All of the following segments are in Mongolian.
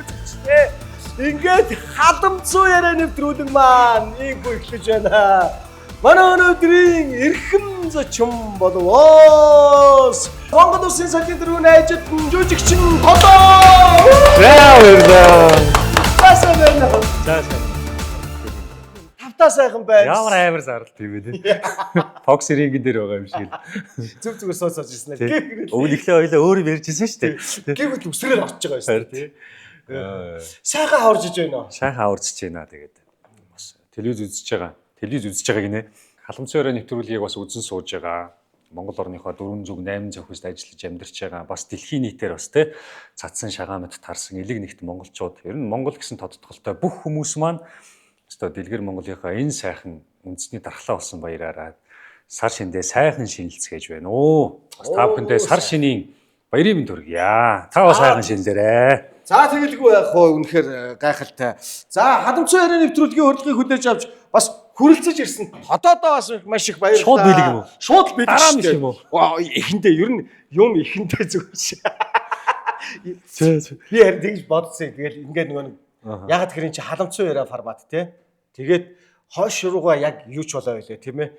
үзэгчтэй. Ингээд халамцуу яриа нэвтрүүлэг маань ийггүй эхлэж байна. Манай өнөөдрийн эрхэм зочин боловоос Монгол Улсын соёлын дөрвөн айжид жүжигчин Тодоо. Тавтаа сайхан байна. Ямар амар зарлт юм бэ те. Фокс ринг дээр байгаа юм шиг л. Зүг зүгээр сууж ирсэн л. Өвлөглөө хоёлаа өөрөө ярьжсэн шүү дээ. Гэвч өсрөөр орж байгаа шүү дээ. Сайхан хаварж иж байна. Сайхан хаварч байна тэгээд бас телевиз үзэж байгаа. Телевиз үзэж байгаа гинэ. Халамцын өрөө нэвтрүүлгийг бас үзэн сууж байгаа. Монгол орныхоо 4 зүг 8 зохиост ажиллаж амьдарч байгаа. Бас дэлхийн нийтээр бас те цадсан шагаамд тарсан элэг нэгт монголчууд. Ер нь Монгол гэсэн тодтголтой бүх хүмүүс маань өстой дэлгэр Монголынхаа энэ сайхан үндэсний дархлаа болсон баяраараа сар шиндээ сайхан шинэлцгээж байна. Бас та бүхэндээ сар шинийн баярын мэнд хүргье. Та бас сайхан шинэлээрэ. За тэгэлгүй яах вэ? Үнэхээр гайхалтай. За халамцын өрөө нэвтрүүлгийн урилгыг хүлээж авч бас хүрэлцэж ирсэн. Хотоодоо бас маш их баярлалаа. Шууд бэлэг юм уу? Шууд бэлэг дараа нь юм уу? Эхэндээ ер нь юм эхэндээ зүгээр ш. Би харин тэгж бодсон. Тэгэл ингээд нөгөө яг тэр ин чи халамцын өрөө формат те. Тэгээд хойш руугаа яг юу ч болоо байлээ тийм ээ.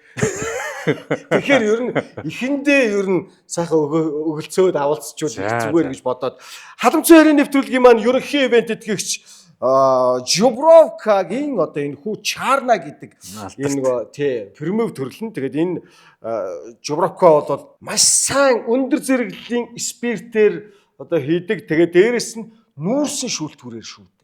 Тэгэхээр ер нь эхэндээ ер нь сайхан өгөлцөөд авалцчул зүгээр гэж бодоод халамцын өрөө нэвтрүүлгийн маань ерөнхий ивент эдгэгч Жубровкагийн одоо энэ хүү Чарна гэдэг энэ нөгөө тий премив төрлөн. Тэгээд энэ Жубровка бол маш сайн өндөр зэрэглэлийн спиртээр одоо хийдэг. Тэгээд дээрэс нь нүүрсэн шүүлтгүүрээр шүүдэг.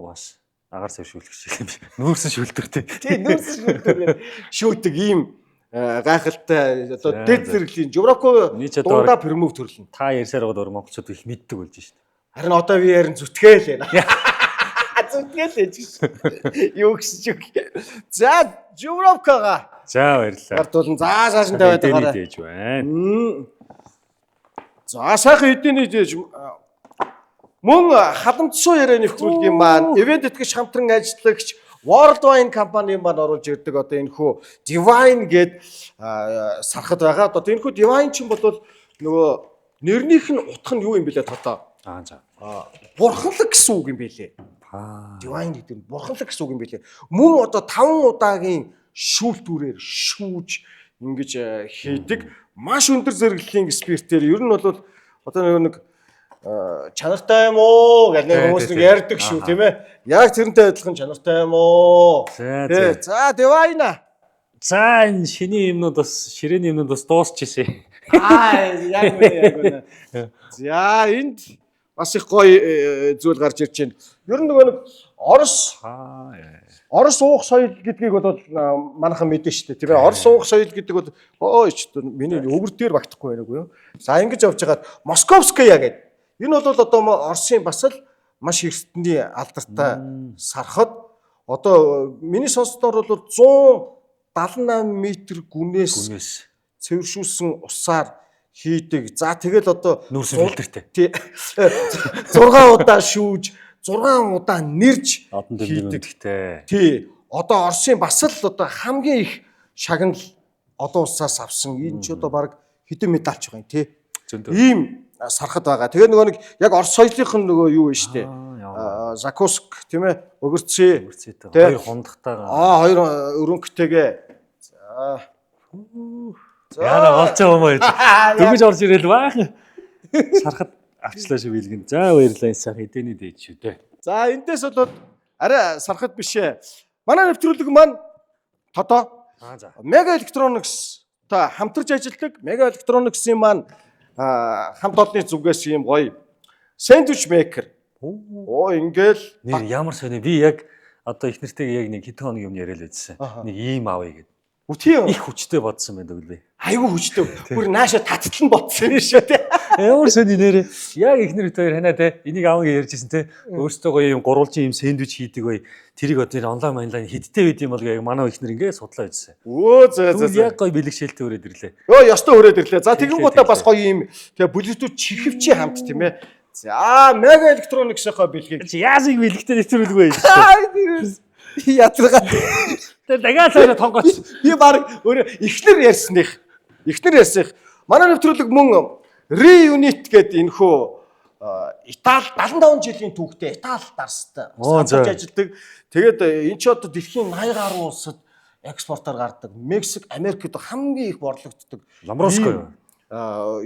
Бас агаар сав шүүлэх шиг юм шиг. Нүүрсэн шүүлтгэр тий нүүрсэн шүүлтгүүрээр шүүдэг ийм гайхалтай одоо дэд зэрэглэлийн Жубровка дундаа премив төрлөн. Та ярьсаар байгаа монголчууд их мэддэг болж шít. Харин одоо би ярин зүтгээл байна. Зүтгээл гэж. Юу гэсэн үг. За Жубровкага. За баярлалаа. Гартуулан цаашаа тавиад байна. За сайхан эдний дээж мөн халамцсан яриа нэвтрүүлгийн маань ивент этгэж хамтран ажиллагч World Wine компани маань оруулж ирдэг одоо энэ хүү Divine гээд сархад байгаа. Одоо энэ хүү Divine ч юм бол нөгөө нэрнийх нь утга нь юу юм бэлээ Тодоо? За. Бурханлаг гэсэн үг юм бэлээ. Divine гэдэг нь бурханлаг гэсэн үг юм бэлээ. Мөн одоо 5 удаагийн шүүлтүүрээр шүүж ингэж хийдэг. Маш өндөр зэрэглэлийн спиртээр ер нь бол одоо нэг чанартай юм уу гэж нэг хүмүүс нэг ярьдаг шүү тийм ээ. Яг тэрнтэй адилхан чанартай юм уу? За Divine. За энэ шинийн юмнууд бас ширээний юмнууд бас дуусчихжээ. Яг үнэ. За энд бас их гоё зүйл гарч ирж байна. Ер нь нөгөө нэг Орос уух соёл гэдгийг бол манайхан мэдэн шүү дээ. Тийм ээ. Орос уух соёл гэдэг бол миний өвөр дээр багтахгүй байнаг юу. За ингэж явж хагаад Московская гэдэг. Энэ бол одоо Оросын бас л маш эрсдэний алдартай сархад. Одоо миний сонсдоор бол 178 м гүнээс цэвэршүүлсэн усаар хийдэг. За тэгэл одоо нүүрсэн фильтртэй. Тий. 6 удаа шүүж, 6 удаа нэрж хийдэг. Тий. Одоо Оросын бас л одоо хамгийн их шагнал олон улсаас авсан. Энэ ч одоо баг хэдэн медаль ч байгаа юм тий. Ийм сархад байгаа. Тэгээ нөгөө нэг яг Орос соёлынх нь нөгөө юу вэ штэ. Закуск тийм ээ. Өгөрцөө. Хоёр хундахтайгаа. Хоёр өрөнгөтэйгээ. За. Яна болцоо юм аа. Дөнгөж орж ирэл баахан. Сархад авчлаа шүү билгэн. За баярлалаа энэ сайхан эдэний дээд шүү дээ. За эндээс бол арай сархад биш ээ. Манай нэвтрүүлэг маань Тодоо. Mega Electronics та хамтарч ажилладаг. Mega Electronics-ийн маань хамт олонны зүгээс ийм гоё сэндвич мейкер. Ингээл нэр ямар сони би яг одоо их нэртэйгээ яг нэг хэдэн хоног юм яриад байсан. Нэг ийм авъя гэдэг. Тийм их хүчтэй бодсон байдаг үлээ. Айгүй хүчтэй. Бүр нааша таттлан бодсон юм шүү те. Ямар сони нэрээ. Яг их нэр хоёр ханаа те. Энийг аав гэж ярьжсэн те. Өөртөө гоё юм гурвалжин юм сэндвич хийдэг бай. Тэрийг одоо онлайн манлайн хидтэй байд юм бол яг манай их нэр ингээ судлаа үзсэн. За. Яг гоё бэлгшээлтэй өрөөд ирлээ. Ёстой өрөөд ирлээ. За тэгэнгүүтээ бас гоё юм. Тэгээ Bluetooth чихвчийн хамт тийм ээ. За Mega Electronics-ийнхаа бэлгийг. Яасыг бэлгтэй нэвтрүүлэг бай. Ятрага. Тэр дахиад цаана тонгоч. Би баг өөрөө ихнэр ярьсных. Манай нэвтрүүлэг мөн Reunit гэдэг энэхүү Итали 75 жилийн түүхтэй Итали дарстай самбарч ажилладаг. Тэгээд энэ ч одоо дэлхийн 80 гаруй улсад экспортоор гардаг. Мексик, Америкт хамгийн их борлогддог. Ламброско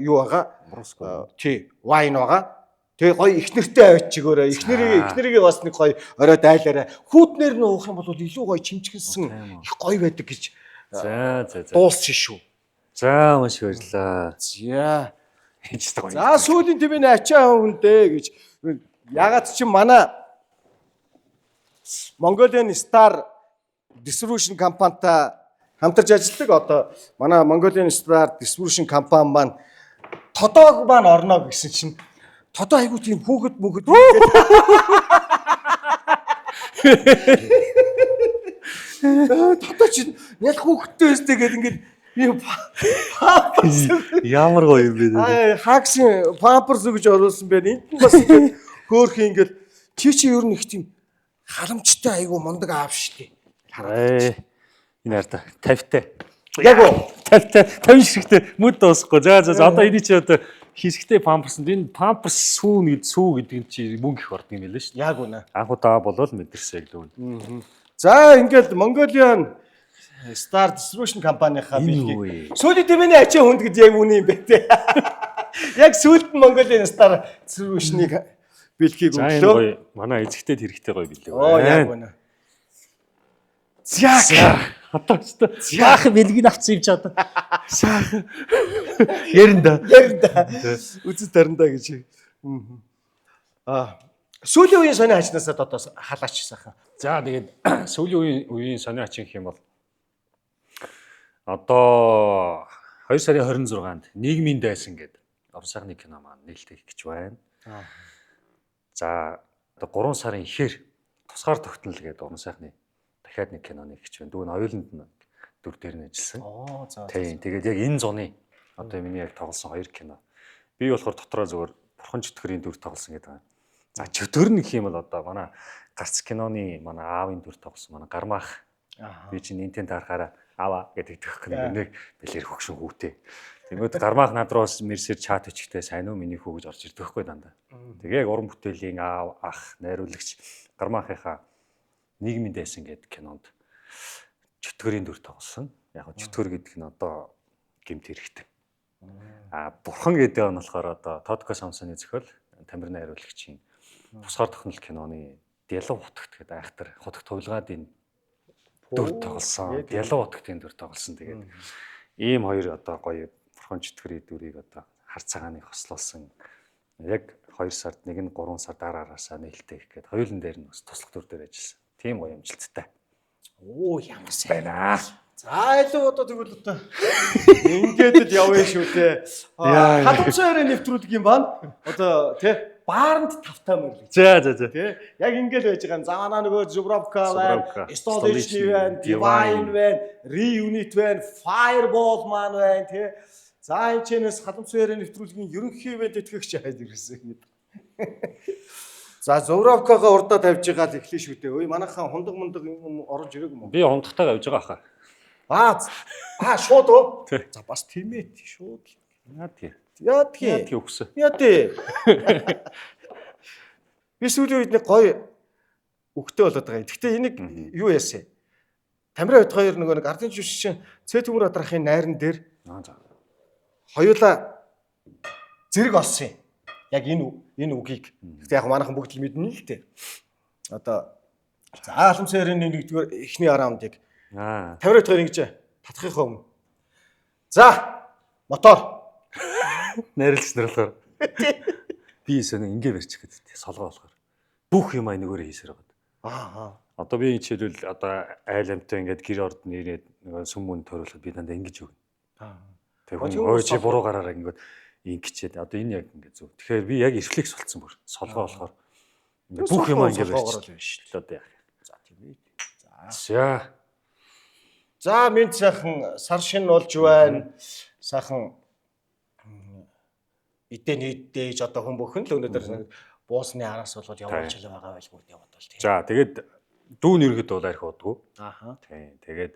юу байгаа? Ламброско. Тий, вайн байгаа. Тэгээ гоё их нэртэй авч чигөөрэй. Ихнэрийг бас нэг гоё орой дайлаарай. Хүүтнэр нь уух юм бол илүү гоё чимчгэлсэн их гоё байдаг гэж За. дуусчих шүү. За маш их баярлаа. За. Ээжтэй гоё. За сүүлийн төвийн ачаа хүндээ гэж ягаад чи манай Mongolian Star Distribution компанитай хамтарч ажилладаг. Одоо манай Mongolian Star Distribution компани маань Тодоог маань орно гэсэн чинь Тодоо айгуу тийм хүүхэд мөгөд Тодоо чи яг хүүхэдтэй өстэй гэдэг ингээд юм Ямар гоё юм бэ те. хаагсын памперс гэж оруулсан байна. Энд нь бас ингээд хөөх ингээд чи ер нь их тийм халамжтай айгуу мундаг аав штий. Энэ хараа 50-тай. Яг уу 50 ширхтээ мүд дуусахгүй. За одоо энэ чи одоо хисгтэй памперсэнд энэ памперс сүү гэдэг нь чи мөнгө их ордог юм байлаа шүү дээ. яг үнэ. Анх удаа болол мэдэрсэй гэлөө. За ингээд Mongolian Star Distribution компанийнхаа бэлгийг сүүлийн тэмээний ачаа хүнд гэж яг үнэ юм бэ те. Яг сүүлд нь Mongolian Star Distribution-ыг бэлгийг өглөө. Манай эзэгтэй хэрэгтэй гоё билээ. Яг үнэ. За одоо ч яах бэлгийг авчих юм чи одоо. Яринда. Үзэл тарандаа гэж. Сүүлийн үеийн сони хачнаасаа дотоос халаач сайхан. За тэгээд сүүлийн үеийн сони хачин гэх юм бол одоо 2 сарын 26-нд нийгмийн дайсан гэдэг орон сайхны кино маань нээлттэй их гэж байна. За одоо 3 сарын ихээр тусгаар тогтнол гэдэг орон сайхны дахиад нэг киноны ихч байна. Дүүн оюуланд нь дүр дээр нь ажилласан. Тийм. Тэгээд яг энэ зуны одоо миний яг тоглосон 2 кино. Би болохоор дотроо зөвөр бурхан чөтгөрийн дүр тоглосон гэдэг байна. За чөтгөр нь гэх юм бол одоо манай гарц киноны манай аавын дүр тоглосон манай гармаах. Би чинь Nintendo харахаараа аваа гэдэг төгөх нэг бэлэр хөгшин хүүтэй. Тэгмээд гармаах над руу мерсер чат өчгтэй сайн уу миний хүү гэж орж ирдэг байхгүй дандаа. Тэгээ яг уран бүтээлийн аав ах найруулагч гармаахынхаа нийгмийн дайсан гэдэг кинонд чөтгөрийн дүр тоглосон. Яг чөтгөр гэдэг нь одоо гэмт хэрэгтэй. Бурхан гэдэг нь болохоор одоо Тодко Самсоны зохиол Тамир найруулагчийн тусгаар тогтнол киноны Дялав утгт гэдэг айхтар хутагт хувилгаадын дүр тоглосон. Дялав утгтын дүр тоглосон. Тэгээд ийм хоёр одоо гоё бурхан чөтгөрийн дүрийг одоо хар цагааны хослуулсан. Яг 2 сард нэг нь 3 сар дараараасаа нээлттэй их гэдэг хоёулын дээр нь бас туслах дүр дээр ажилласан. Тийм гоё амжилттай. Ямар сайн байна. За илүү одоо тэгвэл одоо ингээд л явъя шүү дээ. Халамжаар нэвтрүүлэг юм байна. Одоо тий бааранд тавтаа мөрлөг. За. Тий яг ингээд байж байгаа. Замана нөгөө Zubrovka байна, Stolishny байна, Divine байна, Reunit байна, Fireball маань байна тий. За энэ чэнэс халамжаар нэвтрүүлгийн ерөнхий ивент тэтгэгч хайд ирсэн юм. За Zubrovka-га урдаа тавьж байгаа л эхлэн шүү дээ. Ой манайхан хундаг юм орж ирэх юм уу? Би хондохтойгоо явж байгаа хаа. Шууд уу? За бас тийм ээ шууд. Яадгийн өгсөн. Яадээ. Би сүүлийн үед нэг гоё өгтөө болоод байгаа юм. Гэхдээ энийг юу яасан? Тамира бит хоёр нөгөө нэг ардын жишээ Цэ Төмөр Адрахын найран дээр хоёулаа зэрэг олсон юм. Яг энэ үгийг. Гэхдээ яг манайхан бүгд л мэднэ л дээ. Одоо за халамжаар нэгдүгээр эхний раундыг Тамира бит хоёр ингэж татахынхаа өмнө. За мотор Найруулагч нар болохоор би эсэнэ ингээ барьчих гэдэг солгоо болохоор бүх юм нэгээрээ хийсээр байгаа. Одоо би жишээлбэл одоо айл амтай ингээд гэр орд нэрээд нөгөө сүм мөн төрүүлэхэд би дандаа ингэж өгнө. Тэгээ хүн чи буруу гараараа ингээд ингэчээд одоо энэ яг ингээд зөв. Тэгэхээр би яг рефлекс болцсон бүр солгоо болохоор бүх юм ингээ барьчих л одоо яах. За тийм ээ. За минь сайхан сар шин болж байна. Сайхан эдэн идэж одоо хүн бүхэн л өнөөдөр буусны араас болоод явж чил байгаа байж бүгд яваад бол тийм. За тэгээд дүүн ерөөд бол арих удгүй. Тийм. Тэгээд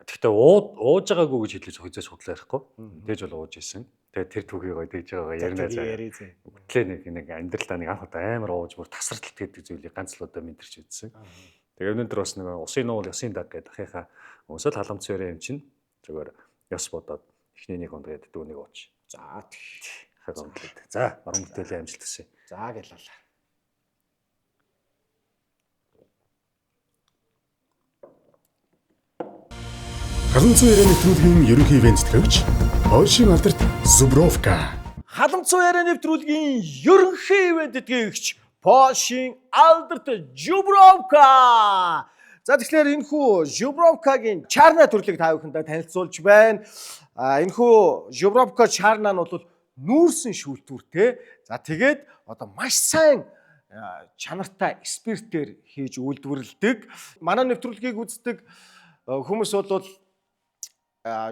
гэхдээ ууж байгаагүй гэж хэлж хөөцөө судлаа ярихгүй. Дээж бол ууж исэн. Тэгээд тэр түүхийг гоё дээж байгаагаа ярина заа. Тэгээ нэг амьдралдаа нэг анх удаа амар ууж бүр тасралталт гэдэг зүйлийг ганц л удаа мэдэрч үзсэн. Тэгээ өнөөдөр бас нэг усын нуул ёсын даг гэдэг ахыхаа өсөл халамц өрөө юм чинь зүгээр ёс бодоод эхний нэг хонд гэдэг дүүнийг ууч. За хагамтлаад. За уран бүтээлийн амжилт хүсье. за гэлээ. Халамцсан яриа нэвтрүүлгийн ерөнхий ивент төлөвч Польшийн алдарт Зубровка. Халамцсан яриа нэвтрүүлгийн ерөнхий ивент тэтгэгч Польшийн алдарт Зубровка. За тэгэхээр энэхүү Зубровкагийн Чарна төрлийг та бүхэндээ танилцуулж байна. Энэхүү Зубровка Чарна нь бол нүүрсэн шүүлтүүртэй. За тэгээд одоо маш сайн чанартай спиртээр хийж үйлдвэрлэдэг. Манай нэвтрүүлгийг үздэг хүмүүс бол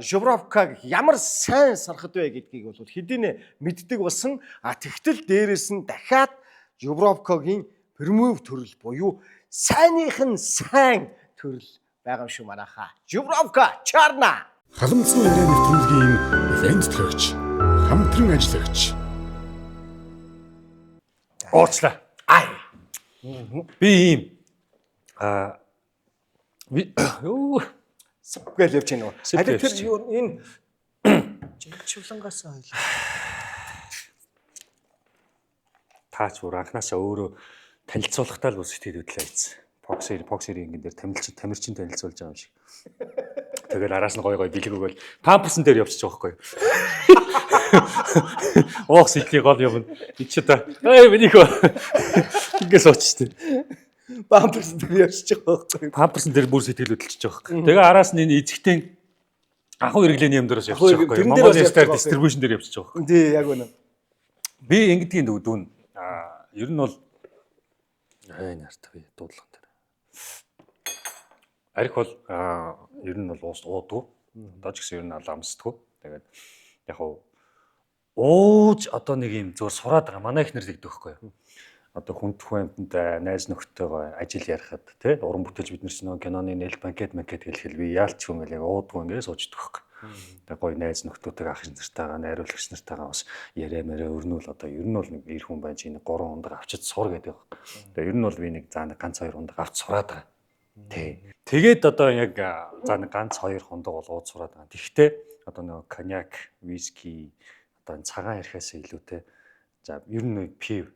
Зубровкаг ямар сайн сархад вэ гэдгийг бол хэдийнэ мэддэг болсон. Тэгтэл дээрээс нь дахиад Зубровкагийн премиум төрөл буюу сайных нь сайн төрөл байгаа юм шүү манайхаа. Зубровка Чарна. Халамцсан яриа нэвтрүүлгийн ивент төлөвч, хамтран ажиллагч. Уучлаа. Би ийм юу Гэл явж гинөө. Сэлб Харин явж тэр юу энэ жинчулангаас ойлоо. таач бүр анханасаа өөрөө танилцуулахтаа л үсэтгэд хөдлөө ийцсэн. Поксерийн ингэн дээр тамирчин танилцуулж байгаа юм шиг. Тэгэл араас нь гой бэлэг өгөөл памперсэн дээр явчих жоохгүй. Оох сэтгий гол юм. Ич та. Миний хөө. Ингээс уучтэй. Памперс дээр явчих байхгүй. Памперсэн дээр бүр сэтгэл хөдлөж байгаа юм. Тэгээ араас нь энэ эзэгтэн ахуй хэрэглээний юм дээрээс явчих байхгүй. Монголын стар дистрибьюшн дээр явчих байгаа. Тий, яг үнэ. Би ингэдгийн дүүн ер нь бол нарт би дуудлага дээр. Арх бол ер нь бол уус уудгүй. Одоо ч гэсэн ер нь амсдаггүй. Тэгээд яг ууж одоо нэг юм зөөр сураад байгаа. Манай их нэр тэгдэг байхгүй юу? Одоо хүндхэн амьтанд найз нөхдөйгөө ажил ярихад тий уран бүтээлч бид нар ч нэг киноны нэл банкет гэлхэл би яалч юм яг уудгүй ингээд суучдаг байхгүй. Тэгээ гоё найз нөхдөйтэйг ах шин нартайгаа найруулагч нартайгаа бас яриа мэрэ өрнүүл одоо ер нь бол нэг ир хүн байна чи нэг 3 ундаг авчиж сур гэдэг. Тэгээ ер нь бол би нэг за нэг ганц 2 ундаг авч сураад байгаа. Тий. Тэгээд одоо яг за нэг ганц 2 хундаг бол ууд сураад байгаа. Тэгвэл одоо нэг коньяк, виски одоо цагаан ярихаас илүүтэй за ер нь нэг пив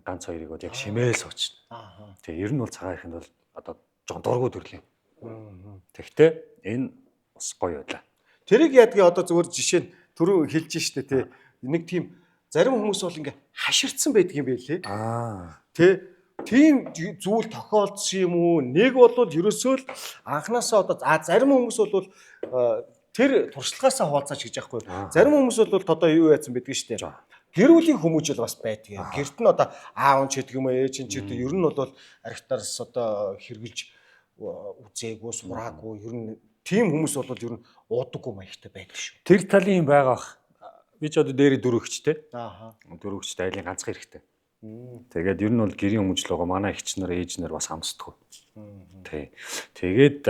ганц 2-ыг бол яг шимээл суучна. Тэгээ ер нь бол цагаан ярихынд бол одоо жоо дургу төрлийн. Тэгвэл энэ бас гоё байлаа. Тэрийг яадгийн одоо зөвхөн жишээ нь түрүү хэлж штэ тий. Нэг тийм зарим хүмүүс бол ингээ хаширцсан байдаг юм байлээ. Тэ тийм зүйл тохиолдсон юм уу? Нэг бол ерөөсөө л анханасаа одоо зарим хүмүүс бол тэр туршлагаасаа хуваалцаач гэж яахгүй. Зарим хүмүүс бол одоо юу яатсан байдаг штэ. Гэр бүлийн хүмүүжил бас байдаг юм. Гэрт нь одоо аав нь ч гэдэг юм уу, ээж нь ч гэдэг ер нь бол архитараас одоо хэрглэж үзээгүй, сураагүй ер нь тийм хүмүүс бол ер нь уудаггүй маягтай байдаг шүү. Тэр талын байгаах. Би ч одоо дээрээ дөрөвчтэй. Дөрөвчтэй айлын ганцхан хэрэгтэй. Тэгээд ер нь бол гэрийн хүмүүжил байгаа манай эгч нар ээж нар бас амсдаггүй. Тий. Тэгээд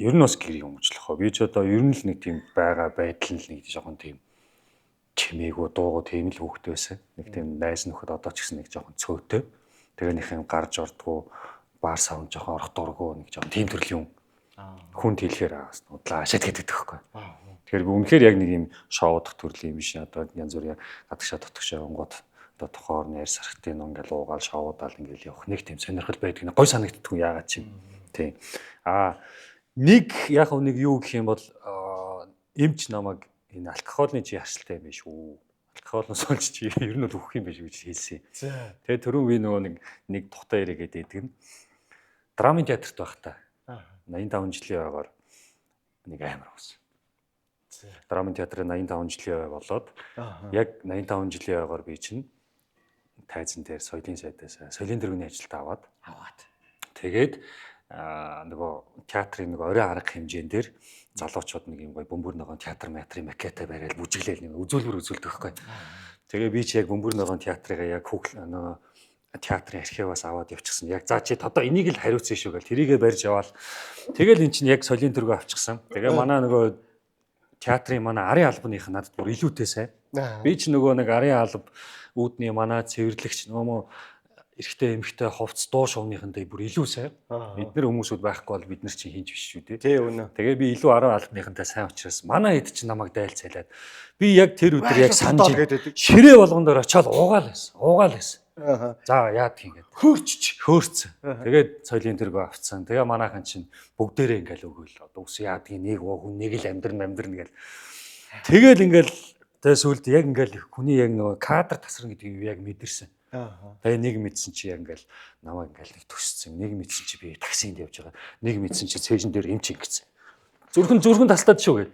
ер нь бас гэрийн хүмүүжил хоо. Би ч одоо ер нь л нэг тийм байгаа байдал нь нэг жоохон тийм чимээгүй дуугүй тийм л хөвгтэй байсан. Нэг тийм найз нөхөд одоо ч гэсэн нэг жоохон цөөтэй. Тэгээ нэг юм гарч ордгоо баар савн жоохон орох дурггүй нэг жоохон тийм төрлийн юм. Хүн хэлэхээр удлаа шат гэдэг байхгүй. Тэгэхээр би үнэхээр яг нэг юм шоудах төрлийн юм биш. Одоо янз бүрийн гадагшаа дотгошоо онгод одоо тохоор нэр сархтын ингээл уугаал шоудаал ингээл явах нэг тийм сонирхол байдаг. Гой санагддаг яагаад чи. Тийм. Нэг яг нэг юу гэх юм бол эмч намайг энэ алкогольны чи харшилтай юм биш үү? Алкогольноос олж чи ер нь өөх юм биш гэж хэлсэн. Тэгээ түрүүн би нөгөө нэг тухтай яриагээд байдаг нь драмын театрт байх та. 85 жилийн байгаар нэг амар уусан. Драмын театрын 85 жилийн бай болоод яг 85 жилийн байгаар би чинь тайзан дээр соёлын сайдаас соёлын дэргэний ажилд аваад тэгээд нөгөө театрын нөгөө орой арга хэмжээнд дээр залуучууд нэг юм гоё бөмбөр ногоон театр матрын макета бариад бүжиглээл нэг үзүүлбэр үзүүлдэг байхгүй. Тэгээ би чи яг бөмбөр ногоон театрыгаа яг нөгөө театрын архиваас аваад явчихсан. Яг за чи одоо энийг л хариуцсан шүү гэл тэрийгэ барьж яваал. Тэгэл эн чинь яг соёлын төргөө авчихсан. Тэгээ манай нөгөө театрын манай арын албаных надад бүр илүүтэй сайн. Би ч нөгөө нэг арын алба үүдний манай цэвэрлэгч нөөмо эрэгтэй эмэгтэй хувцс дуу шовныхантай бүр илүү сайн. Эдгээр хүмүүсүүд байхгүй бол бид нар чинь хинж биш шүү дээ. Тий үнэ. Тэгээ би илүү 10 албаныхантай сайн учраас манай хэд чинь намайг дайлцайлаад би яг тэр өдөр яг санаж ширээ болгон дээр очиод уугаал байсан. За яад хийгээд хөөрцөн. Тэгээд соёлын тэргөө авцсан. Тэгээ манайхан чинь бүгдээрээ ингээл өгөөл. Одоо ус яадгийн нэг хүн нэг л амьдрна гээл. Тэгэл ингээл тэгээ сүлд яг ингээл хүний яг нөгөө кадр тасран гэдгийг яг мэдэрсэн. Тэгээ нэг мэдсэн чи яг ингээл намайг ингээл нэг төссөн. Нэг мэдсэн чи би таксинд явж байгаа. Нэг мэдсэн чи цээжин дээр эмч ингэсэн. Зүрхэн таслаад шүү гээд.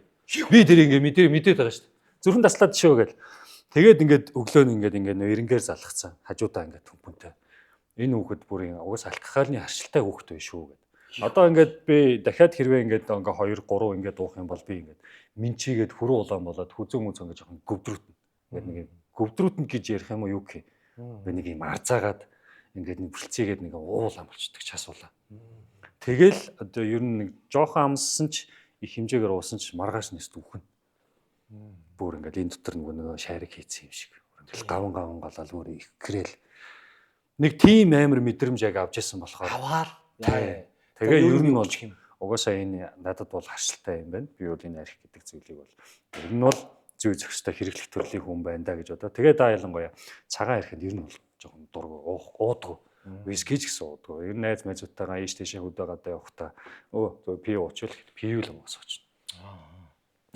Би тэр ингээ мэдээд байгаа шүү дээ. Зүрхэн таслаад шүү гээд. Тэгээд ингээд өглөө нь ингээд эренгээр залгацсан. Хажуудаа ингээд түмпүнтэй. Энэ хүүхэд бүрийн угаас алкохолны харшилтай хүүхэд bay шүү гээд. Одоо ингээд би дахиад хэрвээ ингээд ингээ 2 3 ингээд уух юм бол би ингээд минчигээд хүрүү улаан болоод хүзөө мүзөө ингээ жоохон гөвдрүүтэн. Ингээд нэг гөвдрүүтэн гэж ярих юм уу юу гэх юм. Би нэг юм арзаагаад ингээд нэг бүрэлцээгээд нэг уул амлцдаг часуулаа. Тэгэл одоо ер нь нэг жоохон амссан ч их хэмжээгээр уусан ч маргааш нэст үхэн. Бүр ингээд энэ дотор нөгөө шайрыг хийцэн юм шиг. Ингээл гаван голол өөр их гэрэл. Нэг тийм амар мэдрэмж яг авч яасан болохоор аваар. Тэгээ ер нь болж юм. Угаасаа энэ надад бол харшилтай юм байна. Би бол энэ арх гэдэг зүйлийг бол ер нь бол зүй зохистой хэрэглэх төрлийн хүн байна да гэж одоо. Тэгээ да ялангуяа цагаан архинд ер нь бол жоохон дург уудгүй. Виски ч гэсэн уудгүй. Ер нь найз мэзүүдтэйгээ ийш тийшээ хөдөөгаадаа явахдаа пи уучвал пивэл юм асууч.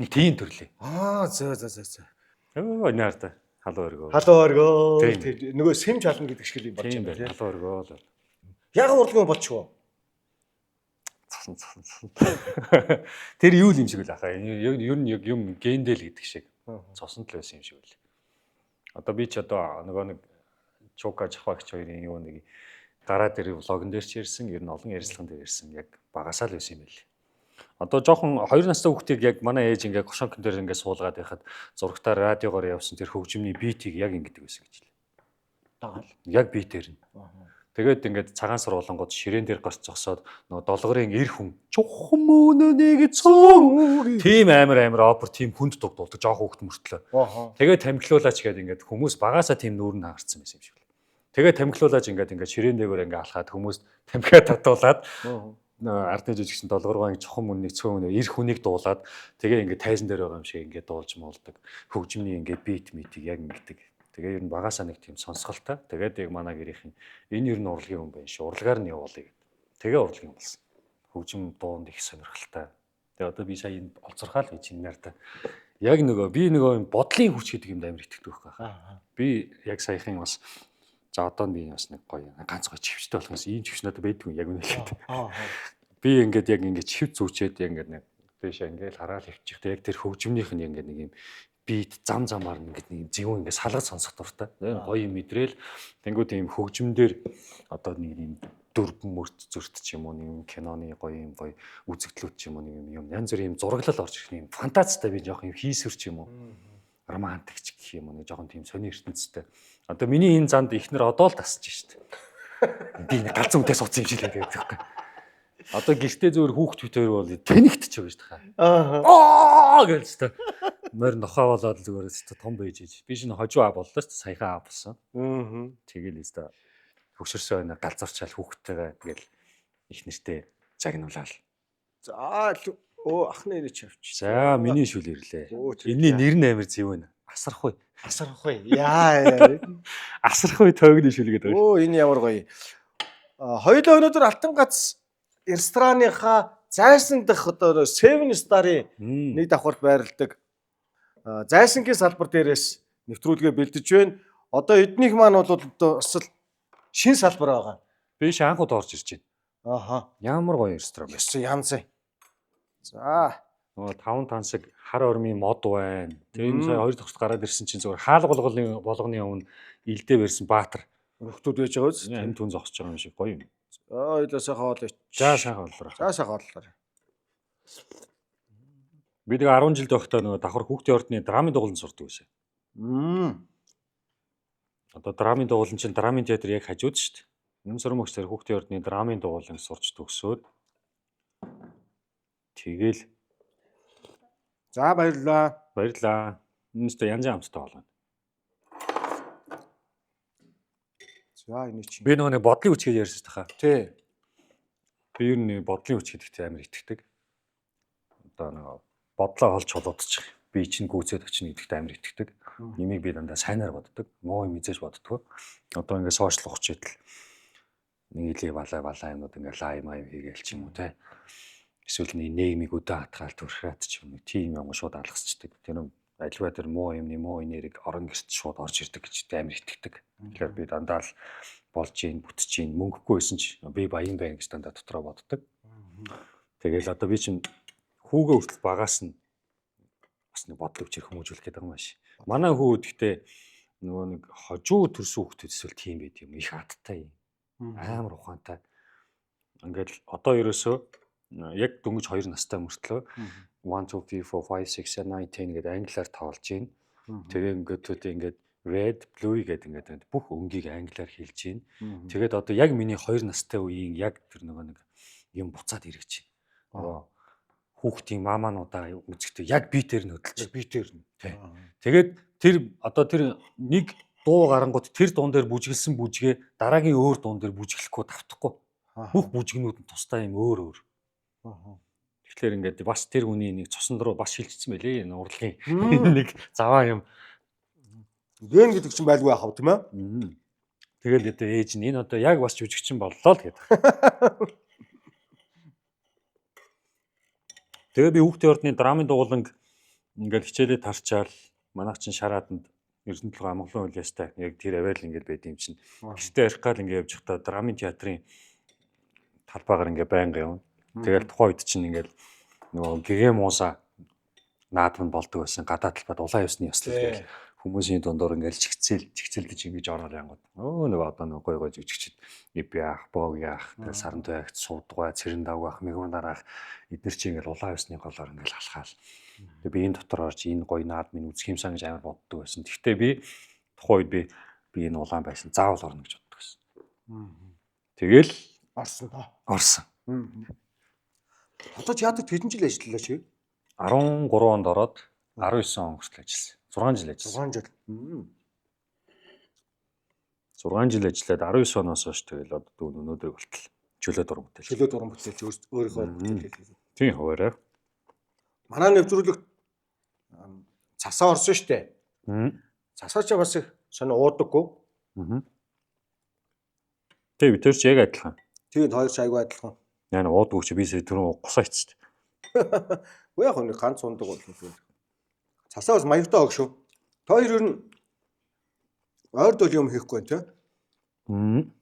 Нэг тийм төрлийн. За. Наартай халуун өргөө. Нөгөө сэм чална гэдэг шиг юм болж байна тийм. Халуун өргөө л. Яг урлагын болчихвоо. Тэр юу л юм шиг л ахаа. Ер нь яг юм гендэл гэдэг шиг. Цосонд л байсан юм шиг үл. Одоо би ч одоо нөгөө нэг Чука Жахвагч хоёрын юу нэг гараа дээр влогон дээр ч ирсэн, ер нь олон ярилцлаган дээр ирсэн. Яг багасаа л байсан юм байл. Одоо жоохон 2 настай хүүхдийг яг манай ээж ингээ гошонкон дээр ингээ суулгаад байхад зурагтаар радиогоор явсан тэр хөгжмний битийг яг ингэдэг байсан гэж л. Дагаал. Яг битээр нь. Тэгээд ингээд цагаан сар болонгод ширээн дээр гарч зогсоод нөгөө долгорын эр хүн чухам мөнөнийг цог тийм амар опер тийм хүнд дугдуулдаг жоох хүүхд мөртлөө. Тэгээд тамхилуулаач гэдэг ингээд хүмүүс багаасаа тийм нүүрэн хаарцсан байсан юм шиг л. Тэгээд тамхилуулаач ингээд ширээн дээгүүр ингээд алхаад хүмүүс тамхиа татуулаад ардны жижигсэн долгоргоо чухам мөнөнийг цог эр хүнийг дуулаад тэгээ ингээд тайзан дээр байгаа юм шиг ингээд дуулж молдог. Хөгжмний ингээд бит митиг яг ингэдэг. Тэгээ ер нь багаасаа нэг тийм сонсголтой. Тэгээд яг манай гэрийнх нь энэ ер нь урлагийн хүн байна шүү. Урлагаар нь явуулъя гэд. Тэгээ урлагийн болсон. Хөгжим дуунд их сонирхолтой. Тэгээ одоо би сая энэ олзорхаал гэж энэ нартай. Яг би нөгөө бодлын хүч гэдэг юмд амар итгэдэг байхгүй. Би яг саяхан бас за одоо би бас нэг гоё ганц гоё чивчтэй болохоос ийм чивч надад байдгүй яг үнэхээр. Би ингээд чив зүүчээд яг ингээд нэг дэшээ ингээд хараад хөвчих. Яг тэр хөгжмнийх нь ингээд нэг юм бит замаар нэг зөв ингэ салгаж сонсох дуртай. Гоё юм мэдрэл. Тэнгүүд ийм хөгжмөндөр одоо нэг юм дөрвөн мөрт зөрт ч юм уу нэг юм киноны гоё үзэгдлүүд ч юм уу нэг юм янз бүрийн зураглал орж ирэх юм фантазтай би жоох юм хийсвэр ч юм уу романтик ч гэх юм уу нэг жоохон тийм сони ертөнцтэй. Одоо миний энэ занд ихнэр одоо л тасч шít. Би нэг галзуу үдээс суудсан юм шиг л байдаг байхгүй. Одоо гэртээ зөөр хүүхд бүтээр бол тэнэгтч байгаа шүү дээ. Гэж та. Морь нохоо болоод зүгээр өстө том байж иж. Би шинэ хожуу боллоо шүү дээ. Саяхан болсон. Тэгэл өстө хөвшөрсөн байна галзуурчаал хүүхдтэйгээ тэгэл их нэртэй загнуулаад. За ахны нэр ч авч. За миний шүл ирлээ. Энийний нэр нь амар зэв байна. Асархуй. Яа. Асархуй тоогны шүл гэдэг. Энэ ямар гоё. Хоёулаа өнөөдөр Алтан гац рестораныхаа зайсан дах одоо 7 Star-ын нэг давхарт байрладаг зайсангийн салбар дээрээс нэвтрүүлгээ бэлдэж байна. Одоо эднийх маань бол бас л шин салбар байгаа. Би анхуд орж ирж байна. Ямар гоё ресторан байсан. Янзаа. За. Нөгөө 5 тансаг хар ормын мод байна. Тэр сая 2 төгсд гараад ирсэн чинь зүгээр хаал болгоны өмнө илдээ барьсан баатар. Нөхдүүд байж байгаа үз. Энд түн зогсож байгаа юм шиг гоё юм. Ойлоо сайхан хоол. За сайхан хооллоо. За сайхан хооллоо. Би тэгээ 10 жил байхдаа нөгөө давхар хүүхдийн ордны драмын дугууланд сурдаг байсан. Одоо драмын дугуулан чинь драмын театр яг хажууд шүү дээ. Нэн сөрөм өгсөөр хүүхдийн ордны драмын дугууланд сурч төгсөөд тэгэл за баярлаа. Энэ ч янз янзтай болно. За энэ чинь. Би нөгөө бодлын хүч гэж ярьсан тахаа. Тий. Би ер нь бодлын хүч гэдэгт амар итгэдэг. Одоо нөгөө бодлоо олж холодчих. Би чинь гүйцээд очно гэдэгт амар итгэдэг. Нэмийг би дандаа сайнаар боддог. Муу юм эзэж боддгоо. Одоо ингээд сошиал ухаж идэл нэг илээ балаа юмнууд ингээд лайв хийгээл ч юм уу те. Эсвэл нийгмийг өдөө хатгаал төрхрээд ч юм уу тийм юм шууд алгасчдаг. Тэр нь альва тэр муу нэрийг орон гэрт шууд орж ирдэг гэж амар итгэдэг. Тэгэхээр би дандаа л болж ийн бүтэж ийн мөнгөгүйсэн ч би баян байна гэж дандаа дотроо боддог. Тэгэл одоо би чинь хүүгээ хүртэл багаас нь бас нэг бодлого хүчээр хүмүүжүүлэх гэдэг юм ааш. Манай хүү гэхдээ нөгөө нэг хожуу төрсөн хүүхдүүд эсвэл тийм байд юм их хаттай юм. Амар ухаантай. Ингээл одоо ерөөсөө яг дөнгөж 2 настай мөртлөө 1 2 3 4 5 6 7 8 10 гэдэг англиар тоолж гин. Тэгээ ингээд red blue гэдэг ингээд бүх өнгийг англиар хэлж гин. Тэгээд одоо яг миний 2 настай үеийн яг тэр нөгөө нэг юм буцаад ирэж байна. Хүүхдийн мамаануудаа үзэхдээ яг битээр нь хөдөлж битээр нь. Тэгээд тэр одоо тэр нэг дуу гарангууд тэр дуун дээр бүжгэлсэн бүжгээ дараагийн өөр дуун дээр бүжгэлэхгүй тавтахгүй. Бүх бүжгнүүд нь тусдаа юм өөр. Тэгэхээр ингээд бас тэр хүний нэг цусан руу бас шилжчихсэн байлээ энэ урлагийн нэг заваа юм. Гэн гэдэг чинь байлгүй яхав тийм ээ. Тэгэл одоо ээж нь энэ одоо яг бас жүжигчин боллоо л гэдэг. Тэгээ би хүүхдийн ордны драмын дугууланг ингээд хичээлээ тарчаал манайх чинь Шараатанд Эрдэнэтлэг Амгалан улиастай яг тэр авайл ингээд байд юм чинь. Гэртээ арих гал ингээд явж байхдаа драмын театрын талбайгаар ингээд байнга явна. Тэгэл тухайн үед чинь ингээд нөгөө гэгээ мууса наадам болдог байсан. Гадаа талбайд улаан ёсны ёслол гэх хүмүүсийн дундуур ингээд чигцэлдэж ингэж ороод янгууд. Нөгөө одоо нөгөө гой жижигчд ив яах, боог яах, тэгэл саранд байхт суудгаа, цэрэн давгаах, мэгманарах эдгээр чинь ингээд улаан ёсны голоор ингээд алхаал. Тэгээ би энэ дотор орж энэ гой наадмын үзэх юмсан гэж амар боддог байсан. Гэхдээ би тухайн үед би энэ улаан байсан. Заавал орно гэж боддог байсан. Тэгэл орсон. Одоо театрт хэдэн жил ажиллалаа чи? 13 онд ороод 19 он хүртэл ажилласан. 6 жил ажилласан. 6 жил. 6 жил ажиллаад 19 оноос хойш тэгэл одоо өнөөдөр болтол чөлөө дуран бүтээл. Чөлөө дуран бүтээлч өөрийнхөө бүтээл. Тийм хуваарай. Манай нэвтрүүлэг цасаа орсон штэ. Цасаа ч бас их сонио уудаггүй. Тэг бид тэр ч яг адилхан. Тэгээд хоёр ч айгүй адилхан. Яна уудаггүй чи би түрүүн гусаа ичсэн. Уу яг нэг ганц ундаг бол юм. Цасаа бас маягтай баг шүү. Та хоёр ер нь ойр дол юм хийхгүй байх тийм.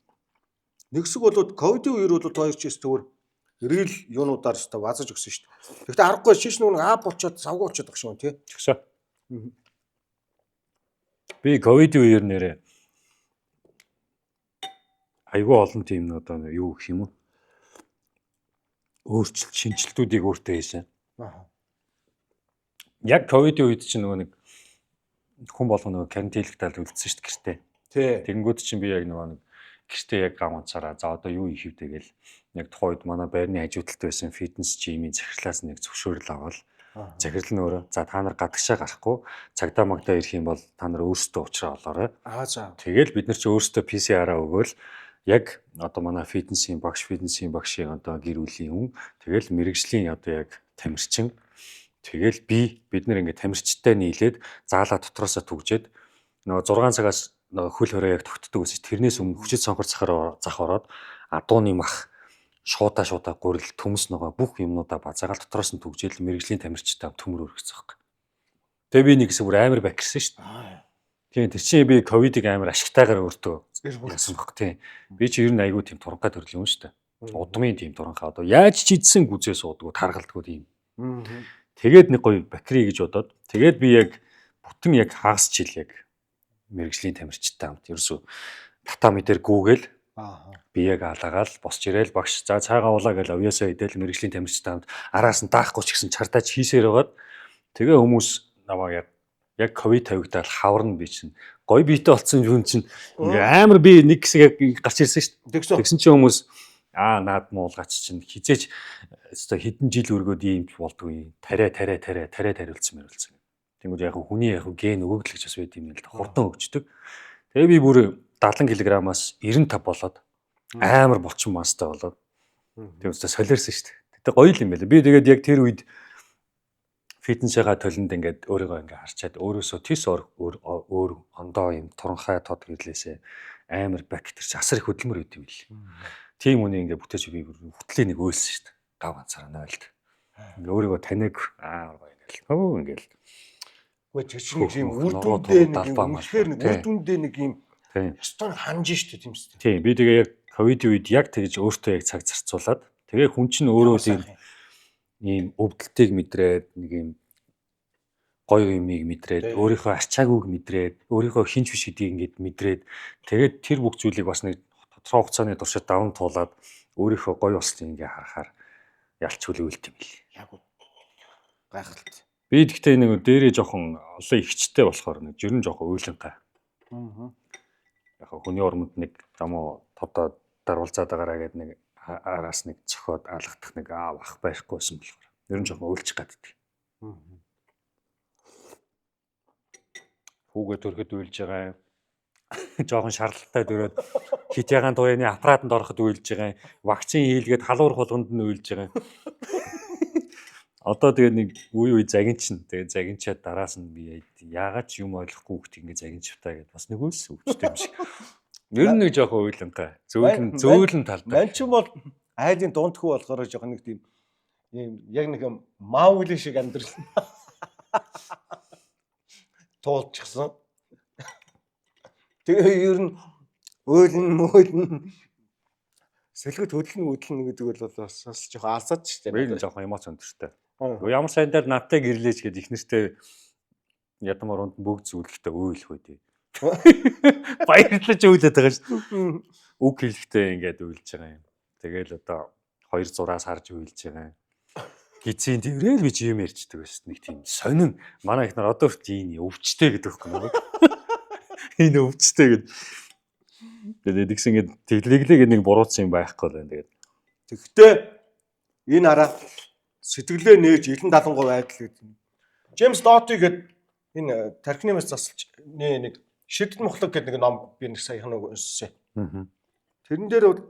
Нэгсэг болоод ковидын үеэр бол та хоёр ч зүгээр эргэл юунуудаар ч вазаж өгсөн шүү дээ. Гэхдээ аргагүй шиш нүг аап болчиход савгүй болчиход баг шүү тий. Тэгсэн. Би ковидын үеэр нэрээ айгүй олон тийм нь одоо юу гэх юм уу? Өөрчлөлт шинжилтүүдийг өөртөө хийсэн. Яг ковидын үед чинь нөгөө нэг хүн болгоно карантинлэгт тал үлдсэн шүү дээ гэртээ. Тий. Тэгэнгүүт чинь би яг нөгөө нэг гэртээ яг гам онцаараа за одоо юу хийх вэ гээл яг тухайн үед манай байрны хажуудалд байсан фитнес жимийн захирлаас нэг зөвшөөрөл аваад захирал нь өөрөө за та нар гадагшаа гарахгүй цагдаа магдаа ирэх юм бол та нар өөрсдөө уучраа олоорой. За. Тэгэл бид нар чи өөрсдөө PCR-аа өгөөл яг одоо манай фитнесийн багшийн одоо гэр бүлийн хүн тэгэл мэрэгжлийн одоо яг тамирчин тэгэл бид нар ингээд тамирчтай нийлээд заалаа дотроосоо түгжээд нөгөө 6 цагаас нөгөө хөл хороо яг тогтдог ус тэрнээс өмнө хүчит сонхор зах ороод адууны мах шуудаа гурил төмс нөгөө бүх юмнуудаа базаагаал дотроос нь түгжээл мэрэгжлийн тамирчтай төмөр өргөцсөн хэрэг. Тэгээ би нэг хэсэг бүр амар бакирсан шүү дээ. Тийм тэр чинь би ковидыг амар ашигтайгаар өөртөө яасан баг тийм. Би чи ер нь айгүй тийм туранхай төрөл юм шүү дээ. Удмын тийм туранхай одоо яаж ч идсэн гүзээ суудгүй таргалдгүй тийм. Тэгээд нэг гоё бакери гэж бодоод тэгээд би яг бүтэн яг хагас жил яг мэрэгжлийн тамирчтай хамт ерөөсө татами дээр гүүгээл би яг алаагаал босч ирээл багш за цаагаа уулаа гэж авьяасаа идэл мэрэгжлийн тамирчтай хамт араас нь даахгүй ч гэсэн чардаач хийсээр байгаад тэгээ хүмүүс намайг яг ковид тавигдаад хаварна би чинь гоё биетэй болсон юм чинь амар би нэг хэсэг яг гарч ирсэн шүү дээ. Тэгсэн чинь хүмүүс наад муулгач чинь хизээч өстой хэдэн жил өргөөд ийм болдгүй тариулсан мэрүүлсэн. Тэнгүүд яг хүний яг ген өгөгдөл гэж бас байд юм л да хурдан өгчдөг. Тэгээ би бүр 70 кг-аас 95 болоод амар булчин маастай болоод тийм үстэй солиорсон шүү дээ. Тэгтээ гоё юм байла. Би тэгээд яг тэр үед фитнесээ толинд ингээд өөрийгөө ингээд харчаад өөрөөсөө тис өөр ондоо юм туранхай тод гэрлээсээ амар бактери асар их хөдөлмөр өгд юм бил. Тийм үнийг ингээд бүтээж би хөтлөө нэг өөлсөн шүү дээ. Гав ганцаараа нойлд. Ингээд өөрийгөө таних гоё ингээл. Хөө ингээл. Үгүй чинь юм үр дүндээ нэг юм үнэхээр нэг үр дүндээ нэг юм ёстой ханж штэ тийм үстэй. Тийм би тэгээ яг ковидын үед яг тэгж өөртөө яг цаг зарцуулаад тэгээ хүн чинь өөрөө ийм өвдөлтийг мэдрээд нэг юм гоё юмыг мэдрээд өөрийнхөө арчаагүйг мэдрээд өөрийнхөө хинч биш гэдгийг ингээд мэдрээд тэгээд тэр бүх зүйлийг бас нэг тодорхой хугацааны туршид даван туулаад өөрийнхөө гоё болсныг ингээ харахаар ялч үлээлт юм бил. Яг гайхалтай. Би гэхдээ нэг дээрээ жоохон олон ихчтэй болохоор нэг жирэн жоохон уйланхай. Яг хүний ормонд нэг замуу тодоо даруулзаад байгаараа гэдэг нэг араас нэг цохоод алгадах нэг ах байхгүйсэн болохоор ер нь жоохон уйлчих гаддаг. Хүүгээ төрөхөд уйлж байгаа. Жоохон шаардлагатай дөрөөд хит ягаан туяаны аппаратанд ороход уйлж байгаа. Вакцин хийлгээд халуур болгонд нь уйлж байгаа. Одоо тэгээ нэг үе загинчин. Тэгээ загинчаад дараас нь би яагаад ч юм ойлгохгүй хөхт ингэ загинчвтаа гэдээ бас нэг үлс өвчтэй юм шиг. Ер нь нэг жоохон уйланхай. Зөөлөн талбай. Ман ч юм бол айлын дундхүү болохоор жоохон нэг тийм яг нэг маавли шиг амьдрал туулчихсан. Тэгээ ер нь өөлн сэлгэд хөдлөн гэдэг бол бас жоохон алсаад ч тийм. Би жоохон эмоц өндөртэй. Ямар сайндаар надтай гэрлээч гэд их нэртэй ядамар унд бүгд зүйлхтэй өөлөх үү. Баярлаж өөлөд байгаа шүү. Үг хэлэхдээ ингээд өөлж байгаа юм. Тэгэл одоо 2 зураас харж өөлж байгаа юм. Гизийн тэрэл би ч юм ярьчдаг байсан. Нэг тийм сонин манай их нар одоо хүртэл өвчтэй гэдэг байхгүй юу? Энэ өвчтэй гэд. Тэгээд ихсэн ингээд тэглэглээ нэг буруутсан юм байхгүй л байна. Тэгээд тэгвэл энэ араа сэтгэлээ нээж элен 70% айдал гэдэг. Джеймс Доти гэдэг энэ тархинымаас засалж нэг шидэт мохлог гэдэг нэг ном би нэг саяхан уншсан. Тэрэн дээр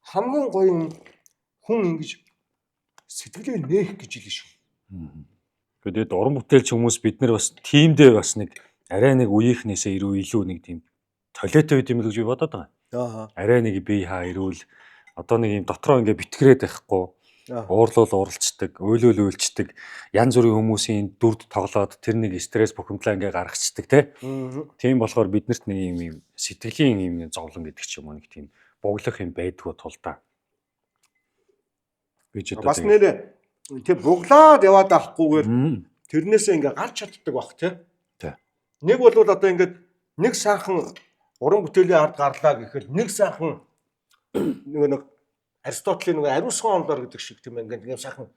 хамгийн гоё хүн ингэж сэтгэлээ нээх гэж хэлсэн шүү. Тэгээд уран бүтээлч хүмүүс бид нар бас тиймдээ бас нэг арай нэг үеийнхнээсээ илүү нэг тийм толиотой юм л гэж би бодоод байгаа. Арай нэг бие хаа ирүүл одоо нэг юм дотроо ингээ битгэрээд байхгүй уурлуул уралцдаг, уйлуул уйлчдаг, янз бүрийн хүмүүсийн дүрд тоглоод тэр нэг стресс бухимдлаа ингээ гаргацдаг тийм болохоор биднэрт нэг юм сэтгэлийн юм зовлон гэдэг ч юм уу нэг тийм буглах юм байдгүй тул та. Бас нэр тэг буглаад яваад авахгүйгээр тэрнээсээ ингээ гарч чаддаг бах тий. Нэг бол одоо ингээд нэг сайхан уран бүтээлийн ард гарлаа гэхэд нэг сайхан нэг Аристотелийн нэг ариусган онлоор гэдэг шиг тийм ингээд нэг сайхан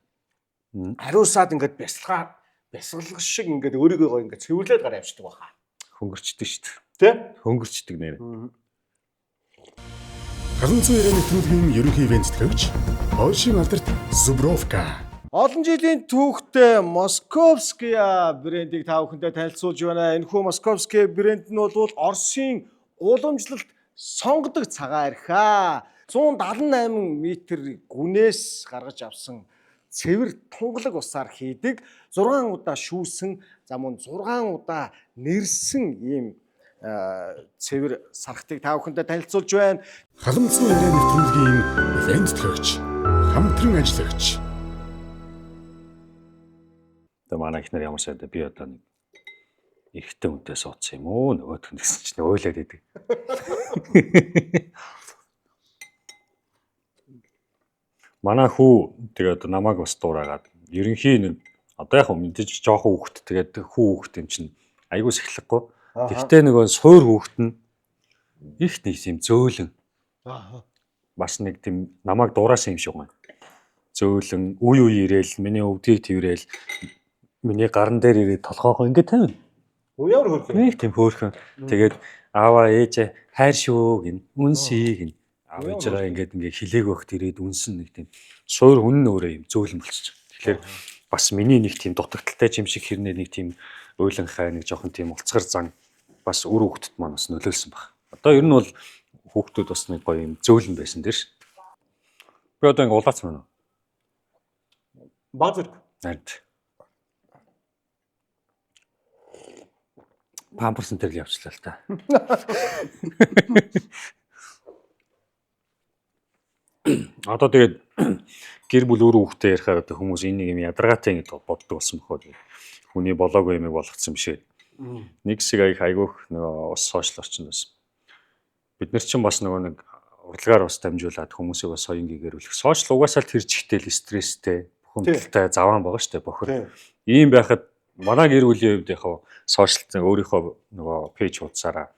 ариусаад ингээд бясалгах шиг ингээд өөрийгөө ингээд цэвэрлээд гараа явчихдаг баха. Хөнгөрчдөг шүү дээ. Тэ? Хөнгөрчдөг нэр. Халуун цай ярианы нэвтрүүлгийн ерөнхий ивент тэтгэгч Польшийн алдарт Зубровка. Олон жилийн түүхтэй Московская брендийг та бүхэндээ танилцуулж байна. Энэхүү Московская брэнд нь бол Оросын уламжлалт сонгодог цагаан архиа. 178 м гүнээс гаргаж авсан цэвэр тунгалаг усаар хийдэг 6 удаа шүүсэн мөн 6 удаа нэрсэн ийм цэвэр сархтыг та бүхэндээ танилцуулж байна. Халуун цай ярианы нэвтрүүлгийн ивент тэтгэгч хамтран ажиллагч. Тэгээ манай ихнэр ямар сайд би одоо нэг эрэгтэй хүнтэй суудсан юм уу нөгөөх нь гэсэн чинь ойлаад идэг. Манай хүү тэгээ одоо намайг бас дуурайгаад ерөнхий нэг одоо яг мэдээж жоохон хүүхэд тэгээд хүү хүүхэд юм чинь айгуу сахилахгүй. Тэгтээ нөгөө суур хүүхэд нь их нэг юм зөөлөн. Бас нэг тийм намайг дураасан юм шиг байна. Зөөлөн үе ирээл миний өвдгийг тэрэл миний гарн дээр ирээд толгоохоо ингэ тавина. Ямар хөөрхөн. Нэг тийм хөөрхөн. Тэгээд аава ээжээ хайр шүү гин үнсий гин. Аав ээжээ ингээд хилээг өгт ирээд үнсэн нэг тийм суур хүн өөрөө юм зөөлөн болчих. Тэгэхээр бас миний нэг тийм дутагдaltaй юм шиг хэрнээ нэг тийм уйланхай нэг жоохон тийм улцгар зан бас үр хөвгтд маань бас нөлөөлсөн баг. Одоо ер нь бол хүүхдүүд бас нэг гоё юм зөөлөн байсан дээр ш. Би одоо ингээ улаац мөн үү? Баазэр. Харин. Памперс энэ л явчлаа л та. Одоо тэгээд гэр бүл өөрөө хүүхдээ ярихаар одоо хүмүүс энийг юм ядаргаатай ингэ боддог болсон бохоо. Хүний болоогүй юмыг болгоцсон биш ээ. Нэг хэсэг айгүйх нөгөө ус сошиал орчинд бас. Бид нар чинь бас нөгөө нэг урлагаар бас дамжуулаад хүмүүсийг бас соён гэгэрүүлэх. Сошиал угаасаа л тэр чигтэл стресстэй, бухимдалтай заваан байгаа штэ бохор. Ийм байхад манай гэр бүлийн хувьд яг сошиал өөрийнхөө нөгөө пэйж хуудасаараа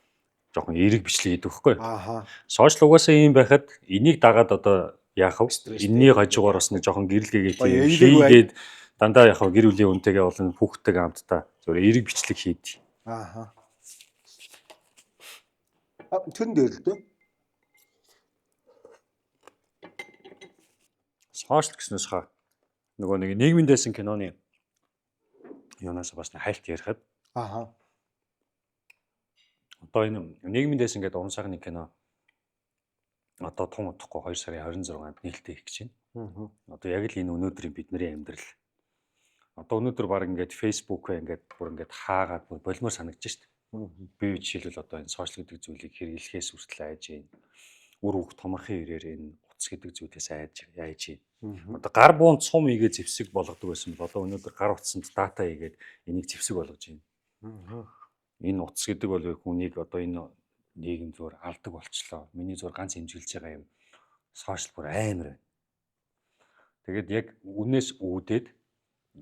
жоохон эерэг бичлэг хийдэг байхгүй. Ааха. Сошиал угаасаа ийм байхад энийг дагаад одоо яах вэ? Энэний хажуугаар бас нэг жоохон гэрэлгээгээд хийгээд дандаа яах вэ? Гэр бүлийн үнтэйгээ болон хүүхдтэйгээ хамтдаа зөвхөн эерэг бичлэг хийдэг. Ааха. Тэрэн дээр л дээ. Сошиал гэснээс хаа нөгөө нэг нийгмийн дэсэн киноны юунаас бас хайлт ярихад Ааха. одоо энэ нийгмийн дэсэн гэдэг уран сайхны кино одоо тун удахгүй 2 сарын 26-нд нээлттэй их гэж байна. Одоо яг л энэ өнөөдрийн бидний амьдрал. Одоо өнөөдөр баг ингээд фэйсбүүкээ ингээд бүр ингээд хаагаад бүр болимоор санагдаж байна. Би жишээлбэл одоо энэ сошиал гэдэг зүйлийг хэрэглэхээс хүртэл айж байна. Үр хөвг томорхон ирээр энэ утас гэдэг зүйлээс айж байна. Одоо гар буунд сум игээ зэвсэг болгодог байсан бол одоо өнөөдөр гар утсанд дата игээд энийг зэвсэг болгож байна. Энэ утас гэдэг бол хүнийг одоо энэ нийгэм зүгээр алдаг болчлоо. Миний зүгээр ганц хэмжиглэж байгаа юм сошиал бүр амар байна. Тэгээд яг үнээс үүдээд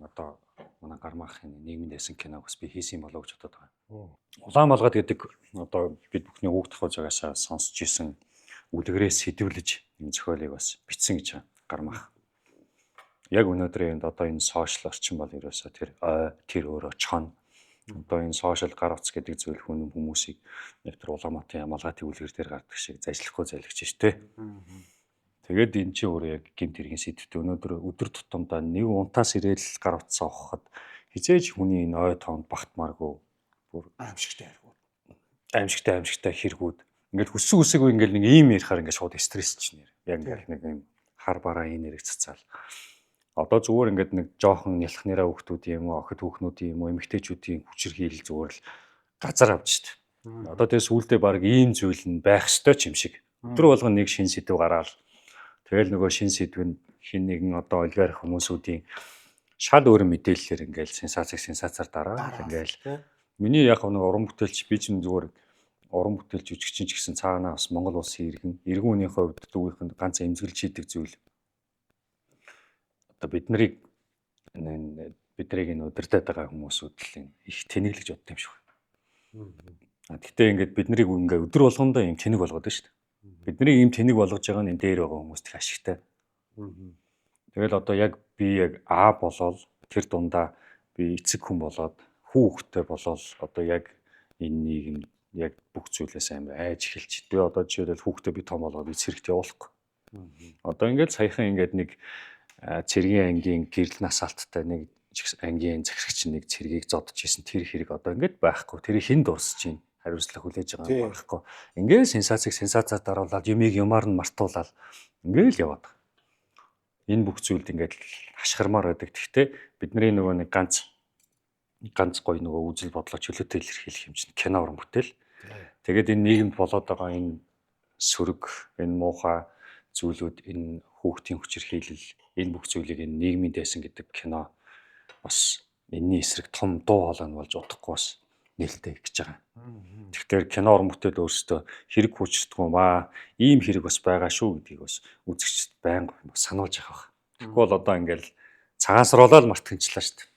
одоо манай гармаахын нийгмийн дэсэн киног бас би хийсэн болоо гэж бодоод байгаа. Улаан малгад гэдэг одоо бид бүхний хүүхд тахуй цагаасаа сонсч исэн үлгэрээс сэдвлэж энэ зохиолыг бас бичсэн гэж гармаах. Яг өнөөдрийн одоо энэ сошиал орчин бол ерөөсөө тэр өөрөө чон. Одоо энэ сошиал гар утас гэдэг зүйл хүмүүсийг яг тэр Улаанбаатарын Ямалгатын үлгэр дээр гардаг шиг зажлахгүй зайлгч штэ. Тэгээд энэ чинь өөрөө яг гэмт хэргийн сэдвтэй өнөөдөр өдөр тутамдаа нэг унтаас ирээл гар утас авахад хизээж хүний энэ ой тоонд багтмааргүй бүр аимшигтай хэрэгүүд ингээл хүссэн үсэгүй ингээл нэг ийм ярихаар ингээд шууд стрессч нэр. Яг ингээд нэг юм хар бараа энэ нэрэг цацаал. Одоо зүгээр ингээд нэг жоохон нялхнараа хүүхдүүд юм уу, охид хүүхнүүд юм уу, эмэгтэйчүүдийн хүчирхийлэл зүгээр л газар авч штт. Одоо тэгээс үүлдээ баг ийм зүйл нь байх ёстой ч юм шиг. Өдөр болгон нэг шин сэдв гараал. Тэгэл нөгөө шин сэдвэнд хин нэгэн одоо олигарх хүмүүсүүдийн шал өөр мэдээллээр ингээл сенсацаар дараад ингээл миний яг нэг уран бүтээлч би чинь зүгээр уран бүтээлч жүжигчин ч гэсэн цаанаа бас Монгол улсын иргэн үнийхээ хувьд дүүгийнх нь ганц эмзэглэж хийдэг зүйл. Одоо биднийг энэ удирдах байгаа хүмүүсүүд л их тэнэглэж боддог юм шиг байна. Гэхдээ ингээд биднийг ингээ өдөр болгондоо юм тэнэг болгоод байна шүү дээ. Бидний ийм тэнэг болгож байгаа нь энэ дээр байгаа хүмүүст их ашигтай. Тэгэл одоо яг би яг А болоод тэр дундаа би эцэг хүн болоод хүүхдтэй болоод одоо яг энэ нийгэм яг бүх зүйлээс амар айж эхэлж. Би одоо жишээлбэл хүүхдээ би том болоод эцэрэгт явуулахгүй. Одоо ингээд саяхан ингээд нэг цэргийн ангийн гэрэл насаалттай нэг ангийн захирагч нэг цэргийг зодож исэн тэр хэрэг одоо ингээд байхгүй. Тэрийг хэн дурсаж чинь хариуцлага хүлээж байгаа юм байхгүй. Ингээд сенсацаар даруулаад юмыг юмар нь мартуулаад ингээд л яваад байгаа. Энэ бүх зүйлд ингээд хашгирмаар байдаг. Гэхдээ бидний нөгөө нэг ганц гоё нөгөө үзэл бодлоо чөлөөтэй илэрхийлэх юм чинь кино уран бүтээл. Тэгээд энэ нийгэмд болоод байгаа энэ сөрөг, энэ муухай зүйлүүд, энэ хүүхдийн хүчирхийлэл, энэ бүх зүйлийг энэ нийгмийн дэсэн гэдэг кино бас энэний эсрэг том дуу хоолой нь болж удахгүй бас нээлттэй гэж байгаа. Тэгэхээр кино уран бүтээл өөрсдөө хэрэг хүчрдэг юм аа, ийм хэрэг бас байгаа шүү гэдгийг бас үзэгчд байнга сануулж явах. Тэгэхгүй бол одоо ингээл цагаансруулаад мартагчлаа шүү дээ.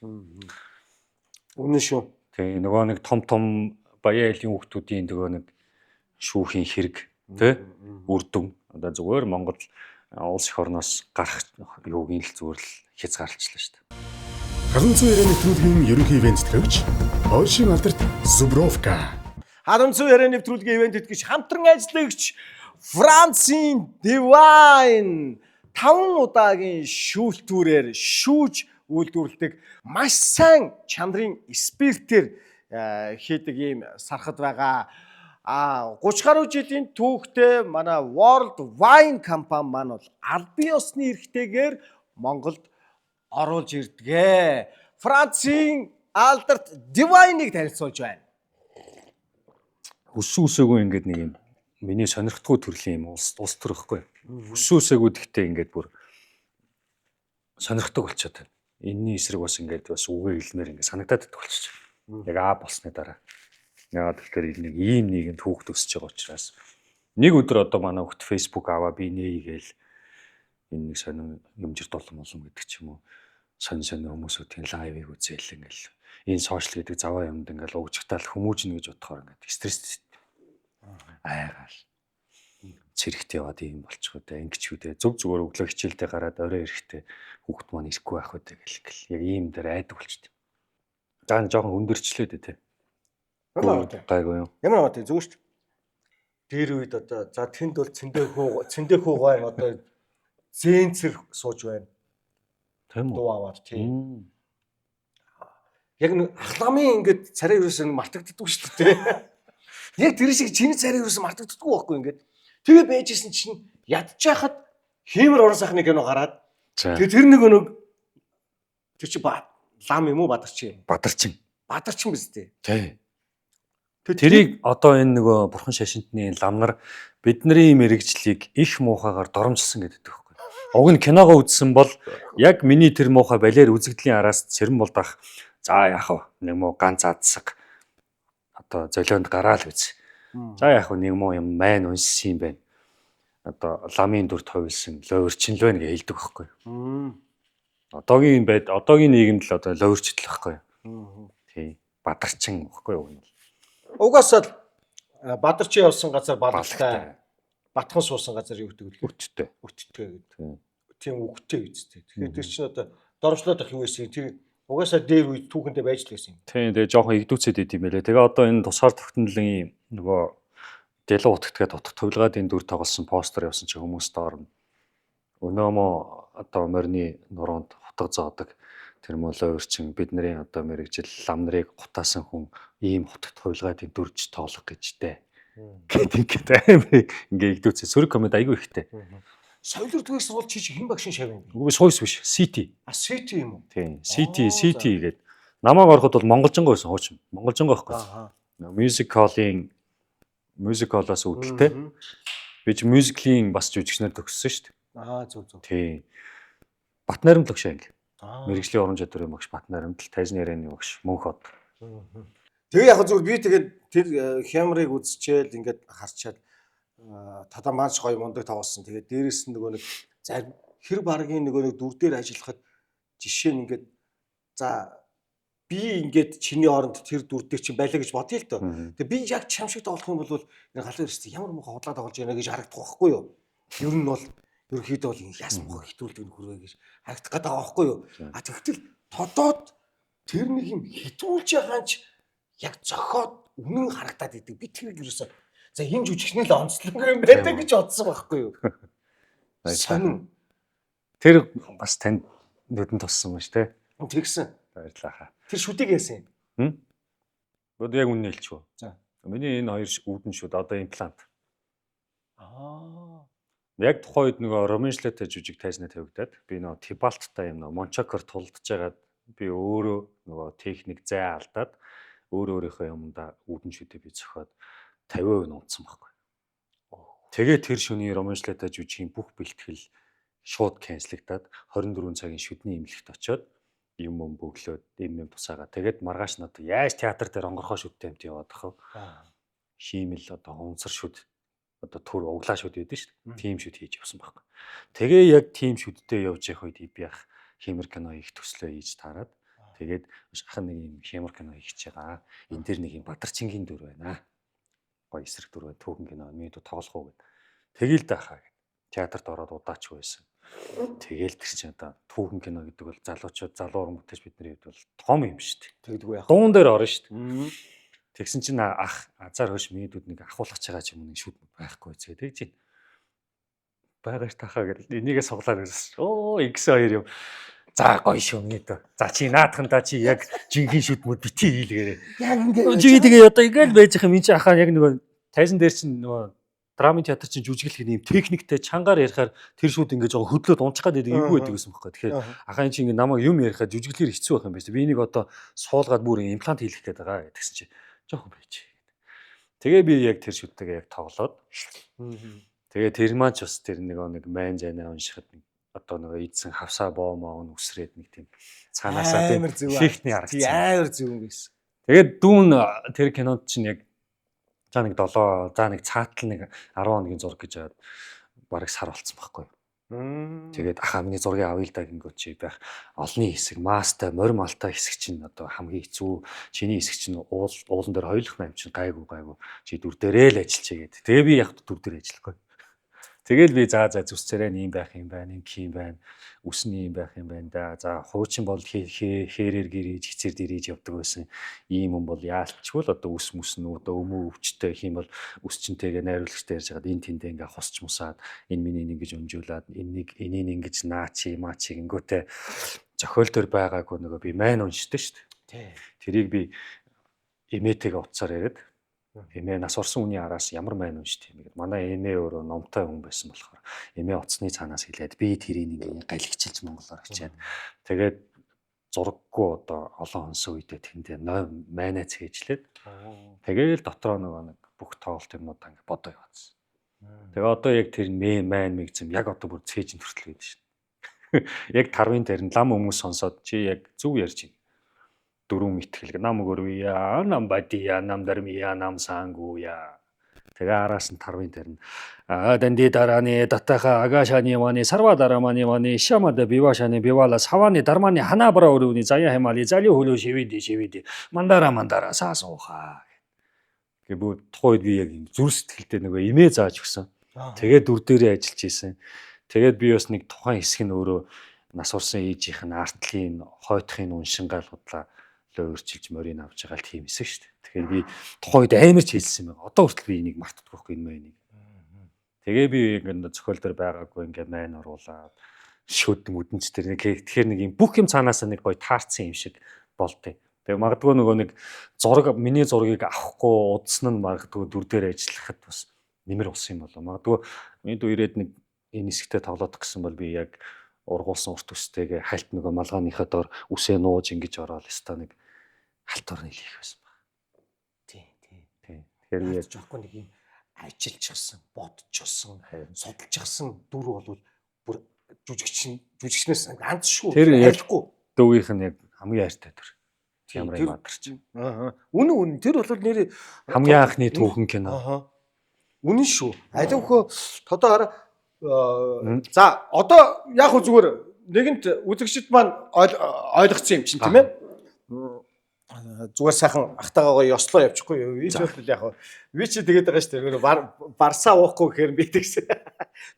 Үнэн шүү. Тэгээ нөгөө нэг том баян айлын хүүхдүүдийн нөгөө нэг шүүхийн хэрэг тий үр дүн одоо зүгээр Монгол улс их орноос гарах юугийн л зүгээр л хязгаарлалчлаа шүү дээ. Халуун цэвэр ярианы нэвтрүүлгийн ерөнхий ивент тэтгэгч Польшийн алдарт Зубровка. Халуун цэвэр ярианы нэвтрүүлгийн ивент тэтгэгч хамтран ажиллагч Францын Divine 5 удаагийн шүүлтүүрээр шүүж үйлдвэрлэдэг маш сайн чанарын спиртээр хийдэг ийм сархад байгаа. 30 гаруй жилийн түүхтэй манай World Wine компани маань бол албан ёсны эрхтэйгээр Монголд оруулж ирдгээ. Францын алдарт Divine-ыг танилцуулж байна. Өссөн үсээгүй ингээд нэг юм миний сонирхтгүй төрлийн юм улс төр ихгүй. Өссөн үсээгүй гэхдээ ингээд бүр сонирхдаг болчиход байна. Энийний эсрэг бас ингээд бас үгээ хэлмээр ингээд санагдаад идэх болчих. Яг болсны дараа. Яагаад тэгэхээр нэг ийм нийгэм түүхт өсөж байгаа учраас нэг өдөр одоо манай хөлт Facebook аваа би нээгээл энэ нэг сонин юмжир дулам гэдэг ч юм уу сонин хүмүүсүүдийн лайвыг үзээл ингээл энэ сошиал гэдэг заваа юмд ингээл угжигтаал хүмүүжнэ гэж бодохоор ингээд стресс айгаал цэрэгт яваад ийм болчихоо дээ ингэж үү дээ зөв зүгээр өглөө хичээлдээ гараад орой эрэхтэй хүүхд маань ирэхгүй байх үү гэл яг ийм дээр айдаг болчихсон. За жоохон өндөрчлээ дээ тий. Гайгүй юу. Ямар байна те зүгээр шүү. Дээр үед одоо за тэнд бол цэндэх гайн одоо зэнцэр сууж байна. Тийм үү. Дуу аваад тийм. Яг нэг ахламын ингээд царай юусэн мартагддаггүй шүү дээ. Яг тэр шиг чиний царай юусэн мартагддаггүй байхгүй ингээд. Тэгээ байжсэн чинь ядчихад хиймэр орон сайхны кино гараад тэгээ тэр нэг тэр чи лам юм уу бадарчин. Бадарчин биз дээ. Тий. Тэрийг одоо энэ нөгөө бурхан шашинтны ламнар бидний мэрэгжлийг их муухайгаар доромжилсан гэдэг байхгүй. Уг нь киногоо үзсэн бол яг миний тэр муухай балер үзэгдлийн араас цэрэн болдох. За яах вэ? Нэг муу ганц адсаг одоо золионд гараал үз. За яах вэ? Нэг муу юм майн унссан юм байна. Одоо ламын дүрт хувилсан ловирчин л байна гэж хэлдэг байхгүй. Одоогийн нийгэмд л одоо ловирчдэл байхгүй. Тий. Бадарчин байхгүй юу? Угаасаа бадарчин явсан газар балтай. Батхан суусан газар юу гэдэг вэ? Өттэй. Өттэй гэдэг. Тийм үгтэй үстэй. Тэгэхээр тэр чинь одоо доромжлоод ах юу байсан. Тэр угаасаа дээр үед түүхэндээ байж л байсан юм. Тийм тэгээ жоохон игдүүцэд идэм байлээ. Тэгээ одоо энэ тусгаар тогтнолын нөгөө дэлгүү утгатгээд утга төвлөгөөдийн дүр тоглосон постэр явсан чинь хүмүүс доорно. Өнөөмөө одоо морины нуруунд хутга зоодог тэр мөлөө өрчин бидний одоо мэрэгжил лам нарыг гутаасан хүн ийм хутагт хувилгаадын дүрж тоглох гэжтэй. Ингээд амар ингээ игдүүцээ сөрөг комеди айгүй ихтэй. Соёлор төгс бол чи хэн багшин шавь юм бэ? Үгүй сойс биш. City. City юм уу? Тийм. City гэдэг. Намайг ороход бол монголжинго байсан хооч. Монголжинго байхгүй. Мюзикалаас үүдэлтэй. Би ч мюзиклийн бас жүжигчнэр төгссөн шүү дээ. Зөв. Тийм. Батнаримт багш анги. Мэргэжлийн уран чадварын багш Батнаримт тайзны ярианы багш Мөнхөд. Тэгээ яг зүгээр би тэгээд тэр хямрыг үзчихээл ингээд харчаад тадаа маань гоё мундаг тоглосон. Тэгээд дээрэс нь нөгөө нэг зарим хэр баргийн нөгөө нэг дүр дээр ажиллахад жишээ нь ингээд за би ингээд чиний оронд тэр дүр дээр чинь байлаа гэж бодъё л доо. Тэгээд би яг чам шиг тоглох юм бол энэ галын өрсөд ямар муухай хотлоо тоглож байна гэж харагдах байхгүй юу? Ер нь бол ерөөхдөө бол яасан муухай хитүүлдэг нөхөрөө гэж харагдах гэдэг байгаа байхгүй юу? Тэгтэл тодоод тэр нэг юм хитүүлж байгаа ч яг зохиод үнэн харагдаад идэг. Би тэрийг ерөөсөө за энэ жүжигчний л онцлог юм байдаг гэж бодсон байхгүй юу? Сонин. Тэр бас танд нүдэн туссан ба ш тэ. Тэгсэн. Баярлалаа хаа. Тэр шүтийг яасан юм? Бод яг үнэ хэлчихв. За. Миний энэ хоёр үүдэн шүд одоо имплант. Яг тухайн үед нөгөө Романшлетэй жүжиг тайзнаа тавигдаад би нөгөө Тибалттай юм нөгөө Мончокор тулдж байгаад би өөрөө нөгөө техник зай алдаад өөрийнхөө юмдаа үүдэн шүдээ би зөхиод 50% унтсан байхгүй. Тэгээ тэр шөнийн Романшлетэй жүжигийн бүх бэлтгэл шууд канцлагдаад 24 цагийн шүдний имлэгт очиод юм бөглөөд юм тусаагаа. Тэгээд маргааш надад яаж театр дээр онгорхоо шүдтэй юмт яваад ах вэ? Хиймэл одоо унсар шүд одоо төр углаа шүд байдаг шүү дээ. Тим шүд хийж явсан байхгүй. Тэгээ яг тим шүдтэй явж явах үед би ах хэмэр кино их төслөө хийж таарад. Тэгээд ахын нэг юм хэмэр кино хийж байгаа. Энд дэр нэг юм Бадарчингийн дүр байна. Гоё эсрэг дүр байна. Түүхэн кино минь тоглох уу гэд. Тэгээл даахаа гэд. Театрт ороод удаач байсан. Тэгээл тэр чинь одоо түүхэн кино гэдэг бол залуучууд залуу уран бүтээч бидний хувьд бол том юм шүү дээ. Тэгдэггүй яах. Дуун дээр орно шүү дээ. Тэгсэн чинь ах азар хойш минийдүүд нэг ахуулах байгаа ч юм нэг шүд байхгүй зэ тэгж чинь байгаач тахаа гэдэг энийгээ суглаад гэсэн. X2 юм. За гоё шүү минийдөө. За чи наадхан та чи яг жинхэнэ шүдмүүд бити хийлгээрээ. Яг ингээ. Чи тэгээ одоо ингээл байж байгаа юм чи ахаа яг нөгөө тайзан дээр чинь нөгөө драмын театр чинь жүжиглэх юм техниктэй чангаар ярихаар тэр шууд ингээд жоо хөдлөөд унчих гад байдаг эвгүй байдаг гэсэн байхгүй. Тэгэхээр ахын чи ингээд намайг юм ярихаар жүжиглэхээр хэцүү байх юм байна шүү. Би энийг одоо суулгаад бүр имплант хийх гээд байгаа гэдгсэн чи жоохон байж. Тэгээ би яг тэр шүттэйгээ яг тоглоод. Тэгээ тэр маань ч бас тэр нэг майн зайнаа уншихад нэг одоо нэг ийдсэн хавсаа боомоо үсрээд нэг тийм цаанаасаа тийм ихний харагдсан. Амар зүг юм гэсэн. Тэгээд дүүн тэр кинонд чинь яг за нэг 7 за нэг цаатал нэг 10 хоногийн зураг гэж аваад бараг сар болцсон байхгүй. Тэгээд ахаа миний зургийг авъя л да гингөө чи байх олны хэсэг мастай морь малтай хэсэг чинь одоо хамгийн хэцүү чиний хэсэг чинь уулан дээр хоёулах юм чинь гайгүй чи дүр дээрээ л ажиллачээ гээд. Тэгээ би яг дүр дээр ажиллахгүй. Тэгэл би за зүсцээрээ ийм байх юм байна, ийм юм байна, үсний юм байх юм байна да. За хуучин бол хээрээр гэрээж, хицээр дэрээж явдаг байсан. Ийм юм бол яалтчгүй л одоо үс мүс нь одоо өмөө өвчтэй их юм бол үс чинтэйгээ найруулагчтай ярьж хагаад энэ тэндээ ингээ хосч мусаад энэ миний ингэж өмжүүлээд энийг ингэж наачи маачи гингүүтээ зохиол төр байгаагүй нөгөө би майн уншдаг шүү дээ. Тэрийг би эмээтэйгээ утсаар яриад эмээ нас орсон үний араас ямар майн уншд юм гээд манай эмээ өөрөө номтой хүн байсан болохоор эмээ утасны цаанаас хэлээд би тэрийг ингээ галигчилж монголоор хичээд тэгээд зураггүй одоо олон хонсон үедээ тэндээ майнаа цээжлээд тэгээд дотроо нэг бүх тоглолт юмнуудаа ингээ бодоо яваадсан. Тэгээ одоо яг тэр майн мэгзэм яг одоо бүр цээж төртөл гэдэг шин. Яг тарвын дээр лам хүмүүс сонсоод чи яг зүг ярьж байна. Дөрөв итгэл нам өгөрвия нам бадия нам дармия нам сангуя тэгээ араас нь тарвын дээр нь данди дараны датаха агашаны мани сарва дарамани мани шамада бивашаны бивала саваны дарманы ханабра өрөвний заяа хэмали залиу хөлөө шивиди мандара саасууха гэбүү тухайд би яг зүр сэтгэлтэй нөгөө имээ зааж өгсөн. Тэгээд дүр дээрээ ажиллаж исэн. Тэгээд би бас нэг тухайн хэсэг нь өөрөө нас орсон ээжийнх нь артлын хойтхын уншингаал худлаа өөрчилж морийг авч байгаа л тийм хэсэг шүү дээ. Тэгэхээр би тухайн үед амар ч хэлсэн юм байна. Одоо хүртэл би энийг мартахгүй байхгүй энэ мэйнийг. Тэгээ би ингээд зохиол дээр байгаагүй ингээд майн оруулаад шүд мүдэнч тэр нэг тэгэхээр нэг юм бүх юм цаанаасаа нэг гоё таарсан юм шиг болтой. Тэгээ магадгүй нөгөө нэг миний зургийг авахгүй удсан нь магадгүй дүр дээр ажиллахад бас нэмэр болсон юм болоо. Магадгүй миний дүү ирээд нэг энэ хэсэгтээ тоглоод гэсэн бол би яг ургуулсан урт үстэйгээ хальт нөгөө малгааныхаа доор үсээ нууж ингэж ороод өстой нэг халт орны хийх байсан баг. Тий. Тэгэхээр би жоохгүй нэг юм ажилчсан, бодчихсон, судалчихсан дүр бол бүр жүжигчнээс ганц шүү. Тэр ярихгүй дүүгийнх нь яг хамгийн хайртай дүр. Ямар юм адарч. Үнэн тэр бол нэр хамгийн анхны түүхэн кино. Үнэн шүү. Аливаа тодоо за одоо яг хөө зүгээр нэгэнт үзэгчд маань ойлгоцсон юм чинь тийм ээ. Зүгээр сайхан ахтайгаа гоё ёслоо явчихгүй юу. Ийж бол яг би чи тэгээд байгаа шүү дээ. Барсаа уухгүй гэхээр би тэгсэн.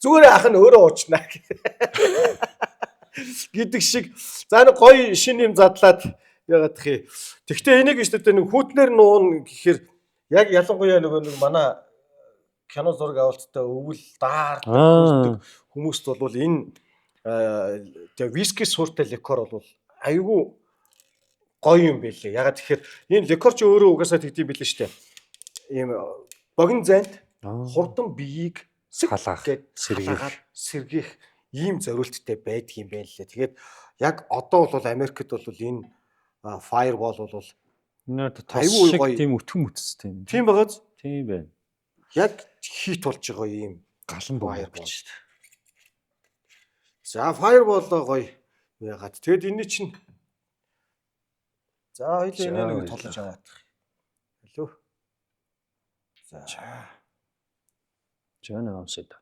Зүгээр ах нь өөрөө уучнаа гэдэг шиг. За нэг гоё шин юм задлаад ягаад тхий. Тэгвэл энийг шүү дээ нэг хүүтнэр нуун гэхээр яг ялангуяа нэг манай кино зураг авалттай өвөл даардаг хүмүүст бол энэ тэгээ виски сууртай ликер бол айгүй гоё юм байлээ. Ягаад тэгэхээр энэ ликер ч өөрөө угаасаа тэгдэм билээ шүү дээ. Ийм богино зайд хурдан биеийг халаах сэргийх ийм зориулттай байдаг юм байна лээ. Тэгээд яг одоо бол Америкт бол энэ Fireball бол айгүй гоё тийм өтгөн үтстэй. Тийм байгааз. Тийм байна. Яг хит болж байгаа юм галан боо гэж. За Fireball гоё ягаад. Тэгэд энэ чинь за хоёул нэг толж аваад. Алло. За. Жана амсэд.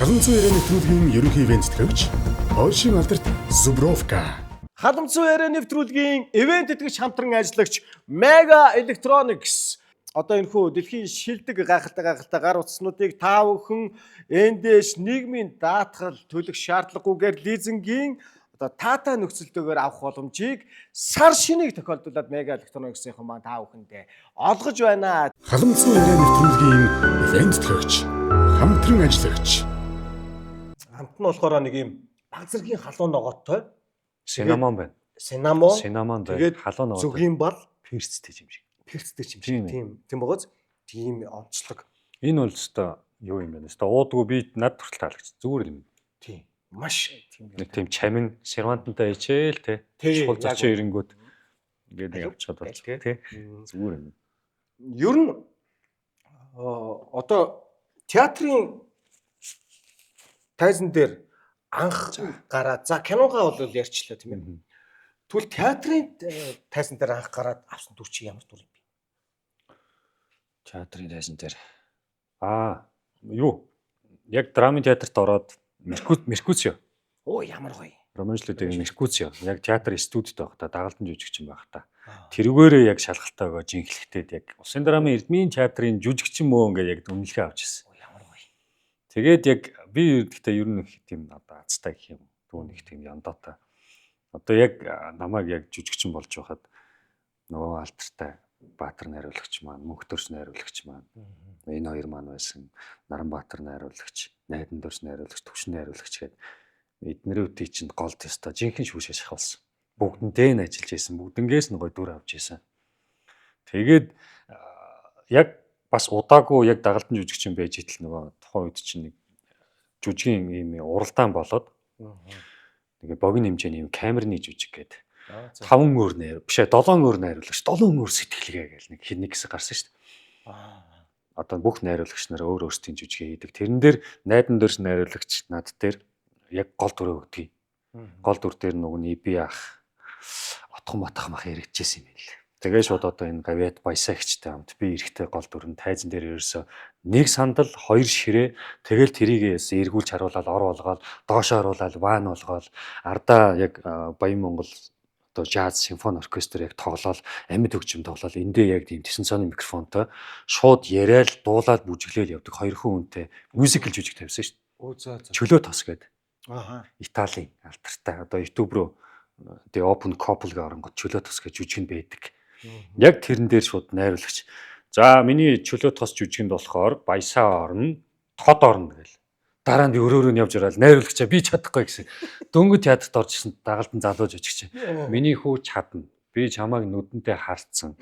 Халамцсан ярианы нэвтрүүлгийн ерөнхий ивент төгч Польшийн алдарт Zubrovka. Халамцсан ярианы нэвтрүүлгийн ивент тэтгэгч хамтран ажиллагч Mega Electronics. Одоо энэ хүү дэлхийн шилдэг гайхалтай гар утаснуудыг та бүхэн эндээс нийгмийн даатгал төлөх шаардлагагүйгээр лизингийн одоо Tata нөхцөлтэйгээр авах боломжийг сар шинийг тохиолдуулаад Mega Electronics-ийн маань та бүхэндээ олгож байна. Халамцсан ярианы нэвтрүүлгийн ивент төгч хамтран ажиллагч. Хамт нь болохоор нэг юм баг зэргийн халуун ногооттой Синамон байна. Синамон байна. Тэгээд халуун ногооттой. Зүгийн бал перцтэй юм шиг. Тийм байгааз. тийм онцлог. Энэ бол өстой юу юм бэ? Өстой уудгүй би над хүртэл таалагдсан. Зүгээр юм. Тийм. Маш тийм. Нэг тийм чамин сервантантай ичээл те. Чухал зочин ирэнгүүд ингээд нэг авчихад болж тий. Зүгээр юм. Ер нь одоо театрын тайзан дээр анх гараад за киногаа бол ярьчлаа тийм ээ. Тэгвэл театрын тайзан дээр анх гараад авсан дүр чи ямар дүр юм бэ? Театрын тайзан дээр юу? Яг драмын театрт ороод Меркуцио. Оо ямар гоё. Романчлуудын Меркуцио. Яг театр студид байх та дагалдан жүжигчин байх та. Тэрүүгээрээ яг шалгалтаа өгөө жинхлэхтэд яг Улсын драмын Эрдмийн театрын жүжигчин мөө ингээд яг үнэлгээ авч ирсэн. Ямар гоё. Тэгээд яг би гэхдээ ер нь их тийм одоо азтай гэх юм. Түүн их тийм яндаатай. Одоо яг намайг яг жүжигчин болж байхад нөгөө алтартай Баатар найруулагч маань, Мөнхтөрс найруулагч маань, энэ хоёр маань байсан. Наранбаатар найруулагч, Найдан Дөрс найруулагч, Төвшин найруулагч гээд эднэрүүдийн чинь гол теста жинхэнэ шүүшээ шахалсан. Бүгдэндээ нь ажиллаж исэн, бүгднгээс нь гой дүр авч исэн. Тэгээд яг бас удаагүй яг дагалдан жүжигчин байж итэл нөгөө тухайн үед чинь нэг жүжигийн юм уралдаан болоод тэгээ богино хэмжээний юм камерны жүжиг гээд 5 өөр найр биш 7 өөр найруулагч 7 өөр сэтгэлгээ гээл нэг хин нэг хэсэг гарсан шүү дээ. Одоо бүх найруулагч нар өөр өөрсдийн жүжигээ хийдэг. Тэрэн дээр Найдан Дөрс найруулагч над дээр яг гол дүрөө өгдөг. Гол дүр дээр нөгөө нь би ах отхон матах мах яригдчихсэн юм байл. Тэгээ шууд одоо энэ гавьяат баясаагчтай хамт би эрэхтэй гол дүр нь тайзан дээр ерөөсө нэг сандал хоёр ширээ тэгэл тэрийг эргүүлж харуулаад ор болгоод доошоо оруулаад ван болгоод ардаа яг Баян Монгол одоо жаз симфони оркестр яг тоглоод амьд хөгжим тоглоод эндээ яг тийм тесэн цааны микрофонтой шууд яриад дуулаад бүжиглээл явдаг хоёр хүнтэй мюзикл жүжиг тавьсан шүү дээ. Оо за. Чөлөө тос гэдэг. Италийн алтартай одоо YouTube руу тэгээ open couple гээ оронгод чөлөө тос гэж жүжиг нь байдаг. Яг тэрэн дээр шууд найруулагч. За миний чөлөө тос жүжигэнд болохоор баясаа орно, тод орно гэл. Дараа нь би өрөөрөө нь явж ирэл найруулагчаа би чадахгүй гэсэн. Дөнгөж театрт орж ирсэн дагалдан залууж жүжигч. Миний хүү чадна. Би чамайг нүдэнтэй харцсан.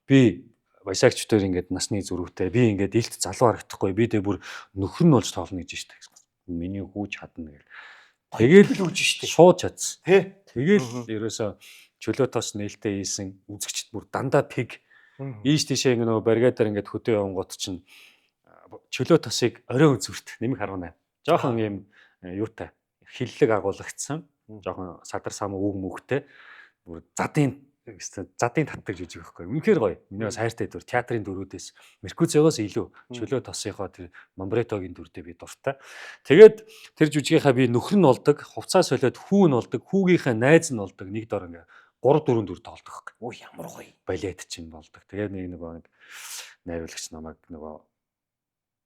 Би баясаагчдаар ингээд насны зүрхтэй. Би ингээд илт залуу харагдахгүй. Би тэгээ бүр нөхөр нь болж тоолно гэж штэ. Миний хүү чадна гэл. Тэгэл үүж штэ. Шууд чадсан. Тэ. Тэгэл ерөөсө чөлөө тос нээлттэй хийсэн үзэгчд бүр дандаа пиг ийш тийшээ нөгөө баригадаар ингээд хөдөө явангууд чинь чөлөө тосыг орой үзүрт нэмэх 18. Жохон юм юутай хиллэг агуулгдсан. Жохон садар сам үг мөхтэй бүр задын татдаг жүжиг байхгүй. Үнэхээр гоё. Миний бас хайртай дүр театрын дүрүүдээс Меркуциогоос илүү чөлөө тосынхоо тэр Мамбретогийн дүрдээ би дуртай. Тэгээд тэр жүжигийнхаа би нөхөр нь болдог, хувцас солиод хүү нь болдог, хүүгийнхаа найз нь болдог. Нэг дор ингээ 3 4 дүр тоглох. Оо ямар гоё. Балет чинь болдог. Тэгээд нэг найруулагч намайг нөгөө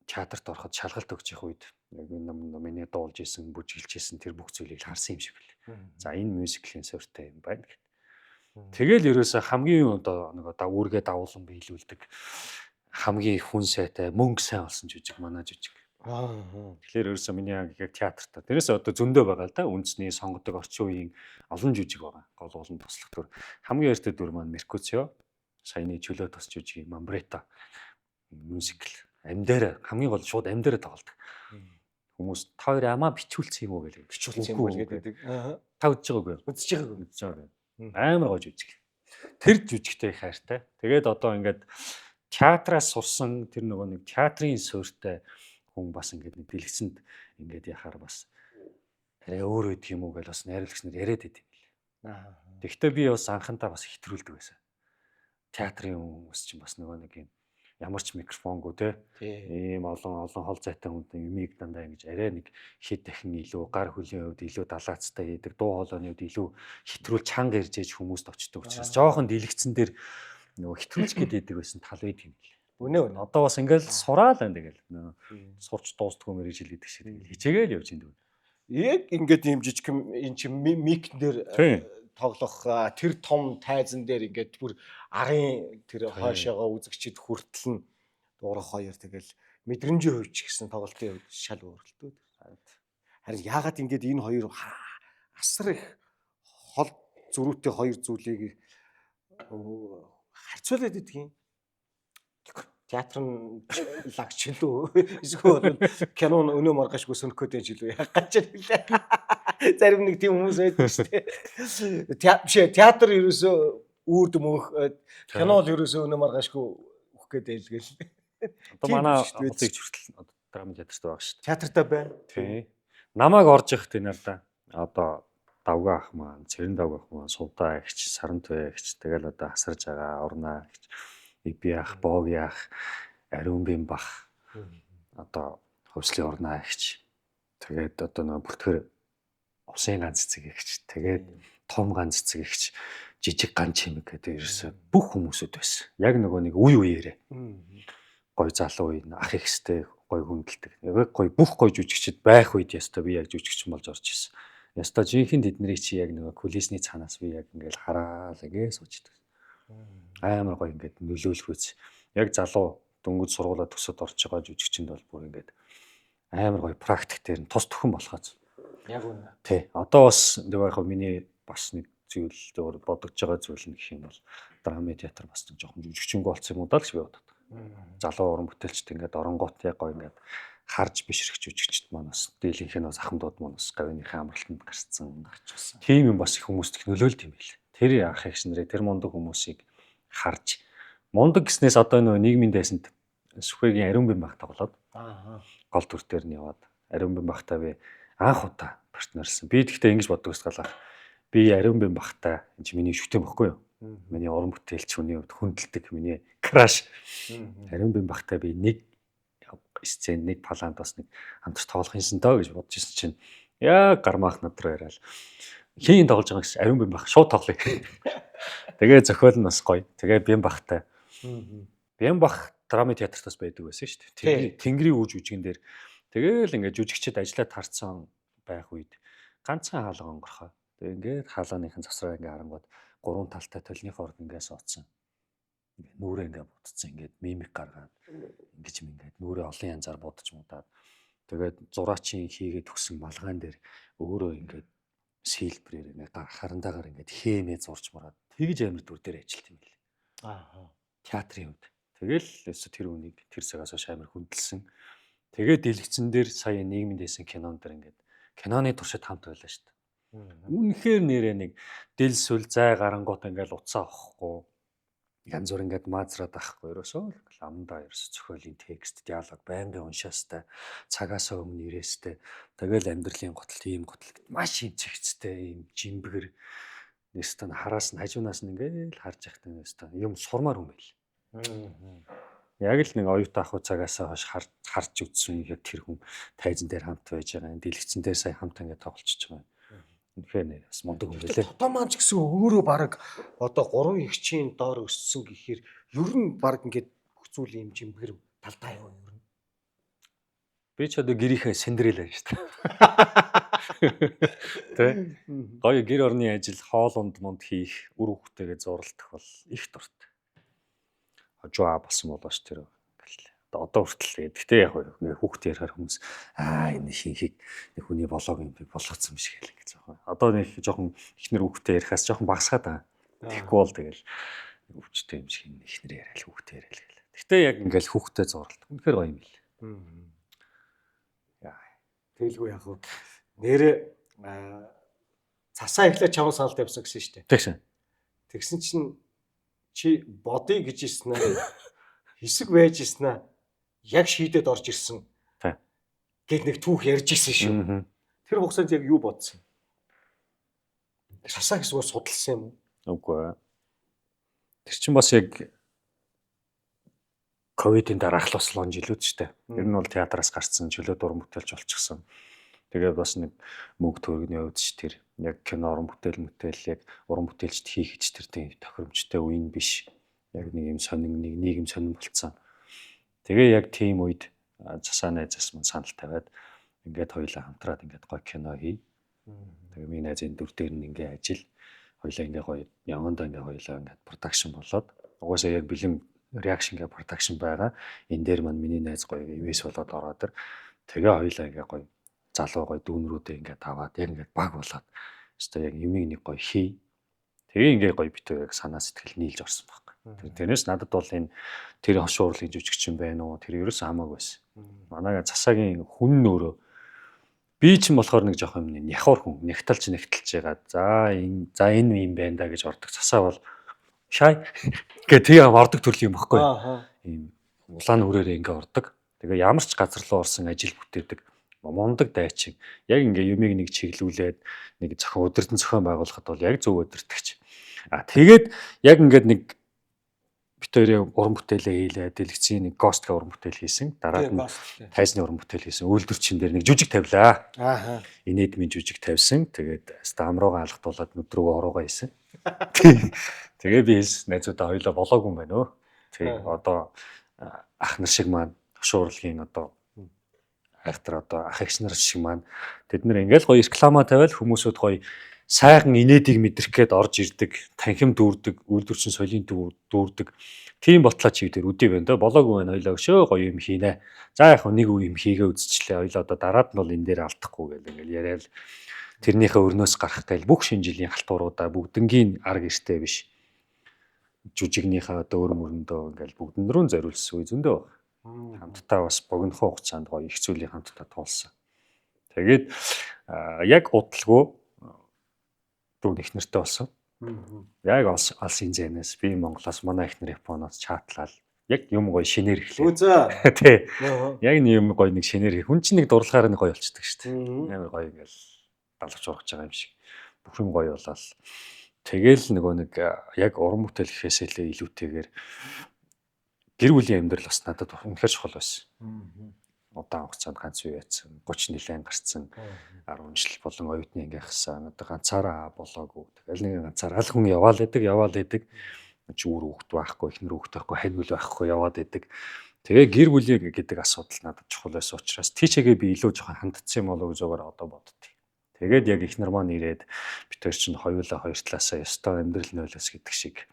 театрт ороход шалгалт өгч явах үед яг миний дуулж исэн, бүжиглж исэн тэр бүх зүйлийг харсан юм шиг билээ. За энэ мюзиклийн суурьтай юм байна гэх. Тэгэл ерөөсө хамгийн одоо нөгөө үүргээ давуулан биелүүлдэг хамгийн хүн сайтай мөнгө сайн болсон жүжиг манай жүжиг. Тэгэхээр ерөөсө миний яг театрт. Тэрээс одоо зөндөө байгаа л да. Үндэсний сонгодог орчин үеийн олон жүжиг байгаа. Гол олон туслах дүр. Хамгийн ойртой дүр маань Меркуцио. Саяны чөлөө тос жүжиг Мамбрета мюзикл. Амьдаараа хамгийн гол шууд амьдаараа тоглодог. Хүмүүс та хоёр амаа бичүүлсэн юм уу гэлээ. Бичүүлсэн юм бол гэдэг. Та үзэж байгаагүй юу? Үзэж байгаагүй. Үзэж байгаа. Амар гоё жүжиг. Тэр жүжигтэй хайртай. Тэгээд одоо ингээд театраас сурсан тэр нөгөө нэг театрын суурьтай хүн бас ингээд нэг дэлгэцэнд ингээд яхаар бас арай өөр үед юм уу гэж бас найруулагч нар яриад байт юм лээ. Тэгэхдээ би бас анхандаа бас хэтрүүлдэг байсан. Театрын хүмүүс чинь бас нөгөө нэг юм ямар ч микрофонгүй те ийм олон хол зайтай хүнтэй юмыг дандаа ингэж арай нэг хэд дахин илүү гар хөлийн хувьд илүү далаацтай хийдэг, дуу хоолойны хувьд илүү хэтрүүл чанга ирж ээж хүмүүст очдог учраас жоохон дэлгэцэн дээр нөгөө хэтрүүлж гээд байсан тал байд юм лээ. Үнэ. Одоо бас ингээл сураал байна тэгэл. Сурч дуустдаггүй мэрэж хэлээд шиг хичээгээл явж энэ. Яг ингээд юм жижиг эн чинь микн дээр тоглох тэр том тайзан дээр ингээд бүр арын тэр хойшоогоо үзэгчд хүртэл нь дуурах хоёр тэгэл мэдрэмжийн хувьч гэсэн тоглолтын хувьд шал өөрлөлтөө. Харин яагаад ингээд энэ хоёр асар их хол зөрүүтэй хоёр зүйлийг харьцуулаад идэх юм. театр нь лагч гэлөө эсвэл кинон өнөө маргашгүй сөнөхөд жилүү яг гач хэлээ. Зарим нэг тийм хүмүүс байдаг шүү дээ. Театр ерөөсөө үрд мөнх кино л ерөөсөө өнөө маргашгүй өгөх гээд байлгээл. Одоо манай хотыг хүртэл драма театрт байгаа шүү дээ. Театртаа байна. Тий. Намайг орж явах тийм надаа. Одоо давга ах маань, цэрэн давга ах маань, сувдаа ихч, сарант ихч, тэгэл одоо хасарж байгаа орнаа ихч, иби ах, бооги ах, ариун бах. Одоо хөвслийн орнаа ихч. Тэгээд одоо нөгөө бүртгэр усын ганц цэцэг ихч, тэгээд том ганц цэцэг ихч, жижиг ганц чимэг гэдэг ерөөсө бүх хүмүүсүүд байсан. Яг нөгөө нэг үе үеэрээ. Гой залуу үе, ах ихстэй гой хүндэлдэг. Яг гой бүх гой жүжигчд байх үед ястаа би яг жүжигч болж орж ирсэн. Ястаа жинхэнэ тэднийг чи яг нөгөө кулисны цаанаас би яг ингээл хараалгээ суучдаг. Амар гой ингээд нөлөөлөхөөс яг залуу дөнгөж сургуулаа төсөд орж байгаа жүжигчэнд бол бүр ингээд амар гой практик дээр нь тус төхөн болохоос. Яг үнэ. Тий. Одоо бас нөгөө яг миний бас нэг зүйл зөвөр бодогдож байгаа зүйл нь гэх юм бол драма театр бас жоохон жүжигчэнгүү болсон юм уу даа гэж би боддог. Залуу уран бүтээлчд ингээд оронгоот яг гой ингээд харж бишрэх жүжигчд маань бас дийлэнх нь бас ахмадууд маань бас гавьныхаа амралтанд гарцсан гарч байсан. Тийм юм бас их хүмүүст их нөлөөлд юм байл. Тэр ах их шинрээ тэр мундаг хүмүүсийг харж мундаг гэснээс одоо нөгөө нийгмийн дайсанд Сүхбэгийн Ариун бим баг тоглоод гол дүр дээр нь яваад Ариун бим багтаа би анх удаа партнерсан. Би тэгтээ ингэж боддог ус галаа. Би Ариун бим багтаа энэ миний шүтэн бохгүй юу? Миний уран бүтээлч хүний хувьд хүндэлдэг миний краш. Ариун бим багтаа би нэг сцен нэг паланд бас нэг хамтар тоглох юмсан доо гэж бодож ирсэн чинь яа гармаах надруу яриад хийн тоглож байгаа гэсэн Ариун бим баг шууд тоглоё. Тэгээ зохиол нь бас гоё. Тэгээ бим багтай. Бим баг драма театрт бас байдаг байсан шүү дээ. Тэнгэрийн үж үжигэн дээр тэгээл ингээд жүжигчд ажиллаад харцсан байх үед ганцхан хаалга онгорхоо. Тэгээ ингээд хаалганыхын завсраа ингээд харангууд гурван талтай толны хорд ингээд суудсан. Ингээд нүрээ ингээд будцсан ингээд мимик гаргаад ингэж юм ингээд нүрээ олон янзаар будаж мудаад тэгээд зураачийн хийгээд төгсөн малгаан дээр өөрөө ингээд сийлбрээр ингээд харандаагаар ингээд хэмээ зурж мараад тэгж амир дүр дээр ажилт юм бэл. Театрын үед. Тэгэл өсө тэр үнийг тэр цагаас хойш амир хүндэлсэн. Тэгээд дэлгэцэн дээр сая нийгмийн дэсэн кинон дээр ингээд киноны туршид хамт байлаа шүү дээ. Үнэхээр нэрээ нэг дэл сүл зай гарангууд ингээд уцаа авахгүй янз бүр ингээд маазраад авахгүй ерөөсөө ламдаа ерөөсө зохиолын текст диалог байнгын уншаастай цагаасаа өмнө ирээстэй тэгэл амьдралын готл ийм готл маш их зэгцтэй ийм жимбгэр нэстэн хараас нь хажуунаас нь ингээд харж яхад нэстэн юм сурмаар юм байл. Яг л нэг оюутан ах цагаасаа хойш харж үзсэн яг тэр хүн тайзан дээр хамт байж байгаа. Дэлгэцэн дээр сая хамт ингээд тоглолцож байгаа. Үнэхээр нэр бас мундаг юм байлээ. Одоо маань ч гэсэн өөрөө баг одоо 3 ихчийн доор өссөн гэхээр ер нь баг ингээд бүх зүйл юм жимбгэр талдаа юу ер нь. Би ч одоо гэрийнхээ Синдрелла шүү дээ. Тэ? Гоё гэр орны ажил хоолунд мунд хийх, үр хөвгтэйгээ зурлах бол их дуртай. Хожоо болсон болооч тэр одоо хүртэл гэхдээ яг хүүхдээ ярихаар хүмүүс энэ хийхийг нэг хүний болоог юм би болгоцсон юм шиг хэлээ гэж байгаа. Одоо нэг жоохон ихнэр хүүхдээ ярихаас жоохон багсгаад байгаа. Тэгэхгүй бол тэгэл өвчтэй юм шиг ихнэр яриад хүүхдээ яриад гэл. Гэхдээ яг ингээл хүүхдээ зурлалт. Үнэхээр гоё юм бэл. Яа. Тэгэлгүй яг хөө нэрээ цасаа ихлэ чаван саналт явсан гэсэн шүү дээ. Тэгсэн. Тэгсэн чинь чи бодъё гэж ирсэн аа. Хэсэг байж ирсэн аа. Яг шийдээд орж ирсэн. Гэт нэг түүх ярьж ирсэн шүү. Тэр хугацаанд яг юу бодсон? Шасаа гэсгөө судалсан юм уу? Үгүй. Тэр чинь бас яг ковидын дараах л бас лон жилүүд шүү дээ. Ер нь бол театраас гарцсан чөлөөт уран бүтээлч болчихсон. Тэгээд бас нэг мөнгө төгрөгийн хувьд ч тэр яг кино уран бүтээл яг уран бүтээлчд хийх ч тэр тийм тохиромжтой үеийн биш. Яг нэг юм сонин нэг нийгэм сонин болцсон. Тэгээ яг тийм үед засаа найзаас мань санал тавиад ингээд хоёулаа хамтраад ингээд гоё кино хий. Тэгээ миний найзын дүр дээр нь ингээд ажил хоёулаа ингээд гоё явандаа ингээд хоёулаа ингээд продакшн болоод угаасаа яг бэлэн реакшн ингээд продакшн байгаа. Энэ дээр мань миний найз гоё ивэс болоод ороод тэр тэгээ хоёулаа ингээд гоё залуу гоё дүүнрүүдээ ингээд аваад яг ингээд баг болоод өстой яг юмыг нэг гоё хий. Тэгээ ингээд гоё битүү яг санаа сэтгэл нийлж орсон байхгүй. Тэрнээс надад бол энэ тэр хошуу урлагийн жүжигчин байна уу? Тэр ерөөсөө хамаагүй байсан. Манайга засаагийн хүн нөөрөө би ч юм болохоор нэг жоох юм няхуур хүн, нэгтэлж байгаа. За энэ юм байна да гэж ордог. Засаа бол шай гэх тийм ордог төрлийн юм баггүй. Ийм улаан үрээрээ ингээ ордог. Тэгээ ямар ч газар руу орсон ажил бүтээдэг. Мундаг дайчин. Яг ингээ юмыг нэг чиглүүлээд нэг зохион удирдан зохион байгуулахад бол яг зөв удирдахч. Тэгээд яг ингээд нэг бит хоёрын уран бүтээлээ хийлээ. Дэлгэцийн нэг гост гэх уран бүтээл хийсэн. Дараад нь тайзны уран бүтээл хийсэн. Үйлдвэрчин дээр нэг жүжиг тавилаа. Инээдмийн жүжиг тавьсан. Тэгээд стамруугаа алгатуулаад нүдрүүгөө ороогаа хийсэн. Тэгээ би найзуудаа хоёлоо болоогүй юм байна өө. Тэг одоо ах нар шиг маань шуурлагийн одоо айхтар одоо ах эгч нар шиг маань тэд нэр ингээл гоё реклама тавиал хүмүүсүүд гоё сайхан инээдийг мэдрэх гээд орж ирдэг, танхим дүүрдэг, үйлдвэрчин соёлын дүүрдэг. Тийм ботлоо чи дээр үдий байна да. Болоогүй байна хоёлоо өшөө гоё юм хийнэ. За яг нэг үе юм хийгээ үзчихлээ. Хоёлоо одоо дараад нь бол энэ дээр алдахгүй гэл ингээл яриад тэрнийхээ өрнөөс гарах гээл бүх шинэ жилийн халтуруудаа бүгднгийн арга эртээ биш. Жүжигнийхээ одоо өөр мөрөндөө ингээл бүгдэн рүү зориулсан үе зөндөө баг. Хамтдаа бас богинохоо хугацаанд гоё их зүйлийг хамтдаа туулсан. Тэгээд яг удалгүй дүү их нэртэй болсон. Яг алсын зэнээс би Монголоос манай их нэр Японоос чатлал яг юм гоё шинээр эхлэв. Тий. Яг юм гоё нэг шинээр хүн чинь нэг дурлахаар нэг гоё болчихдаг шүү дээ. Амар гоё ингээл далавч ургаж байгаа юм шиг. Бүх юм гоё болол. Тэгэл нөгөө нэг яг уран бүтээл гэхээс илүү илүүтэйгээр гэр бүлийн амьдрал бас надад үнэхээр чухал байсан. Удаан хугацаанд ганц үе яатсан, 30 нилээн гарцсан, 10 жил болон оюутны ингээ хасан. Одоо ганцаараа болоогүй. Тэгэл нэг ганцаар аль хүн яваал идэг. Чи өөр хүүхэд байхгүй, эхнэр хүүхэд байхгүй, хань үл байхгүй яваад идэг. Тэгээ гэр бүлийн гэдэг асуудал надад чухал байсан учраас тийчээгээ би илүү жоохон хандцсан юм болоо гэж зүгээр одоо боддتي. Тэгээд яг эхнэр маань ирээд бид хоёр чинь хоёулаа хоёр талаасаа ёстой амьдрал нойлоос гэдэг шиг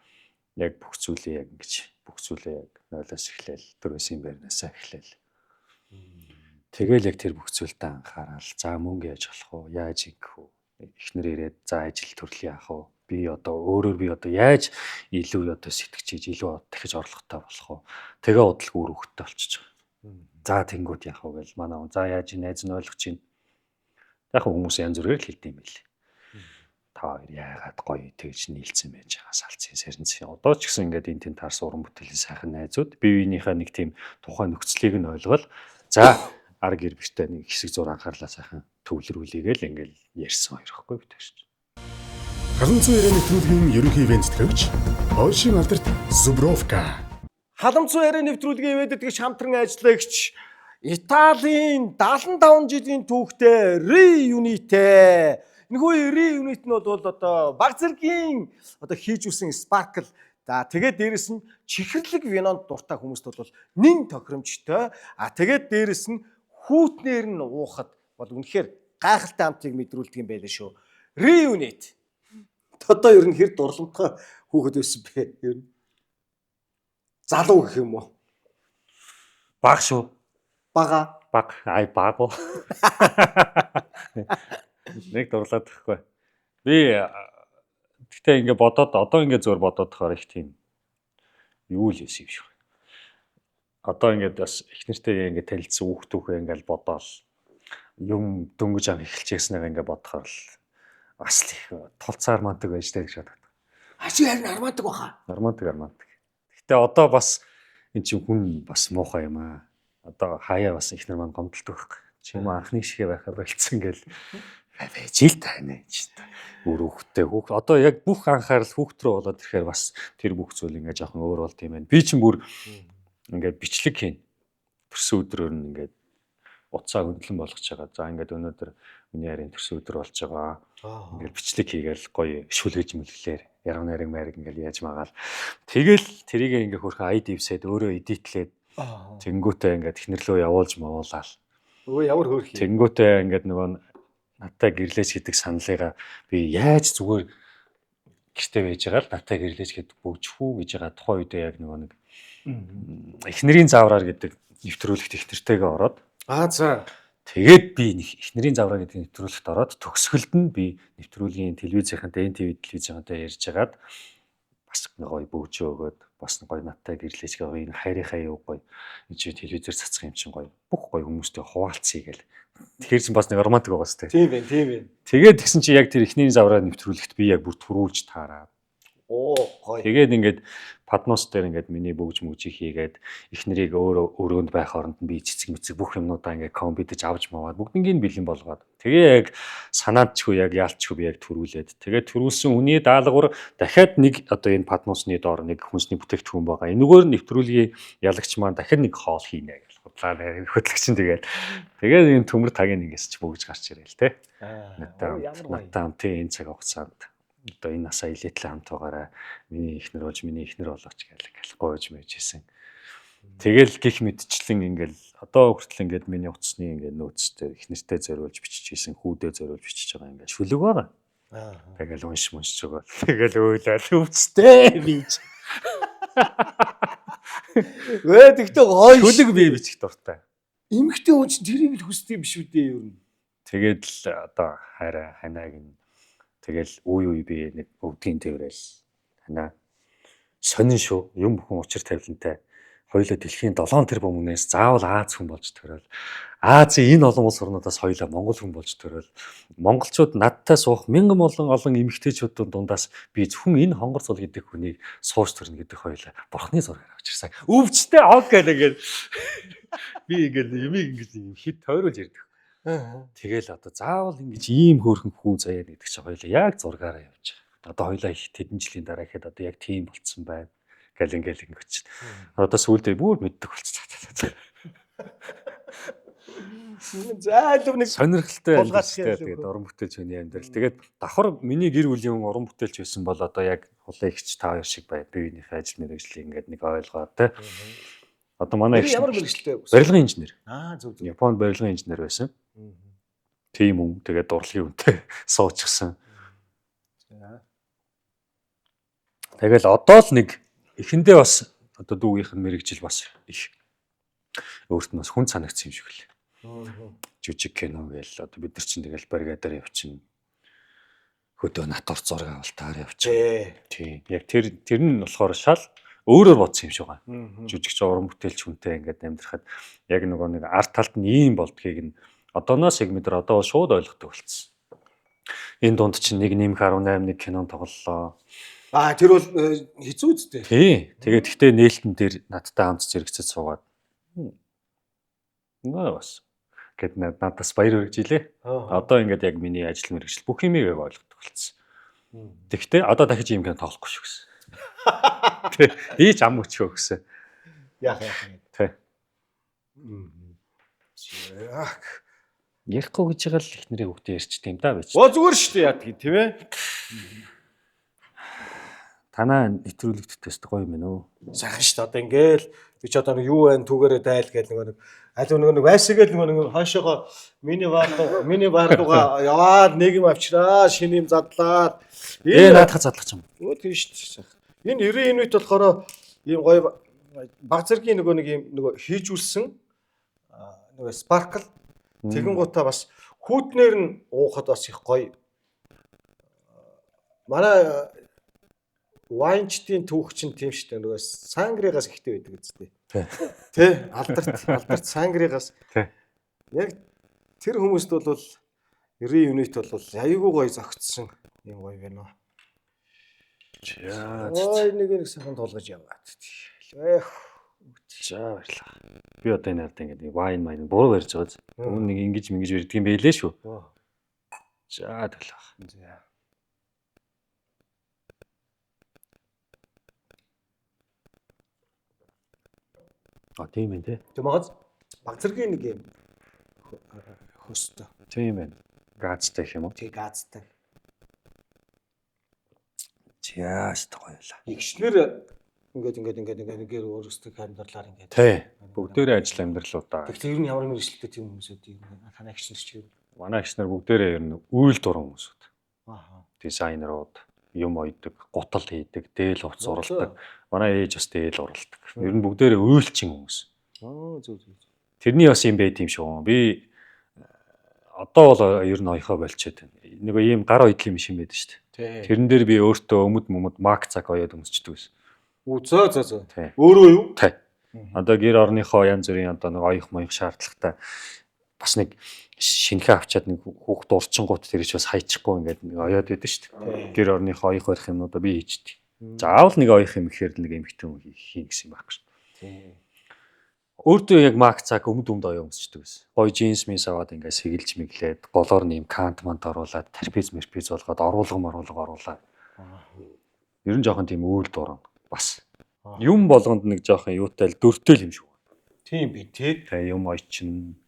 яг бүх зүйлээ яг ингэж бүх зүйлээ яг нойлоос эхлээл дөрөөсийн байрнаасаа эхлээл. Тэгэл яг тэр бүх зүйлдээ анхаарал. За мөнгө яаж болох вэ? Яаж ингэх вэ? Эхнэр ирээд за ажил төрлийн яах вэ? Би одоо яаж илүү одоо сэтгэж илүү дахиж орлоготой болох вэ? Тэгээ удалгүй үр хөвгтэй болчихж байгаа. За тэнгууд яах вэ гэж манай за яаж найз нь ойлгож байна. Яг хүмүүс янз бүрээр л хэлдэм билээ. Та хоёр яагаад гоё тэгж нийлцсэн байж байгаа салцын сэрнцэн. Одоо ч гэсэн ингээд энэ тэн таарсан уран бүтээлийн сайхан найзууд бие биенийхээ нэг тийм тухайн нөхцөлийг нь ойлгол. За арга гэрбэртэй нэг хэсэг зур анхаарлаа сайхан төвлөрүүлээгээл ингээд ярьсан хоёр ихгүй бид гэж. Халуун цэвэр нэвтрүүлгийн ерөнхий ивент төгч Польшийн алдарт Зубровка. Халуун цэвэр нэвтрүүлгийн ивентэд тэгж хамтран ажиллагч Италийн 75 жилийн түүхтэй Reunite. Энэхүү Reunite нь бол одоо баг зэргийн одоо хийж үсэн Sparkle. За тэгээд дээрэс нь чихэрлэг винонд дуртай хүмүүст бол нэн тохиромжтой. Тэгээд дээрэс нь хүүтнээр нь уухад бол үнэхээр гайхалтай амтыг мэдрүүлдэг юм байлаа шүү. Reunite. Одоо ер нь хэр дурламжтай хүүхэд байсан бэ? Ер нь залуу гэх юм уу? Баг шүү. Бага. Баг. Баг уу. Нэг дурлаад тахгүй. Би гэхдээ ингээ бодоод одоо ингээ зөөр бодоод тахаар их тийм юу л юм шиг. Одоо ингээд бас их нэртэйгээ ингээ танилцсан хүүхдүүхээ ингээл бодоол юм дөнгөж ам эхэлчихснээр ингээ бодохоор л бас их тулцаар мандаг байж таа гэж боддог. Чи харин армаадаг баха. Армаадаг. Гэхдээ одоо бас эн чинь хүн бас муухай юм аа. Одоо хаяа бас ихнэр маань гомдолдог байхгүй. Чи юм анхны шигээ байхаар болцсон гэл байж ил тайна чинь. Өөр хүүхдтэй одоо яг бүх анхаарал хүүхд рүү болоод ирэхээр бас тэр бүх зүйл ингээ жоохон өөр болд юм байна. Би чинь бүр ингээ бичлэг хийн. Төрсөн өдрөөр нь ингээ уцаа хөндлөн болгож байгаа. За ингээд өнөөдөр миний харин төрсөн өдөр болж байгаа. Ингээл бичлэг хийгээл гоё шүлгэж мөлглээр яруу найраг майраг ингээл яаж магаал. Тэгэл тэрийг ингээ хөрхөн айд ивсээд өөрөө эдитлээд тэнгүүтээ ингээд ихнэрлөө явуулж мавуулаад. Өө ямар хөөрх юм. Тэнгүүтээ ингээд нөгөө натаа гэрлээж гэдэг саналыгаа би яаж зүгээр гэртээ байж байгаа л натаа гэрлээж гэдэг бөгжих үү гэж байгаа тухайн үедээ яг нөгөө нэг эхнэрийн заавраар гэдэг нэвтрүүлэгт их нэртэйгээ ороод за тэгээд би эхнэрийн заавраа гэдэг нэвтрүүлэгт ороод төгсгөлд нь би нэвтрүүлгийн телевизийнхэнтэй НТV телевизийнхэнтэй ярьж хагаад бас гоё бөгжөө өгөөд бас гоё надтай гэрлээч гоё энэ хайрынхаа юу гоё энэ чи телевизээр цацах юм чинь гоё бүх гоё хүмүүстэй хуваалцъя гэл. Тэгэхээр чинь бас нэг романтик байгаа сте. Тийм байна, тийм байна. Тэгээд тэгсэн чи яг тэр эхний завраа нэвтрүүлэхт би яг бүр төрүүлж таараа. Оо гоё. Тэгээд ингээд Падмос дээр ингээд миний бөгж мөгжийг хийгээд их нарыг өрөөнд байх оронд нь би цэцэг мэцэг бүх юмнуудаа ингээд комбидэж авч маваад бүгднийг бэлэн болгоод тэгээ яг санаадчгүй яг яалтчгүй би яг төрүүлээд тэгээд төрүүлсэн үний даалгавар дахиад нэг одоо энэ Падмосны доор нэг хүнсний бүтээгдэхүүн байгаа. Энэгээр нэвтрүүлгийн ялагч маань дахиад нэг хоол хийнэ гэж бодлоо хөтлөгч нь тэгээд энэ төмөр тагийн ингээс ч бөгж гарч ирээл те. Надтай хамтын энэ цаг хугацаанд одоо энэ насаа илээтлээ хамт байгаараа миний ихнэр болооч гэж гойж мэйжсэн. Тэгэл гих мэдчлэн ингээл одоо хүртэл ингээд миний утасны ингээд нөөцтэй ихнэртэй зориулж биччихсэн, хүүдээ зориулж бичиж байгаа ингээд шүлэг байгаа. Тэгэл уншиж байгаа. Тэгэл өөлөл өвчтэй бийж. Тэгтээ гоё. Шүлэг бие бичих дуртай. Эмэгтэй хүн чинь тэрийг л хүсдэг юм биш үү дээ юу? Тэгээд л одоо хараа ханаг нь тэгэл үе би нэг өвдгийн тэрэл ханаа сонин шүү юм бүхэн учир тавилантай хоёулаа дэлхийн 7 тэрбум хүнээс заавал Аз хүн болж төрөл Азийн энэ олон улс орнуудаас хоёулаа Монгол хүн болж төрөл монголчууд надтай суух мянган олон эмэгтэйчүүдийн дундаас би зөвхөн энэ хонгор цул гэдэг хүнийг сууж төрнө гэдэг хоёулаа бурхны зургаар авч ирсэн өвчтэй ог гэдэг би ингээд юмыг ингээд хэд тойруулж ярьдаг. Тэгэл одоо заавал ингэж ийм хөөрхөн хүү заяа гэдэг чинь хоёлаа яг зургаараа явж байгаа. Одоо хоёлаа их тэдэн жилийн дараа ихэд одоо яг тийм болцсон байна. Гэл ингэж. Одоо сүүлдээ бүр мэддэг болчихсон. Заалуу нэг сонирхолтой амьдралтай тэгээд уран бүтээлч хүний амьдрал. Тэгээд давхар миний гэр бүлийн уран бүтээлч байсан бол одоо яг хулаа ихч та хоёр шиг бай. Биеийнхээ ажил мэргэжлийг ингээд нэг ойлгоод те. Одоо манай их ямар мэргэжилтэй вэ? барилгын инженер. Зөв. Японд барилгын инженер байсан. Тийм юм. Тэгээд дурлалын үнэтэй суучихсан. Тэгэл одоо л нэг эхэндээ бас одоо дүүгийнх нь мэрэгжил бас их өөрт нь бас хүн санагдсан юм шиг лээ. Жижиг кино гээл одоо бид нар чинь тэгэл баригадаар явчихна. Хөдөө натур зураг авалтаар явчихна. Тийм. Яг тэр нь болохоор шал өөрөөр бодсон юм шиг байна. Жижиг уран бүтээлч хүнтэй ингээд амьдрахад яг нэг арт талд нь ийм болдгийг нь одооноос яг бид нар одоо шууд ойлгодог болчихсон. Энэ дунд чинь нэг нэмэх 18 нэг кинон тоглолоо. Тэр бол хэцүү үстэй. Тий. Тэгээд гэхдээ нээлтэн дээр надтай хамт зэрэгцэж суугаад. Наас. Гэт надаас баяр хүргэж илээ. Одоо ингээд яг миний ажил мэргэжил бүх юмыг ойлгодог болчихсон. Тэгэхдээ одоо дахиж ийм кино тоглохгүй шүү гэсэн. Тий. Ийч ам өчөө гэсэн. Яах. Тий. Яг Ярихгүй гэж байгаа л их нэрээ хөвгтэй ярьчихдээ юм да байж. зүгээр шүү дээ яадаг тийм ээ. Танаа нэвтрүүлэгт тест гоё юм байна уу? Сайхан шүү дээ. Одоо ингээл би ч одоо нэг юу байна түүгээрээ дайл гэдэг нэг аль нэг вайсгээл нэг хойшоогоо миний баардууга яваад нэг юм авчраа шинэ юм задлаад Наадах задлах юм. Өө тийм шүү дээ. Энэ 90 минут болохоор ийм гоё баг зэргийн нэг юм хийжүүлсэн нэг спаркл тэгэн гутаа бас хүүтнэр нь уухад бас их гоё. Манай вайнчдын түүх чинь тийм шүү дээ. Нөгөө сангригаас ихтэй байдаг үстэй. Тэ алдарт сангригаас. Яг тэр хүмүүст бол 90 юнит бол аяйгуу гоё зөгцсөн юм гоё байна. Ой нэг сайхан тулгаж яваад. За баярлаа. Би одоо энэ ард ингээд вайн майн буруу барьж байгаа. Өмнө нэг ингэж барьдаг юм байлээ шүү. За тэглээ. Тийм ээ. Тэг магаз баг зэргийн нэг юм хөстө. Тийм ээ. Газтай юм уу? Тэг газтай. Яаш тагойлаа. Игчнэр ингээд өөрсдөө амьдралаар ингээд. Тий. Бүгдээрээ ажил амьдралуудаа. Тэгэхээр ер нь ямар мэргэжилтэй тийм хүмүүсүүд юм. Танай агчнэр ч юм. Манай агчнар бүгдээрээ ер нь үйл дуран хүмүүсүүд. Дизайнерууд, юм ойдог, гутал хийдэг, дээл хувцас уралдаг. Манай ээж бас дээл уралдаг. Ер нь бүгдээрээ үйлчин хүмүүс. Зөв. Тэрний бас юм байт юм шүү. Би одоо бол ер нь оёхоо болчиход байна. Нэг ийм гар ойдлын юм шиг байдаг шүү дээ. Тэрэн дээр би өөртөө өмд мөмд мак цаг оёод өмсчдөг байсан. Зөө. Тий. Өөрөө юу? Тий. Одоо гэр орныхоо янз бүрийн одоо нэг оёх моёх шаардлагатай бас нэг шинэхээ авчаад нэг хүүхд урчингууд тэр ч бас хайчихгүй ингээд нэг оёод байдаг шүү дээ. Гэр орныхоо оёх барих юмнуудаа би хийчихдээ. Заавал нэг оёх юм ихээр л нэг эмхтэн хүн хийн гэсэн юм байхгүй шүү. Тийм. Өөртөө яг мак цаг өмд оёо өмсчдэг байсан. Гоё джинс мис аваад ингээд сэгэлж мэглээд голоор нэм кант мант оруулаад терпиз мерпиз болгоод оруулга оруулаад. Ер нь жоохон тийм үйл дуран бас. Юм болгонд нэг жоохон юутай л дөртэй юм шиг. Тийм би тий. Тэгээ юм ойчин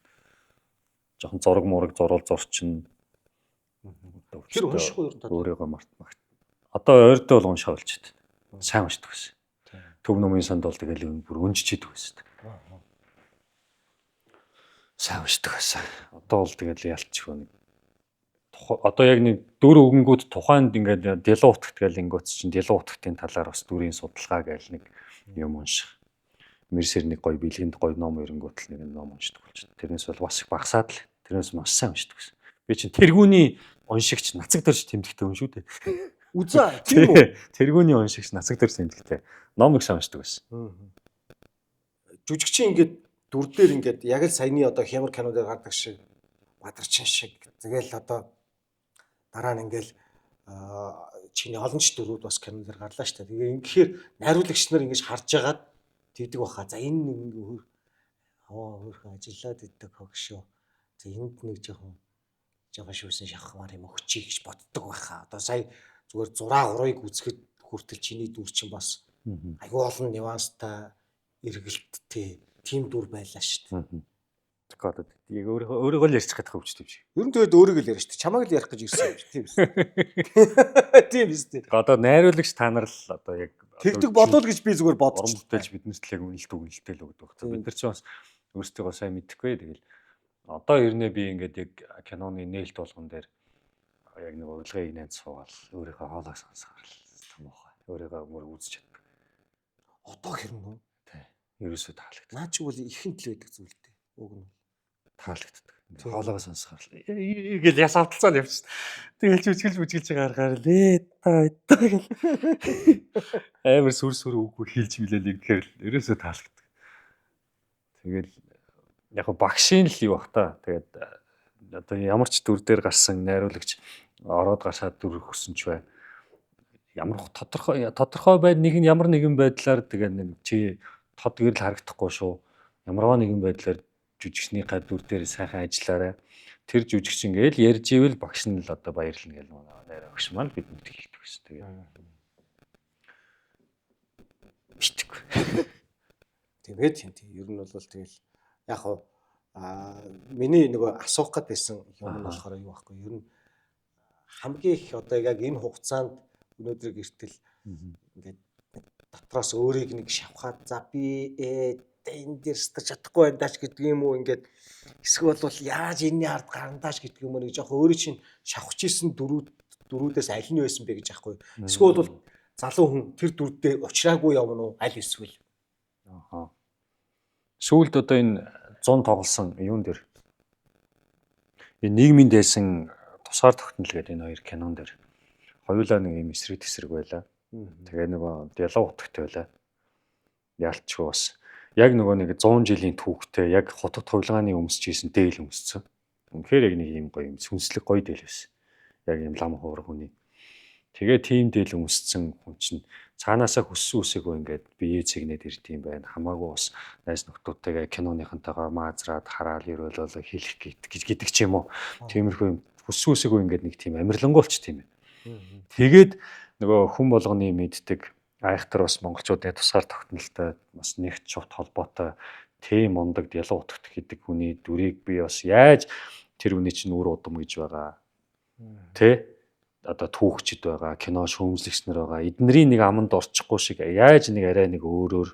жоохон зураг мураг зурчин. Тэр уншихгүй юу та? Өөрийгөө март. Одоо ойртой бол уншаа болчиход. Сайн уншдаг байсан. Төв номын санд бол тэгэл бүр өнжчихэд байсан. Сайн уншдаг байсан. Одоо бол тэгэл ялчих нэг. Одоо яг нэг дөр өгөнгүүд тухайд ингээд дэлгэн утгт гэл ингүүц чинь дэлгэн утгтын талаар бас дүрийн судалгаа гээл нэг юм унших. Мэрсэр нэг гоё бэлгэнд гоё ном эрэнгүүтэл нэг ном уншдаг болчихсон. Тэрнээс бол бас их багасаад л тэрнээс маш сайн уншдаг байсан. Би чинь тэргүүний уншигч нацаг дөрж тэмдэгтэй хүн шүү дээ. Үзээ тийм үү? Тэргүүний уншигч нацаг дөрж тэмдэгтэй. Ном их сайн уншдаг байсан. Жүжигчин ингээд дүр дээр ингээд яг л саяны одоо хямар кино дээр гардаг шиг Бадарчин шиг тэгэл одоо дараа нь ингээл чиний олонч дөрүүд бас кино дээр гарлаа шүү дээ. Тэгээ ингэхээр найруулагч нар ингэж харж агаад тэгдэг баха. За энэ нэг хөөрхөн ажиллаад иддэг хогшоо. За энд нэг жоохон шүүсэн шахмаар юм өгчий гэж боддог байхаа. Одоо сая зүгээр зураа урыг үзэхэд хүртэл чиний дүр чинь бас аюу олон нюанстай эргэлттэй тийм дүр байлаа шүү дээ. Одоо яг өөрийгөө л ярьчих гэдэг хөвчтэй юм шиг. Ер нь тэгээд өөрийгөө л ярьж та. Чамайг л ярих гэж ирсэн юм шиг тийм биз. Тийм биз дээ. Одоо найруулагч та нар л одоо яг тэгдэг болов гэж би зүгээр бодож уран бүтээлч биднэрт л яг үнэлтэй л өгдөг. Бид нар ч бас өөрсдөө сайн мэдэхгүй. Тэгэл одоо ирнэ би ингээд яг киноны нээлт болгон дээр яг нэг урилгыг нээд суугаад өөрийнхөө хоолойг сонсохоор л муухай. Өөрийгөө мөр үзэж чаддаг. Одоо хэрнэ үү? Тий. Ерөөсөө таалагддаг. Наа чи бол ихэнд л байдаг зүйл дээ. Уг нь таалагддаг. Хоолойгоо сонсохоор ингээл яс авталцаад явчихсан. Тэгэл бүжгэлж байгаа харахаар та гэл амар сүр үгүй хийлж билээ ингээр л ерөөсөө таалагддаг. Тэгэл яг багшийн л юу бах та. Тэгээд одоо ямар ч дүр дээр гарсан найруулагч ороод гашаад дүр өгсөн ч бай. Ямар тодорхой байд нэг нь ямар нэгэн байдлаар тэгээд нэг чи тод гэрэл харагдахгүй шүү. Ямарваа нэгэн байдлаар жүжигчний гадуур дээр сайхан ажиллаарай. Тэр жүжигч ингээл ярьж ивэл багш нь л одоо баярлна гэл нэрэ багш маань бидэнд хэлдэг гэсэн. Тэгээд битггүй. тэгээд тийм ер нь бол тэгэл яг миний нөгөө асуух гээд байсан юм нь болохоор юу байхгүй ер нь хамгийн их одоо яг энэ хугацаанд өнөөдөр гэртэл ингээд дотроос өөрийг нэг шавхаад за би энэ дээр стаж чадахгүй байна даач гэдэг юм уу ингээд эсвэл бол яаж энэний ард гарандааш гэдэг юм уу нэг жоох өөрөө чинь шавхаж исэн дөрүүдээс аль нь байсан бэ гэж аахгүй эсвэл бол залуу хүн тэр дүрдээ уучраагүй явна уу аль эсвэл сүүлд одоо энэ 100 тоглосон юун дээр энэ нийгмийн дайсан тусгаар тогтнол гэдэг энэ хоёр кинон дээр хоёулаа нэг юм эсрэг тесрэг байла. Тэгээ нөгөө диалог утгатай байла. Ялчгүй бас яг нөгөө нэг 100 жилийн түүхтэй яг хотод хувилгааны өмсөж ийсэн дээл өмссөн. Үнэхээр яг нэг юм гоё юм сүнслэг гоё дээл байсан. Яг юм лам хуурах хүний. Тэгээ тийм дээл өмссөн хүн чинь цаанаасаа хүссэн үсээгөө ингээд бие цэгнээд ирд юм байна. Хамаагүй бас найз нөхдүүдтэйгээ киноныхантайгаа маазраад хараал ирвэл хэлэх гэдэг ч юм уу. Тиймэрхүү юм хүссэн үсээгөө ингээд нэг тийм амарлангуй болч тийм ээ. Тэгээд нөгөө хүн болгоны мэддэг айхтар бас монголчуудын тусгаар тогтнолтой бас нэгт шууд холбоотой тийм мундаг диалог утгах гэдэг хүний дүрийг би бас яаж тэр хүний чинь үр удам гэж байгаа. Тэ? Одоо түүхчд байгаа, кино шүүмжлэгч нар байгаа. Эднэрийн нэг аманд орчихгүй шиг яаж нэг арай нэг өөрөөр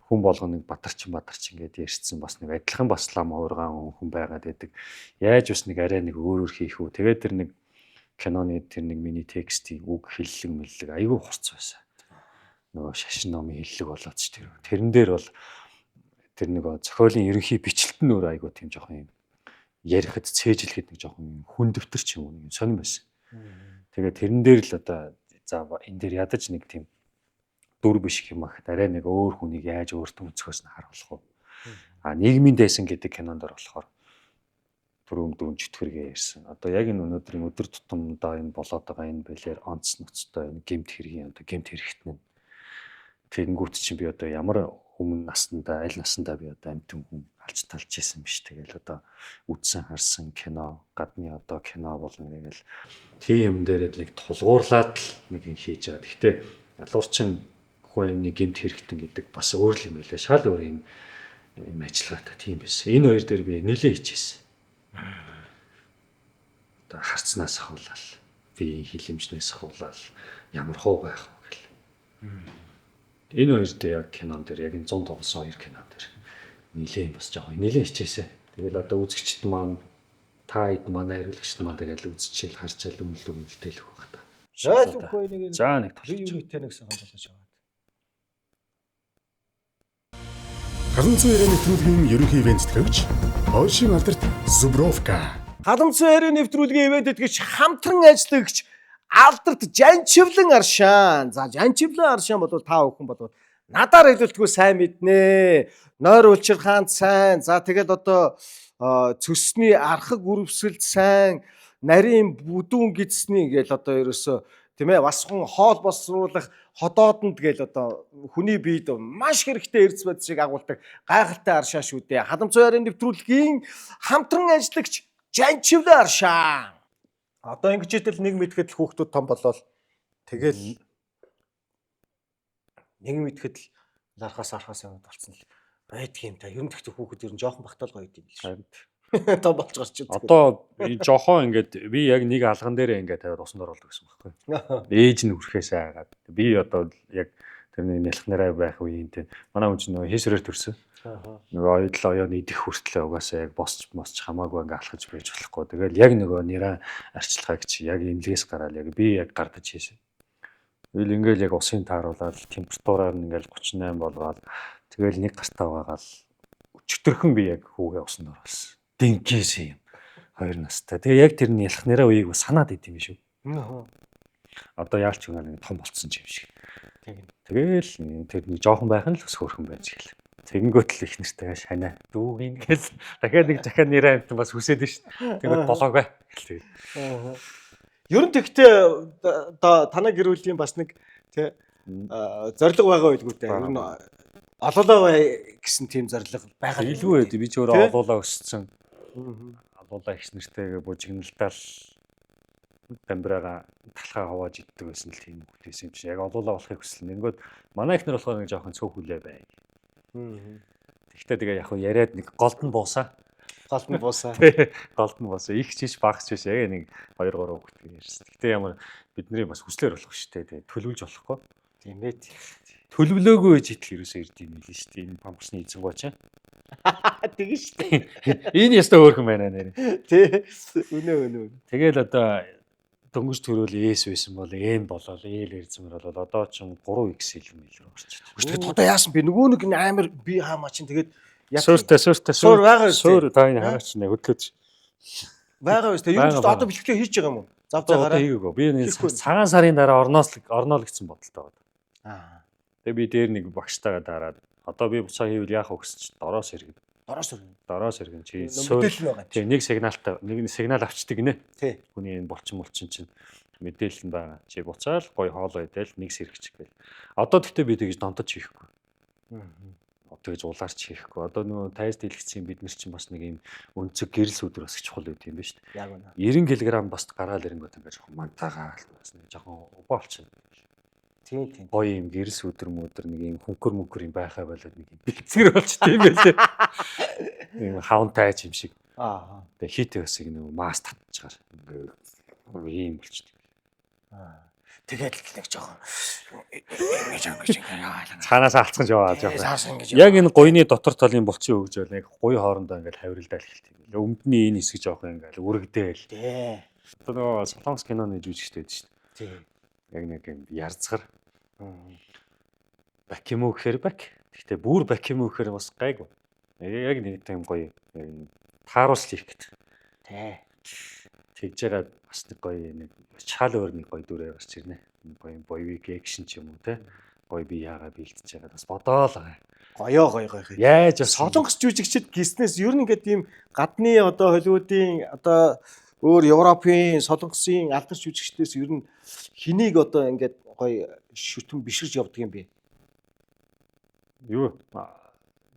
хүн болгоно нэг бадарчин гэдээ ярьсан бас нэг адилхан бас лам хуургаан хүн байгаад байдаг. Яаж бас нэг арай нэг өөрөөр хийх үү. Тэгээд тэр нэг киноны тэр нэг миний текстийн үг хэллэг мэллэг айгүй хурц байсан. Нөгөө шашин номын хэллэг болоод ч тэрэн дээр бол тэр нөгөө зохиолын ерөнхий бичлэлт нь өөр айгүй тийм жоохон юм ярихад цээжлэхэд нэг жоохон хүн дэвтэр ч юм уу нэг сонирн байсан. Тэгээд тэрэн дээр л одоо за энэ дээр ядаж нэг тийм дүр биш юм ах. Арай нэг өөр хүнийг яаж өөртөө өнцгөөс нь харуулах уу. Нийгмийн дайсан гэдэг кинонд болохоор түрүүн дүүн чөтгөргээ ярьсан. Одоо яг энэ өнөөдрийн өдөр тутамдаа энэ болоод байгаа энэ байлэр онц ноцтой энэ гэмт хэргийн одоо гэмт хэрэгтэн. Тэгэнгүүт чинь би одоо ямар өмнө наснда аль наснда би одоо амтэн хүн алж талж исэн биш. Тэгэл одоо үдсэн харсан кино гадны одоо кино болно тэгэл тийм юм дээр нэг тулгуурлаад л нэг юм хийж байгаа. Гэхдээ ялуурчин хүн нэг гэмт хэрэгтэн гэдэг бас өөр л юм байлаа. Шал өөр юм ажиллагаатай тийм байсан. Энэ хоёр дээр би нэлээд хичээсэн. Одоо харцнаас ахуулаад би хилэмжнээс ахуулаад ямар хуу байх вэ гэл. Энэ хоёр дээр яг кинон дээр яг энэ 100 тоглосон хоёр кинон дээр нэлээд бас жоохон нэлээд хичээсэн. Тэгэл одоо үзэгчд маань та хэд манай хариулагчд маань тэгэл үзчихэл харчаал өмлөлтэй л байх та. Шал үгүй нэг За нэг би юутэй нэгсэн хандаж байгаа. Халамцсан ярианы нэвтрүүлгийн ерөнхий ивент тэтгэгч Польшийн алдарт Зубровка. Халамцсан ярианы нэвтрүүлгийн ивент тэтгэгч хамтран ажиллагч алдарт Жанчивлан Аршаан. За Жанчивлан Аршаан бол та бүхэн бол надаар хэлэлтгүй сайн мэднэ. Нойр улчирхаанд сайн. За тэгээд одоо цөсний архаг үрвсэлд сайн. Нарийн бүдүүн гидсний гээл одоо ерөөсө тийм ээ басхан хоол боловсруулах ходоодонд гээл одоо хүний биед маш хэрэгтэй эрдэс бодис шиг агуулдаг гайхалтай Аршаа шүү дээ. Халамцсан ярианы нэвтрүүлгийн хамтран ажиллагч Жанчивлан Аршаан. Одоо ингэж итэл нэг мэдхэд л хүүхдүүд том болол тэгэл нэг мэдхэд л архаас яваад болцсон л байдгийн та. Ер нь тэгтээ хүүхэд ер нь жоохон багтаал гоё юм л шүү. Том болж гарч ирдэг. Одоо жоохон ингээд би яг нэг алган дээр ингээд тавиад усанд оруулдаг гэсэн байхгүй. Ээж нь үрхээсээ хагаад. Би одоо яг тэрний нялх нараа байх үеийн тэ манай хүн чинь нөгөө хийсрээр төрсөн. Нөгөө оёдл оёоны идэх хүртлээ угаасаа яг босч хамаагүй ингээд алхаж байж болохгүй. Тэгэл яг нөгөө нэраа арчилгааг чи яг имлгээс гараад яг би яг гардаж хийсэн. Тэгэл ингээд яг усын тааруулаад температураар нь ингээд 38 болгоод тэгэл нэг гартаа байгаал өчтөрхөн би яг хүүгээ усанд оруулсан. Динкээс юм. 2 настай. Тэгээ яг тэрний ялах нэраа үеийг санаад идэм шүү. Одоо яалч нэг том болцсон юм шиг. Тэгэл тэрний жоохон байх нь л ус хөөрхөн байж гэл. Тэгэнгүүт л их нэртэйгээ шанаа дүүгийн гэл дахиад нэг захиа нэрээ амт бас хүсээд нь шүү. Тэгээд болоогой. Тэгэл. Ер нь тэгтээ одоо танай гэр бүлийн бас нэг тий зориг байгаа байлгүй дээ. Ер нь олоолаа бай гэсэн тийм зориг байгаа. Илүү байд. Би ч өөрөө олоолаа өссөн. Олоолаа их нэртэйгээ бужигналдаал дамбраага талхаа хавааж иддэг байсан л тийм хүлээсэн юм чи. Яг олоолаа болохыг хүсэл. Нэнгүүд манай ихнэр болохоор нэг жоохон цөөх хүлээ бай. Тэгтээ тэгээ яг яриад нэг голд нь буусаа. Голд нь буусаа. Их чиш багч биш яг нэг 2 3 хүүхэд ярьсан. Тэгтээ ямар бидний бас хүслээр болох шүү дээ. Төлөвлөж болохгүй. Тийм ээ. Төлөвлөөгүй байж итэл ерөөсөө ирд юм хэлээ шүү дээ. Энэ памперсны эзэн гоч. Тэгэн шүү дээ. Энэ ястаа өөрхөн байна нэр. Тий. Үнэ. Тэгэл одоо дөнгөж төрөөл ээс байсан бол эм болол ээл эрзмэр бол одоо ч 3x юм илүү орчихсон. Тэгээд одоо яасан би нөгөө нэг амар би хаамаа чинь тэгээд сууртай суур байгаа үү? Суур тааны хараач нэ хөдлөж байгаа үү? Тэгээд юу ч одоо бэлтгэл хийж байгаа юм уу? Зав цагаараа хийгээгүй. Би нэг цагаан сарын дараа орноо л гэсэн бодолтой байна. Тэгээ би дээр нэг багштайгаа дараад одоо би буцаа хийвэл яах вэ гэж дороос иргэн. Дороос иргэн чи тийм нэг сигналтай нэг сигнал авчдаг гинэ. Тий. Хүний энэ булчин чинь мэдээлэл нь байгаа. Чи буцаал гой хоол байдал нэг сэргэж гээл. Одоо тэгтээ би тэгж донтож хийхгүй. Тэгж улаарч хийхгүй. Одоо нөгөө тайз дэлгэцийн бид нар чинь бас нэг юм өнцөг гэрэл сүдэр бас чухал байт юм ба шүү дээ. Яг үнэ. 90 кг бас гараал ирэнгүүт ингээд жоохон мантаагаа бас нэг жоохон убаалч. Тийм. Гоё юм гэрэл сүдэр мөдөр нэг юм хөнгөр юм байхаа болоод нэг юм бэлцгэр болчтой юм байлээ. Ийм хаунтай юм шиг. Тэгээ хитэ бас нэг мас татчихаар ингээд ийм болчтой. Тэгээд л нэг жоохон цаанаас алцсан жаваа жоохон. Яг энэ гойны дотор талын булчин өгж байл яг гой хоорондоо ингээд хавиралдаа эхэлт юм. Өмнөний энэ хэсэг жоохон ингээд үргэдээл. Тий. Одоо нөгөө солонгос киноны жүжигчтэй байдаг шүү дээ. Тий. Яг нэг юм ярцгар. Бак юм уу гэхээр бак. Гэхдээ бүр бак юм уу гэхээр бас гайгүй. Яг нэг тийм гоё тааруулс хийх гэдэг. Тий. Тэгж байгаа бас нэг гоё нэг чаал өөр нэг гоё дүрээ гарч ирнэ. Гоё боевик экшн ч юм уу те. гоё би яагаа бэлдэж байгаа бас бодоол байгаа. Гоё. Яаж бас Солонгос жүжигчид гиснээс ер нь ингээд ийм гадны одоо Холливуудын одоо өөр Европын солонгосын алдар жүжигчдээс ер нь хэнийг одоо ингээд гоё шүтэн биширж явдаг юм бэ? юу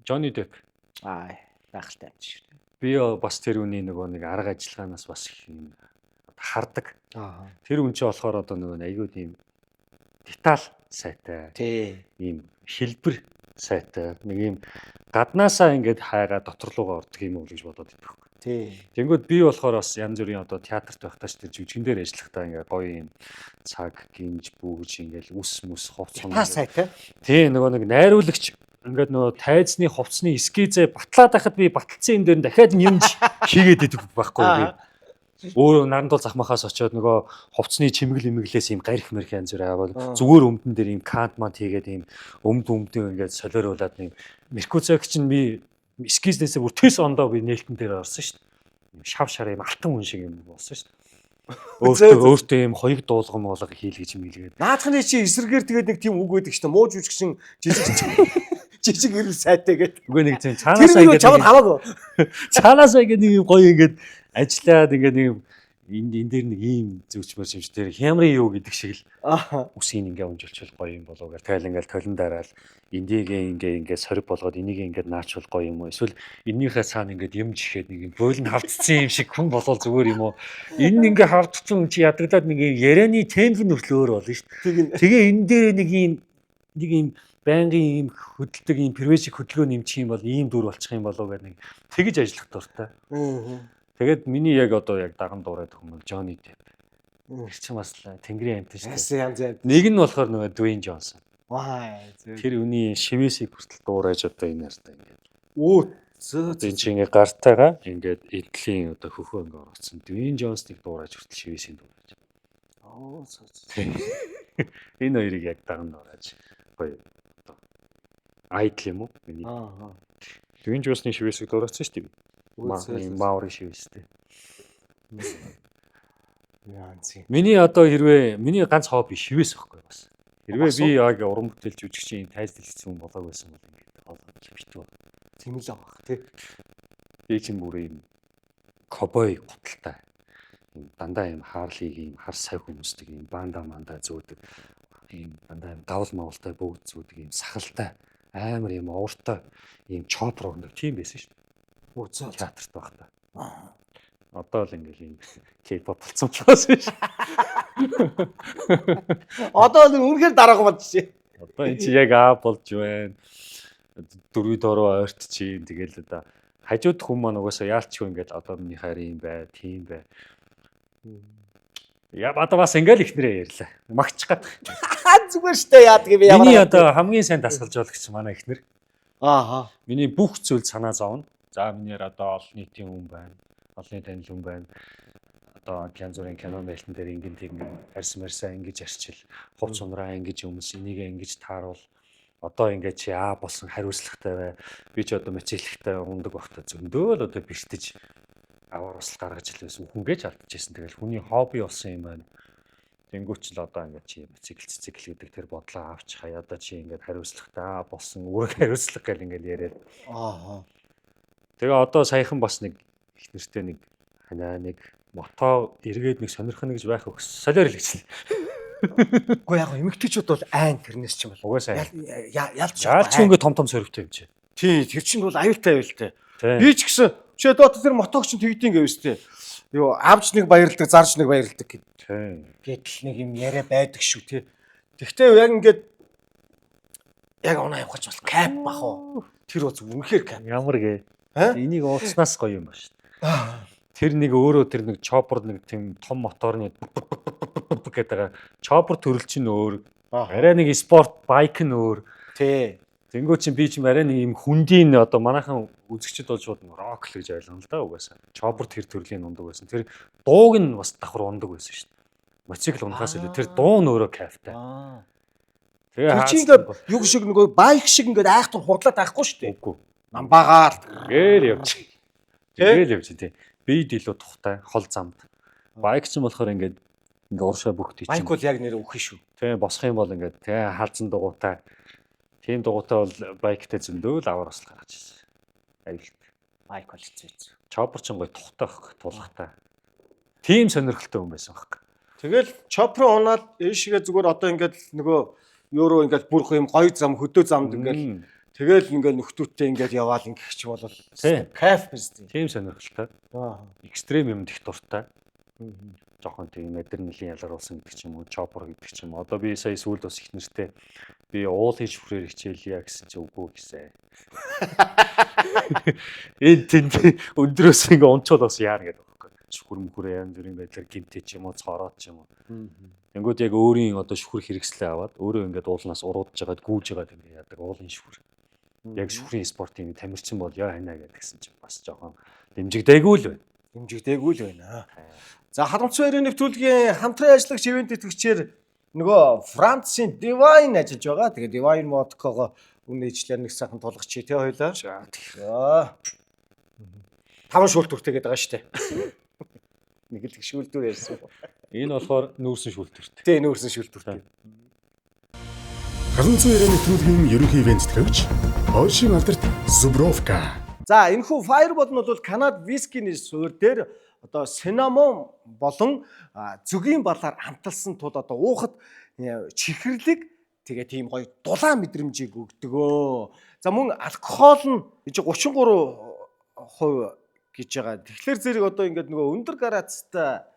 Johnny Depp. Гайхалтай юм шиг. Би бас тэр үний нөгөө нэг арга ажиллагаанаас бас их юм хардаг. Тэр үн чи болохоор одоо нөгөө айгүй тийм деталь сайтай. Тий. Ийм хэлбэр сайтай. Нэг ийм гаднаасаа ингээд хайгаа дотор руугаа ордог юм уу гэж бодоод идэх. Тий. Тэнгүүд би болохоор бас янз бүрийн одоо театрт байхдаа ч тэр жүжигэн дээр ажиллахдаа ингээд гоё юм цаг гинж бүгж ингээд үс мүс хувц Та сайтай. тий нөгөө нэг найруулагч ингээд нөгөө тайзны хувцсны эскизээ батлаад байхад би баталсан юм дээр нь дахиад нэмж хийгээд идэх байхгүй би. Өөр нарандуул захмахаас очиод нөгөө хувцсны чимгэл имэглээс юм гарих мэрх янз бүр аваад зүгээр өмдөн дээр юм кант мант хийгээд юм өмдөн ингээд солиоруулаад юм Меркузак чинь би эскизнээсээ бүр төс ондоо би нээлтэн дээр орсон шүү дээ. Шав шар юм алтан хүн шиг юм болсон шүү дээ. Өөртөө юм хоёуг дуулгам болго хийлгэж мэлгээд. Наадхны чи эсрэгээр тэгээд нэг тийм үг өгдөг шүү дээ. Муу жүжигчин жижиг ирэл сайтай гэдэг. Үгүй нэг тийм цаанаасаа ингээд чамд хамаагүй. Цаанаасаа ингээд нэг гоё ингээд ажиллаад ингээд нэг энэ дээр нэг ийм зөвчмөр юмш дээр хямрын юу гэдэг шиг л үсийг ингээ унжилчвал гоё юм болов гэх тэгэл ингээл толон дараал эндигээ ингээ сориг болгоод энийг ингээ наачвал гоё юм уу эсвэл эннийхээ цаана ингээ юм жихэд нэг юм бойлн хавцсан юм шиг хүн болол зүгээр юм уу энэ ингээ хавцсан чи ядагдаад нэг юм ярианы темп нь өглөөр болно шүү дээ тэгээ энэ дээр нэг юм байнгын ийм хөдөлдөг ийм первэжик хөдөлгөөн нэмчих юм бол ийм дүр болчих юм болов гэх нэг тэгж ажиллах дуртай. Тэгээд миний яг одоо яг даган дуурайд хүмүүс Johnny Depp. Тэр чинь бас тэнгэрийн амт шүү дээ. Нэг нь болохоор нөгөө Dwayne Johnson. Тэр үний шивээсийг хүртэл дуурайж одоо энэ ярьдаа ингээд. Энэ чинь ингээ гартайгаа ингээд эдлийн одоо хөхөө ингээ орсон. Dwayne Johnson-ыг дуурайж хүртэл шивээсийг дуурайж. Энэ хоёрыг яг даган дуурайж гоё. Айдл юм уу? Dwayne Johnson-ы шивээсийг дуурайсан шүү дээ. Маури шивэстэй. Миний одоо хэрвээ миний ганц хобби шивээс байхгүй бас. Хэрвээ би яг уран бүтээлч жүжигчин тайз дэлгэсэн хүн болоог байсан бол ингээд олж битүү. Тийм л авах тий. Би чинь бүр юм ковбой гуталтай. Дандаа юм хаарлыг юм хар сай хүмүүсдэг юм банда зөөдөг. Ийм дандаа юм гавл мавлтай бүгд зөөдөг юм сахалтай амар юм ууртай ийм чопор өндөг тийм байсан шүү. Театрт байхдаа. Одоо л ингээл юм K-pop болсон болохоос биш. Одоо л үнэхээр дараагүй болчихжээ. Одоо энэ чи яг болж байна. Дөрвөд ороо ойртчих юм тэгэл одоо хажууд хүмүүс маань угаасаа яалчгүй ингээд одоо миний хайр юм бай, тийм бай. Я одоо бас ингээл ихнэрээ ярьлаа. Магч гад. Зүгээр штэ яадаг юм ямар. Миний одоо хамгийн сайн дасгалж байгаалагч манай ихнэр. Миний бүх зүйл санаа зовно. За минийэр одоо олон нийтийн хүн байна. Олонний танил хүн байна. Одоо янз бүрийн кино мэлтэн дээр ингэн арьс марсаа ингэж арчил, хувц унраа ингэж өмс, энийг ингэж тааруул. Одоо ингэж чи болсон хариуцлагатай бай. Би ч одоо мэцэлэгтэй ундаг багтаа зөндөө л одоо бэртэж аваар усал гаргаж илвэсэн хүнгээж алдчихсэн. Тэгэл хүний хобби болсон юм байна. Тэнгүүч л одоо ингэ чи мэцэл гэдэг тэр бодлоо авч хаяа одоо чи ингэ хариуцлагатай болсон үүрэг хариуцлага гэл ингэ яриад. Тэгээ одоо саяхан бас нэг их нэртэй нэг ханаа нэг мото эргээд нэг сонирхно гэж байх өгс солиор л гэж. Уу яг эмэгтэйчүүд бол айн тэрнээс ч юм бол. Угаасаа ялч ингээ том соригтой юм чи. Тий, тэр чинь бол аюултай. Би ч гэсэн чи одоо тэр мотог чинь тэгдэм гэвс тээ. Юу авч нэг баярлдаг, зарж нэг баярлдаг гэд. Гэтэл нэг юм яриа байдаг шүү тий. Тэгтээ яг ингээд яг унаа явахч бол кап бах уу. Тэр үз үнэхээр кап. Ямар гээ. Энийг ууцнаас гоё юм ба шүү. Тэр нэг өөрөө тэр нэг чоппер нэг тийм том моторны гэдэг чоппер төрөл чинь өөр. Арай нэг спорт байк нь өөр. Тий. Тэнгүү чинь би чинь арай нэг юм хүндийн одоо манайхан үзэгчд бол шууд рок л гэж ойлгоно л да угаасаа. Чоппер тэр төрлийн ундаг байсан. Тэр дууг нь бас давхар ундаг байсан шүү дээ. Мотоцикл унахаас илүү тэр дуу нь өөрөө кайфтай. Тэр чинь ингээд юг шиг нөгөө байк шиг ингээд айхтар хурдлаад байхгүй шүү дээ. Үгүй. Намбагаар гээл явж. Гээл явж тий. Бид илүү тухтай хол замд. Байк ч юм болохоор ингээд ингээ уршаа бүхтэй чинь. Майк бол яг нэр өгөх шүү. Тэ босох юм бол ингээ тэ хаалцсан дугуйтай. Тийм дугуйтай бол байктай зөндөөл аваар бас гаргаж ирсэн. Аюулт. Майк бол хэцүү. Чоппер ч гоё тухтай байхгүй тулахтай. Тийм сонирхолтой хүн байсан байхгүй. Тэгэл чопро унаад ээшигээ зүгээр одоо ингээд нөгөө юуруу ингээд бүрх юм гоё зам хөдөө замд ингээд тэгэл ингээд нөхдөөтэй ингээд яваал ингээд ч бол кайф биз дээ. Тийм сонирхолтой. Экстрем юм дэх дуртай. Жохон тийм адреналин ялгаруулсан гэдэг ч юм уу, чоппер гэдэг ч юм. Одоо би сая сүүлд бас их нэртэй би уул хийж хүрээр хичээлье гэсэн чи үгүй гэсэн. Тэнд өндрөөс ингээ унчвал бас яана гэдэг байхгүй. Шүхэр мөхөр янз бүрийн байдлаар гимтэй ч юм уу, цороод ч юм уу. Тэнгүүд яг өөрийн одоо шүхэр хэрэгслээ аваад өөрөө ингээд уулнаас уруудж жагаад гүүж жагаад ингээ яадаг уулын шүхэр. Яг шүхрийн спортын тамирчин бол яа ханаа гэдгсэн чинь бас жоохон дэмжигдээгүй л байна. Дэмжигдээгүй л байна. За харамцсан байрны нэвтрүүлгийн хамтран ажиллагч ивент тэтгэгчээр нөгөө Францын Divine ажиллаж байгаа. Тэгээ Divine Vodka-го үнэчлэр нэг сайхан тулгач чи тэ хоёлаа. За. 5 шүүлтүртэй гэдэг байгаа шүү дээ. Нэг л шүүлтүр ярьсан. Энэ болохоор нүүрсэн шүүлтүртэй. Тэ нүүрсэн шүүлтүртэй. Халуун цэвэр нэвтрүүлгийн ерөнхий ивент тэтгэгч Польшийн алдарт Zubrovka. За энэхүү Fireball нь бол Канад вискиний суурь дээр одоо синамон болон зүгийн балаар хамталсан тул одоо уухад чихэрлэг тэгээ тийм гоё дулаан мэдрэмжийг өгдөгөө. За мөн алкогол нь 33% гэж байгаа. Тэгэхээр зэрэг одоо ингээд нөгөө өндөр градустай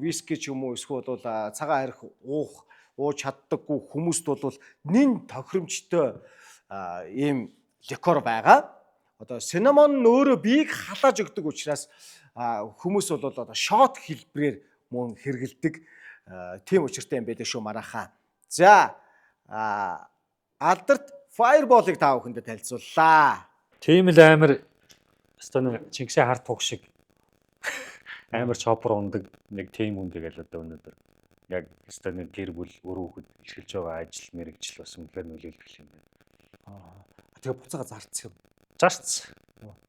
виски ч юм уу эсвэл бол цагаан арх ууж чаддаггүй хүмүүст бол нэн тохиромжтой ийм ликер байгаа. Одоо синамон нь өөрөө биеийг халааж өгдөг учраас хүмүүс бол одоо шот хэлбэрээр мөн хэрэгэлдэг. Тийм учиртай юм байлээ шүү манайхаа. За алдарт Fireball-ыг та бүхэндээ танилцууллаа. Тийм л амар өстө Чингисийн харт туг шиг амар чоппер ундаг нэг тийм хүн тэгэл одоо өнөөдөр яг өстө нэг гэр бүл өрөөхөд эрхэлж байгаа ажил мэргэжил бас үнэхээр нөлөөлөх юм байна. Тэгээ буцаага зарцсан юм. Зарц.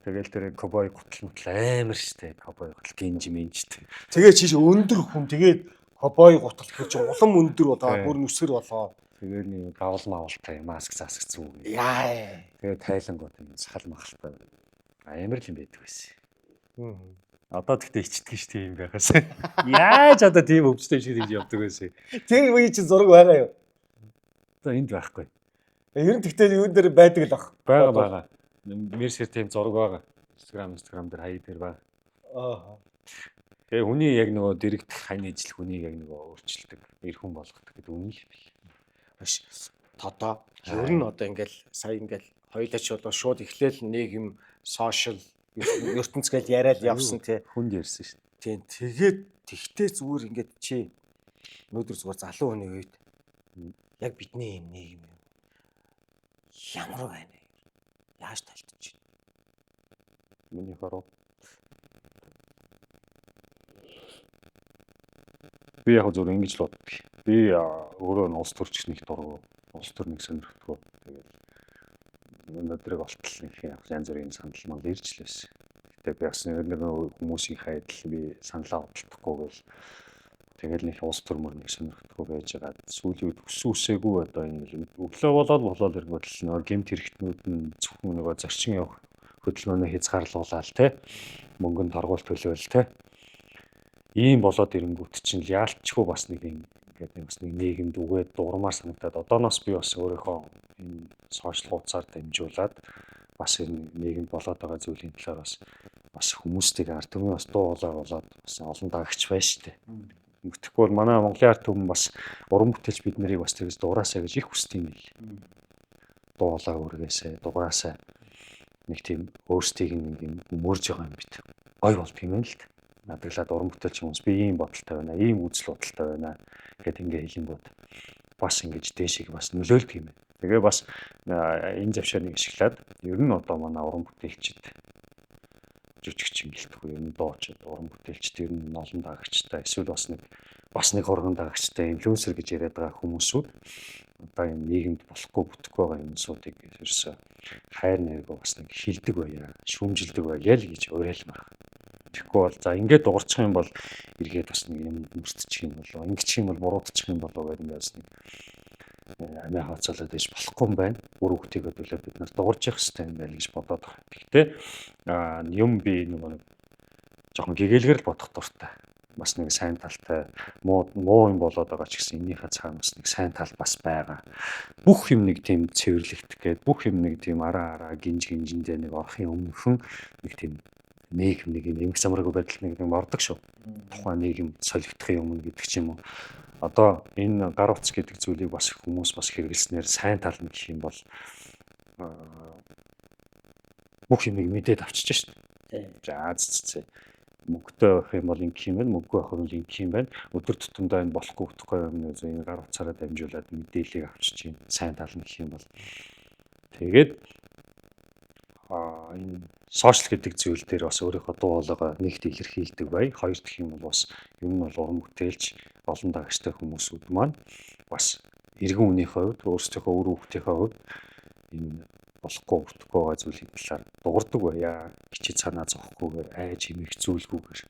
Тэгэл тэр ковбой гутал амар штэ. Ковбой гутал гинж мэнжтэй. Тэгээ чиш өндөр хүн тэгээд ковбой гутал гэж чинь улам өндөр болоо бүр нүсгэр болоо. Тэгээд нэг гавл маавалтай маск засах зүг. Яа. Тэгээд тайлангууд юм сал махалтай. Амар л юм байдаг байсан. Одоо тэгтээ ичдэг ш тийм байхаас. Яаж одоо тийм өвчтэй шиг хийж явдаг байсан. Тэр үе чи зураг байгаа юу? Одоо энд байхгүй. Ер нь тэгтээ юун дээр байдаг л ах. Бага. Мерсер тийм зураг байгаа. Instagram дээр хаяа дээр байгаа. Тэгээ хүний яг нөгөө дэрэгдэх хань ижил хүнийг яг нөгөө өөрчилдөг, эр хүн болгодог гэдэг үнэн л бил. Биш. Тодоо. Ер нь одоо ингээл сая ингээл хоёулаач болоо шууд эхлээл нийгэм сошиал ертөнцгээл яриад явсан тий. Хүнд ярьсан шүү дээ. Тийм. Тэгээд тэгтээ зүгээр ингээд чи өнөөдөр зүгээр залуу хүний үед яг бидний юм нийгэм юм. Ямар байна? Яаж талтаж байна? Миний хороо. Би яг зөв ингэж л боддог. Би өөрөө нь улс төрч нэг дургу, улс төр нэг сонирхтгоо. Тэгээд өнөөдрийг олтол нэг янз бүрийн санал манд ирж л байсан. Гэтэ би бас нэг хүмүүсийн хайдал би саналаа бодлохгүй гэл тэгэл нэг улс төрмөр нэг сонирхтгоо байж байгаа. Сүүлийн үед өсөөгүй одоо ингэ өглөө болоод ирэнгүүт л нэг гэмт хэрэгтнүүд нь зөвхөн нөгөө зорчин явах хөдөлгөөнөө хязгаарлуулаад те мөнгөнд торгуул төлөөл те ийм болоод ирэнгүүт чинь яалтчгүй бас нэг ингээд бас нэг нийгэмд үгээд дуурмаар санагдаад одооноос би бас өөрийнхөө энэ сошиал хуудасаар дамжуулаад бас энэ нийгэмд болоод байгаа зүйлийн талаар бас хүмүүстийг ард түмэн бас дуу хоолой болоод бас олон дагагч байна штэ. Тэгэхгүй бол манай Монголын ард түмэн бас уран бүтээлч бид нарыг бас тэгж дураасаа гэж их хүсдэг юм л. Дуу хоолой үргээсээ дугаараасаа нэг тийм өөрсдийг нэг юм мөрж байгаа юм бит. Гой бол юм л та. Надаглаад уран бүтээлч хүмүүс би ийм бодолтой байна, ийм үзэл бодолтой байна гэд ингээ хэлэнгүүт бас ингэж дээшийг бас нөлөөлдөг юм байна. Тэгээ бас энэ завшааныг ашиглаад ер нь одоо манай уран бүтээлчд жүжигч юм гэлтгүй ер нь доочд уран бүтээлчд ер нь олон дагагчтай эсвэл бас нэг урган дагагчтай инфлюенсер гэж яриад байгаа хүмүүсүүд одоо энэ нийгэмд болохгүй бүтэхгүй байгаа юмсуудыг ерөөсөө хайр нэргүй бас нэг хилдэг байя, шүүмжилдэг байя л гэж уриалмаар. Тэгэхгүй бол за ингээд дуурчих юм бол эргээд бас нэг юм мөрдчих юм болоо. Ингэчих юм бол буруудчих юм болоо гэдэг юм яас нэг амиа хацаалаад иж болохгүй юм байна. Үр хөвгтийгээ төлөө бид нар дуурж явах хэрэгтэй юм байна гэж бодоод байгаа. Гэхдээ юм би нэг жоохон гэгээлгэр л бодох дуртай. Бас нэг сайн талтай муу юм болоод байгаа ч гэсэн энэнийхээ цаана бас нэг сайн тал бас байгаа. Бүх юм нэг тийм цэвэрлэгдэх гээд бүх юм нэг тийм араа гинжиндээ нэг орохын өмнөхөн нэг тийм нэг эмх замраагүй байдал нэг ордог шүү. Тухайн нэг юм солигдохын өмнө гэдэг ч юм уу. Одоо энэ гар утас гэдэг зүйлийг бас хүмүүс бас хэрэглэснээр сайн тал нь гэх юм бол бүх юмыг мэдээд авчиж шүү дээ. За мөнгөтэй байх юм бол ингэх юм байна, мөнгөгүй байх юм бол ингэх юм байна. Өдөр тутамдаа энэ болохгүй утгагүй юм уу энэ гар утсаараа дамжуулаад мэдээллийг авчиж чинь сайн тал нь гэх юм бол тэгээд энэ сошиал гэдэг зүйл дээр бас өөрийнхөө дуу хоолойгоо нэгт илэрхийлдэг бай. Хоёр дахь юм бол бас юм нь бол уран бүтээлч олон дагагчтай хүмүүсүүд маань бас иргэн үнийхээ хувьд өөрсдийнхөө үр хөвгтийнхээ хувьд энэ болохгүй утгагүй байгаа зүйлийн талаар дуурдаг байя. Хичээ цаанаа зовхгүйгээр айж хэмээх зүйлгүйгээр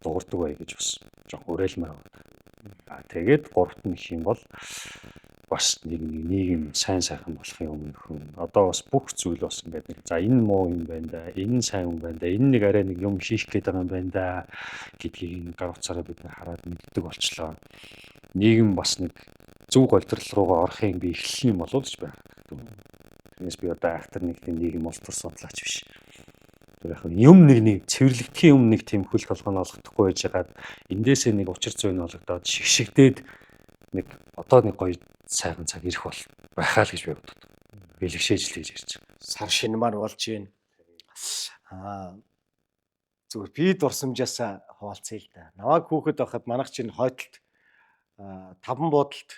дуурдаг бай гэж бас жоохон уриалмаар байна. Тэгээд гуравт нь гэх юм бол бас нийгэм сайн сайхан болохын өмнө одоо бас бүх зүйл бас ингээд нэг за энэ муу юм байна да, энэ сайн юм байна да, энэ нэг арай нэг юм хийх гээд байгаа юм байна да гэдгийг гар утсаараа бид хараад мэддэг болчлоо. Нийгэм бас нэг зөв голдрол руугаа орохын би эхлэх юм болов уу гэж байна. Тэгээс би одоо айхтар нэг тийм нийгэм улс төр судлаач биш. Тэр яг юм нэг цэвэрлэгдэхийн юм нэг тийм хөл толгойн олгохгүй байж байгаад эндээсээ нэг учир зүйн олгодоод шигшигдээд нэг одоо нэг гоё сайхан цаг ирэх бол байхаа л гэж би боддог. Бэлгшээж л гэж ярьж байгаа. Сар шинэ маань болж байна. Зүгээр би дурсамжаас хуваалцъя л да. Наваг хүүхэд байхад манайх чинь хойдолд таван буудалд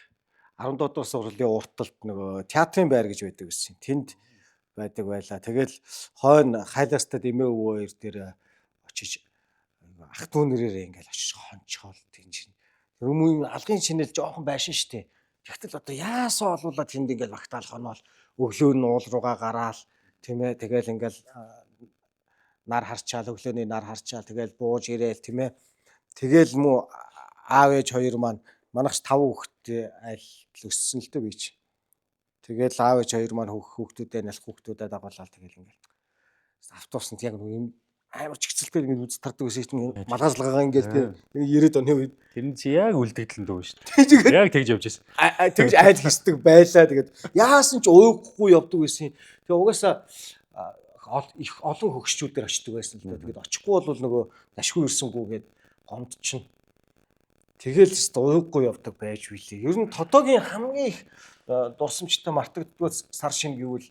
10 дугаар сургуулийн уртталд нөгөө театрын байр гэж байдаг гэсэн. Тэнд байдаг байлаа. Тэгэл хойно хайлаастаа дэмээ өвөө хоёр дээр очиж ах дүү нэрээр ингээл очиж хончоол тийм. Өмнө алгын шинэл жоохон байшин штэ. Тэгтэл одоо яасаа олуулаад тэнд ингээл багтаал хоноол өглөө нь уул руугаа гараал тийм ээ. Тэгэл ингээл нар харчаал өглөөний нар харчаал тэгэл бууж ирээл тийм ээ. Тэгэл муу аав ээж хоёр маань манайхч 5 хүүхэдтэй айл өссөн л дээ би чи. Тэгэл аав ээж хоёр маань хүүхдүүдээ нас хүүхдүүдэд дагуулаад тэгэл ингээл автобусанд яг нэг амар чигцэлтэй ингэ үз тардаг байсан чинь малгазлагаа ингээл тийм 90-ад оны үед тэр нь чи яг үлдэгдэлэн дөө шүү дээ. Яг тэгж явж байсан. Тэгж айл хийсдэг байлаа. Тэгээд яасан ч уухгүй явдаг байсан. Тэгээ угаасаа их олон хөгшчүүдээр очдөг байсан л да. Тэгээд очихгүй бол нөгөө ашгүй ирсэнгүүгээд гомдчихно. Тэгэл ч уухгүй явдаг байж билээ. Ер нь тодогийн хамгийн их дурсамжтай мартагддаг сар шинэ гэвэл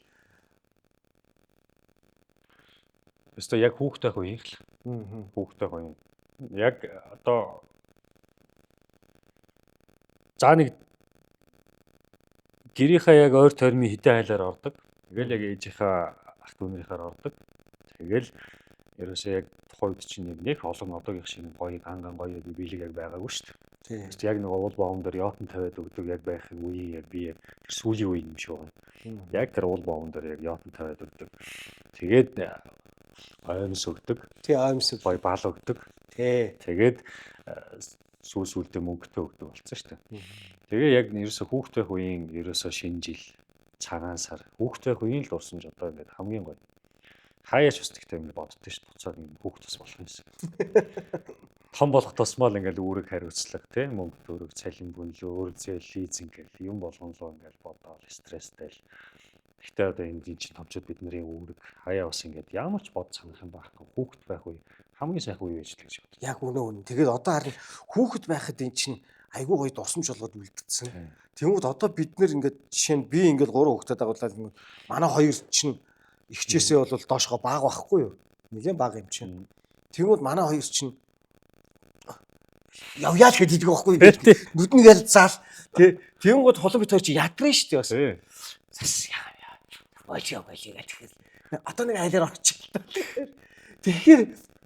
өстой яг хүүхдтэй байх үеийг л. Хүүхдтэй байх үеийг. Яг одоо за нэг гэрийнхаа яг ойр тойрны хідэн хайлаар ордог. Тэгэл яг ээжийнхаа ах дүүнийхээр ордог. Тэгэл ерөөсөө яг тухайн үед чинь нэг олон одоогийн шиг гоё ганган гоё биелэг яг байгаагүй шүү дээ. Яг нэг уул боон дээр яотон тавиад өгдөг яг байхын үе яг би яг тэр сүүлийн үе юм шиг байна. Яг тэр уул боон дээр яг яотон тавиад өгдөг. Тэгээд аимс өгдөг. Аимс гоё бал өгдөг. Тэгээд сүүлдээ мөнгөтэй өгдөг болсон шүү дээ. Тэгээ яг ерөөсө хүүхдтэй үеийн ерөөсө шинэ жил цагаан сар хүүхдтэй үеийн л дурсамж одоо ингээд хамгийн гоё. Хаяач бас тэгтэй юм боддоо шүү дээ. Буцаад юм хүүхд тус болох юмсан. Том болох тусмал ингээл үүрэг хариуцлага тийм мөнгө төрөг цалин бүнлөө өөр зээл лизинг гэх юм болгонлоо ингээл бодоод стресстэй л. Гэхдээ одоо энэ чинь томчууд бидний үүрэг хаяа бас ингээд ямар ч бод санах юм байхгүй. Хүүхд байх үе хамгийн сайхан үе байж л гэж бодлоо. Яг үнэ. Тэгээд одоо харин хүүхэд байхад эн чинь айгүй гоё дурсамж болгоод үлдсэн. Тэнгүүд одоо бид нэр ингээд жишээ нь би ингээд 3 хүүхдэд дагуулаад манай хоёр чинь ихчээсээ бол доошгоо баг байхгүй юу? Нилээн баг юм чинь. Тэнгүүд манай хоёр чинь явъя л гэдэг байхгүй юу? Нүдний ял заал. Тэнгүүд холон бит хоёр чи ядрын шүү дээ бас. Болио гэдэг. Одоо нэг айлаар орчихлоо. Тэгэхээр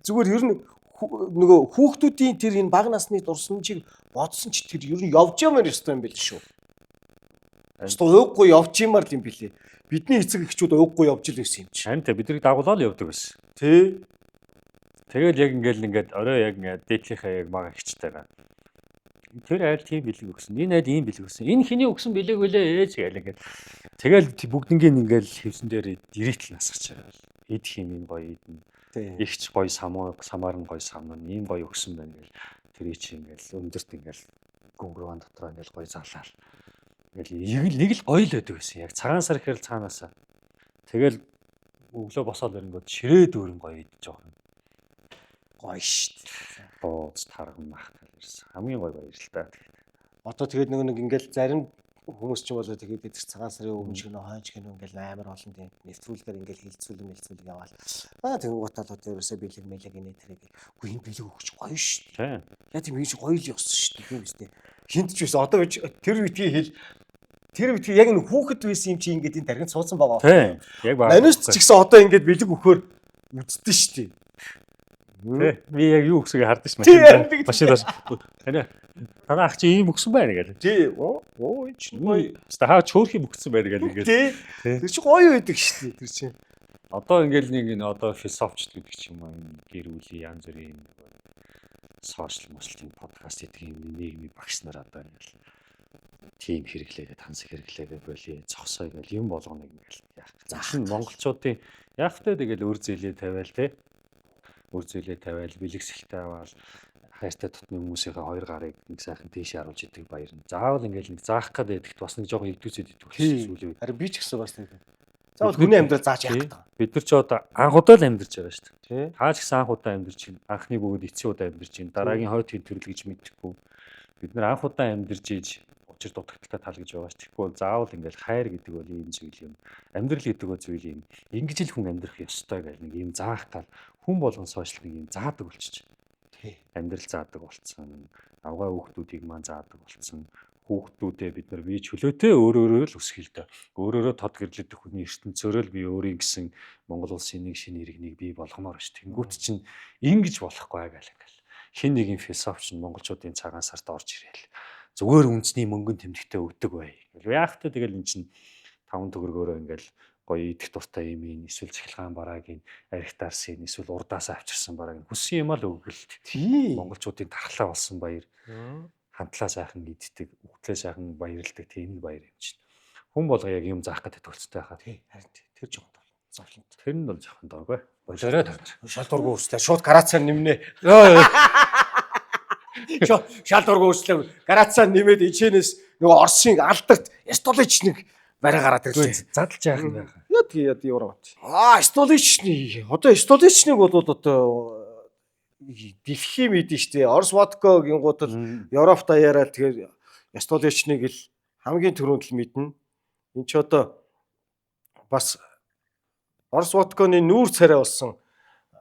зүгээр ер нь нөгөө хүүхдүүдийн тэр энэ бага насны дурсамжийг бодсон ч тэр ер нь явж ямар ёстой юм бэл шүү. Өөртөө уухгүй явж юмар л юм бэлээ. Бидний эцэг эхчүүд уухгүй явж л байсан юм чи. Харин тэ биднийг дагуулаад явдаг байсан. Тэ. Тэгэл яг ингээд орой яг дээдлийнхээ яг мага хичтэйгаа. Тэр айл тийм бэлэг өгсөн. Энэ айл ийм бэлэг өгсөн. Энэ хэний өгсөн бэлэг вүлээ ээж гээл ингээд. Тэгэл бүгднгийн ингээд хевсэн дээр директл насгаж байгаа. Идэх юм энэ гоё идэн. Ихч гоё самаар нь гоё самна ийм гоё өгсөн байна гэл. Тэрий чи ингээд өндөрт ингээд гүнгрүүн дотроо ингээд гоё залаал. Ингээд нэг л гоё л байдаг байсан. Яг цагаан сар ихэл цаанаасаа. Тэгэл өглөө босоод ирэнгүүт ширээ дүүрэн гоё идэж байгаа. Гоё штт. Бооц тарган мах гэсэн. Хамгийн гоё баярлалаа. Одоо тэгээд нэг ингээл зарим хүмүүс ч болоо тэгээд идэх цагаан сарын өмнө шиг нөө хойч гэнэ ингээл амар олон тийм нэвтрүүлгээр ингээл хилцүүлэг яваал. Тэгээд гутаад одоо ерөөсөө бэлэг мэлэг инээ тэрэг. Үгүй юм бэлэг өгч гоё штт. Тийм. Яа тийм ийж гоё л ёссон штт тийм үстэй. Хинт ч байсан одоо тэр битгий яг нэг хүүхэд байсан юм чи ингээд энэ тархинд суудсан байгаа. Тийм. Яг баа. Манайс ч гэсэн одоо ингээд бэлэг өгөхөөр үздэг штт. Би яг юу өгсөгийг хардсан ш. Машинаас. Танаа ах чи ийм өгсөн байна гэдэг. Тий. Оо чи гоё. Хаа чөөрхий өгсөн байна гэдэг ингээд. Тий. Тэр чи гоё байдаг штт тэр чинь. Одоо ингээл нэг энэ одоо философч гэдэг ч юм уу гэр бүлийн янз бүрийн сошиал мошлын подкаст гэдэг юм нийгмийн багш нар одоо ингээл тим хэрэглээгээ тансаг хэрэглээгээ боли зогсоо ингээл юм болгоно ингээл яах. Заах нь монголчуудын яах вэ тэгэл өр зээлээ тавиал те. Өр зээлээ тавиал бэлэгсэлтэй аваад хайртай дотны хүмүүсийн хоёр гарыг нэг сайхан тийш харуулж идэг баяр нь. Заавал ингээл нэг заах гэдэг бас нэг жоохон игдүүцэд идэг сүүлийн үед. Харин би ч гэсэн бас нэг. Заавал хүний амьдрал зааж яах гэдэг. Бид нар ч одоо анх удаа л амьдарч байгаа шүү дээ. Тий. Хаач гэсэн анх удаа амьдарч байна. Анхны бөгөөд эцсийн удаа амьдарч байна. Дараагийн хойд хэд төрөл гэж мэдэхгүй. Бид нар анх удаа амьдарч ийж учир дутагдaltaй тал гэж байгаа ш. Тэгэхгүй бол заавал ингээл хайр гэдэг бол ийм зүйл юм. Амьдрал гэдэг бол зүйл юм. Ингэж л хүн амьдрах ёстой гэх нэг ийм заах гал хүн болгон сошиал нэг ийм заадаг болчих. Тий. Амьдрал заадаг болцсон. Авгаа хүүхдүүдийг маань заадаг болцсон. Хүүхдүүдээ бид нар бие чөлөөтэй өөрөөрөө л өсгөх л дөө. Өөрөөрөө тод гэрлэдэг хүний ертөнцөөрөө л би өөрийн гэсэн Монгол улсын нэг шинэ иргэнийг бий болгомоор ш. Тэнгүүт чинь ингэж болохгүй гал ингээл. Хин нэгэн философч нь монголчуудын цагаан сард орж ирээл. Зүгээр үнцний мөнгөн тэмдэгтээ өгдөг бай. Яах вэ тэгэл эн чинь 5 төгрөгөөрөө ингээл гоё идэх дуртай юм ин эсвэл цахилгаан бараагийн архитарсын эсвэл урдаас авчирсан бараагийн хүссэн юм аа л өгөлт. Тий. Монголчуудын тархлаа болсон баяр. Хамтлаа сайхан иддэг, өгтлээ сайхан баярлдаг тийм баяр юм чинь. Хүн болго яг юм заах гэдэг төгсөлтэй хаа. Тий. Харин тэр жоохон зовлон. Тэр нь бол жоохон доргой. Болоорой тавьж. Шалдургуу үүслээ. Шууд гарацаар нэмнэ. Шалдургуу үүслээ. Гарацаар нэмээд ичээнээс нөгөө Оросын алдарт столич нэг барай гараад ирлээ. Задлж яах юм байха. Яд яваа. Столичны. Одоо столичныг бол одоо дэлхий мэдэн штэ. Орос водка гингууд л Европт даяараа тэгээд столичныг л хамгийн түрүүнд л мэднэ. Энд ч одоо бас Орос водканы нүүр царай болсон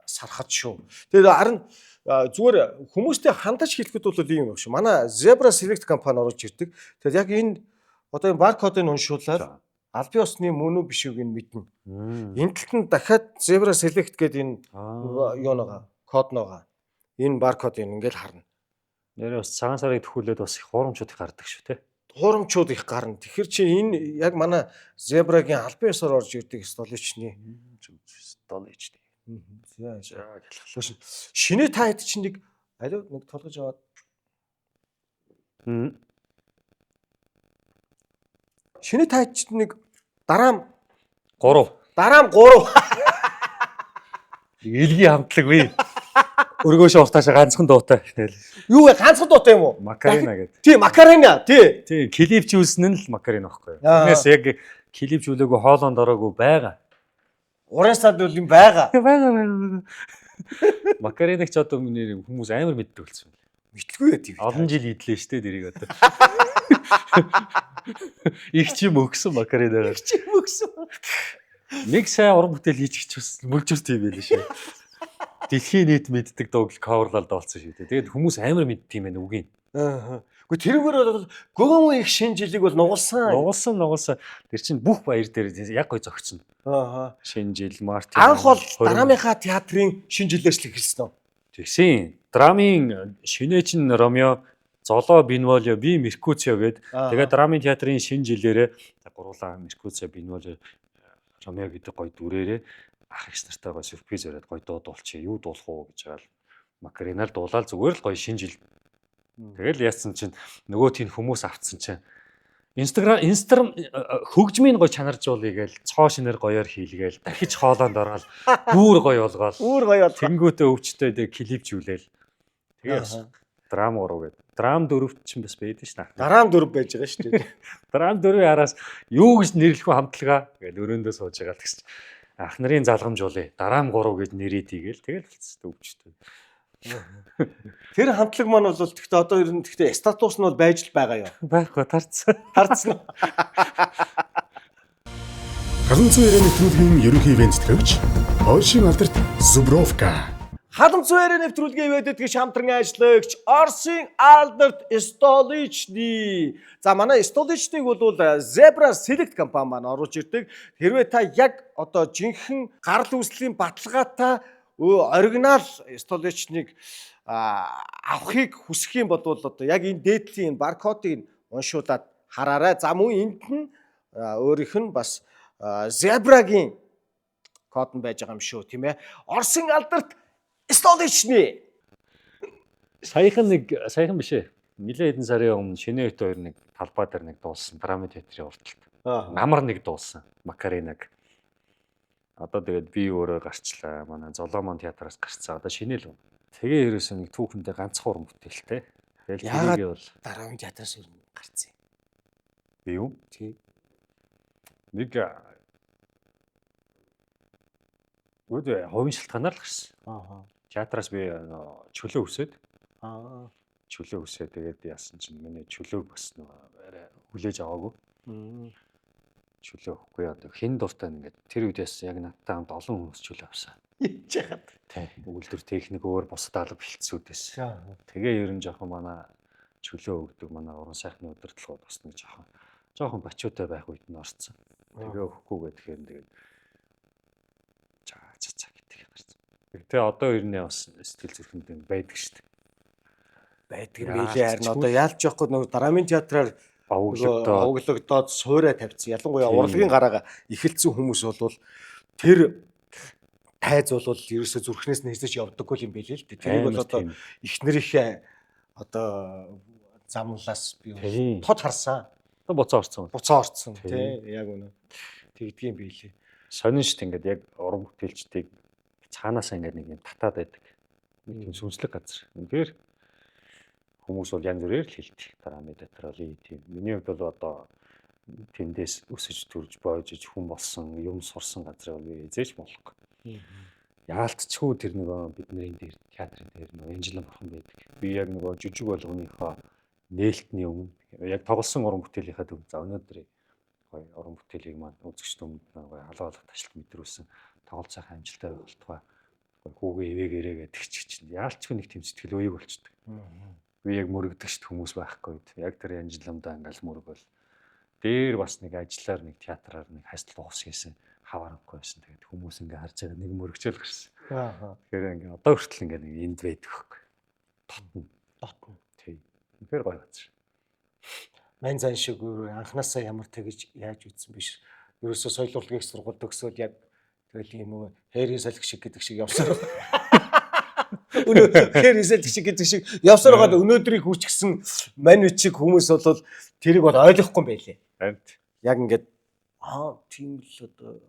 сархад шүү. Тэгээд харин зүгээр хүмүүстэй хандаж хэлэхэд бол ийм юм шүү. Манай Zebra Select компани оруулж ирдэг. Тэгээд яг энэ одоо энэ баркодыг уншуулаад албан ёсны мөн үү биш үгийг мэднэ. Энэ талд нь дахиад Zebra Select гэдэг энэ юунаага код нөгаа. Энэ баркод ингээл харна. Нэрээ бас цагаан сарыг төхүүлээд бас их хуурамчууд их гардаг шүү те. Хуурамчууд их гарна. Тэгэхээр чи энэ яг манай Zebra-гийн албан ёсоор орж ирдэг столичны столичны. Шинэ тайд чинь нэг алив нэг толгож аваад. Шинэ тайд чинь нэг дараам 3. Дараам 3. Илгийн хамтлаг бий. Өргөө шууртаашаа ганцхан дуутай. Юу вэ? Ганцхан дуутай юм уу? Макарена гэдэг. Тий, макарена. Тий. Тий, клипжүүлсэн нь л макарена байхгүй юу? Тэрнээс яг клипжүүлээгүй хоолонд ороогүй байгаа. Уран сад бол юм байгаа. Байгаа. Макареныг ч одоо хүмүүс амар мэддэг болсон байна. Мэдтгүй яа тийм. Олон жил идлээ штэ дэрийг одоо. Их ч юм өгсөн макаренагаар. Их ч юм өгсөн. Нэг сайн уран бүтээл хийчихсэн мөлжүүс тийм байл шээ. Дэлхийн нийт мэддэг дууг каверлалд олцсон шүү дээ. Тэгээд хүмүүс амар мэддэг юм байна үгийн. Гэхдээ тэрүүгээр бол гөгөөмөө их шинэ жилиг бол нугалсан. Нугалсан. Тэр чинь бүх баяр дээр яг гой зогцсон. Шинэ жил Мартин. Анх бол драмынхаа театрын шинэ жилээс л эхэлсэн үү? Тэгсэн. Драмын шинэ чин Ромео, Золоо Бенволио, би Меркуцио гээд тэгээд драмын театрын шинэ жилээрээ гурлаа Меркуцио, Бенволио, Ромео гэдэг гой дүрээрээ ах эгч нартай гоё сюрприз өрөөд гоё дуулчих юу дуулах уу гэж байгаа л Макаринаар дуулаад зүгээр л гоё шинэ жил. Тэгэл яатсан чинь нөгөө тийм хүмүүс авцсан чинь Инстаграм хөгжмийн гоё чанаржуулъя гээл цоо шинээр гоёор хийлгээл дахиж хоолоонд ороод бүр гоё болгоол. Өөр гоё бол. Тэнгүүтээ өвчтэй клипжүүлээл. Тэгээ драм 3 гэдэг. Драм 4 ч бас байдаг ш нь. Дараа нь 4 байж байгаа шүү дээ. Драм 4-ийн араас юу гэж нэрлэх вэ хамтлага гэж өрөөндөө сууж байгаа л гэсэн. Ах нарын залгамжуулъя. Драм 3 гэж нэрээ тийгээл тэгэл болцсон өвчтэй. Тэр хамтлаг маань бол тэгтээ одоо ер нь тэгтээ статус нь бол байж л байгаа юу? Байхгүй тарцсан. Харцсан уу? Халуун цэвэр ярианы нэвтрүүлгийн ерөнхий ивент тэтгэгч Польшийн алдарт Zubrovka. Халуун цэвэр нэвтрүүлгийн ивэнтэд гэж хамтран ажиллагч Орсын алдарт Stolichny. За манай Stolichny-г бол Zebra Select компани маань оруулж ирдэг. Хэрвээ та яг одоо жинхэнэ гарал үүслийн баталгаатай оригинал Stolichny-г авахыг хүсэх юм бол одоо яг энэ дээдлийн баркодыг уншуулад хараарай. За мөн энд нь өөрийнх нь бас Zebra-гийн код нь байж байгаа юм шүү, тийм ээ. Орсын алдарт Stolichny. Саяхан биш ээ. Нилээ хэдэн сарын өмнө шинэ хэд хоёр нэг талбай дээр нэг дуулсан драма театрын урталт. Намар нэг дуулсан Макаринаг. Одоо тэгээд би өөрөө гарчлаа. Манай Золомон театраас гарцсан. Одоо шинэ л. Тэгээ ерөөсөө нэг түүхэндээ ганцхан уран бүтээлтэй. Тэгэл тэрийг бол Дараагийн театраас өрнө гарцсан. би юу? Тий. Нэг өөдөө хувийн шалтгаанаар л гарсан. Театраас би чөлөө өсөөд тэгээд яасан чинь миний чөлөөг бас арай хүлээж аваагүй. Чөлөө өгөхгүй одоо хэн дуртай ингээд тэр үед яасан яг надтай хамт олон хүмүүс чөлөө авсан. Ич яхад. Тий. Өгүүлбэр техник өөр бусад алба бэлтсүүдээс. Тэгээ ер нь жоохон манай чөлөө өгдөг манай уран сайхны удирдлагууд бас нэг жоохон бачуутай байх үед нь орцсон. Тэгээ өгөхгүй гэхээр тэгээд цаа гэдэг гарсан. Тэгээ одоо ер нь бас сэтгэл зүрхэнд байдаг шүү дээ. Байдаг юм билээ харин одоо яалж явахгүй нөгөө драмын театраар оглогдоод суурай тавьчихсан. Ялангуяа урлагийн гараага эхэлсэн хүмүүс бол тэр тайз бол ерөөсө зүрхнээс нь хэсэж явдаггүй юм билээ л дээ. Тэрийг бол одоо эхнэрийнхээ одоо замлаас би тод харсан. Одоо буцаа орцсон тий яг үнэ. Тэгдгийм билээ. Сонин шүү дээ ингээд яг уран бүтээлчдийг цаанаасаа ингээд нэг юм татаад байдаг. Нэг тийм сүнслэг газар. Үнээр хүмүүс бол янз бүрээр л хэлдэг. Драма театралын тийм. Миний хувьд бол одоо тэндээс өсөж төрж боожж хүн болсон, юм сурсан газар бол би эзэж болохгүй. Яалтчгүй тэр нөгөө бидний дээр театрын дээр нөгөө Энжелэн бурхан байдаг. Би яг нөгөө жүжиг болгоныхоо нээлтний өмнө яг тоглосон уран бүтээлийнхаа төв за өнөөдөр гоё уран бүтээлийг маань үзэгчд өмнө гоё халаалах ташлт мэдрүүлсэн тоглолт сайхан амжилттай болтугай гоё хүүгээ эвээгээрээ гэдэг чинь яалтчгүй нэг тийм сэтгэл үеиг болчдөг. Би яг мөрөгдөгчд хүмүүс байхгүй үед яг тэр Энжелэмдаа ингээл мөрөгөл дээр бас нэг ажиллаар нэг театраар нэг хаслт уус хийсэн хаваарангүй байсан. Тэгээд хүмүүс ингээ харж байгаа нэг мөрөгчөөл гарсан. Тэгэхээр ингээ одоо хүртэл ингээ нэг энд байдаг хөөх. Дотно. Тий. Тэгэхээр гоё газар. Мань зан шиг анханасаа ямар тэгж яаж үтсэн биш. Ерөөсөө соёл урлагийн сургуульд өгсөөл яг тэгэл юм уу хээрийн салхи шиг гэдэг шиг явсаар. Хээрийн салхи шиг гэдэг шиг явсаар байгаа өнөөдрийг хүчгсэн мань үчиг хүмүүс бол тэрийг бол ойлгохгүй юм байлээ. Яг ингээд тийм л одоо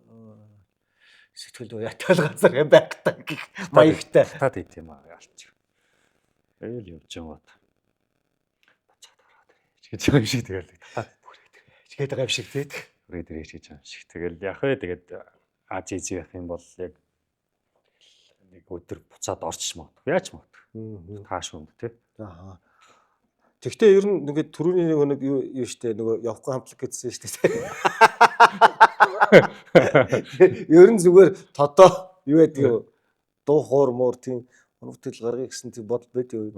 сэтгэл уяатай газар юм байх та гэх маягтай таад ит юм аа ялч. Ээл явж байгаа. Бацаад ороод ирээ. Гэж юм шиг тэгэл. тэгээд байгаа юм шиг тийм. Бүрээд ирээ гэж юм шиг. Тэгэл яг хөө тэгээд АЗ явах юм бол яг нэг өдөр буцаад орчих магадгүй. Яаж магадгүй. Тааш хүнд тий. Тэгтээ ер нь ингээд түрүүний нэг юу штэ нөгөө явахгүй хамтлаг гэдсэн штэ. Ер нь зүгээр тодоо юу гэдэг юу дуу хоор муур тийм бүтэл гаргая гэсэн тийм бодол байдгүй.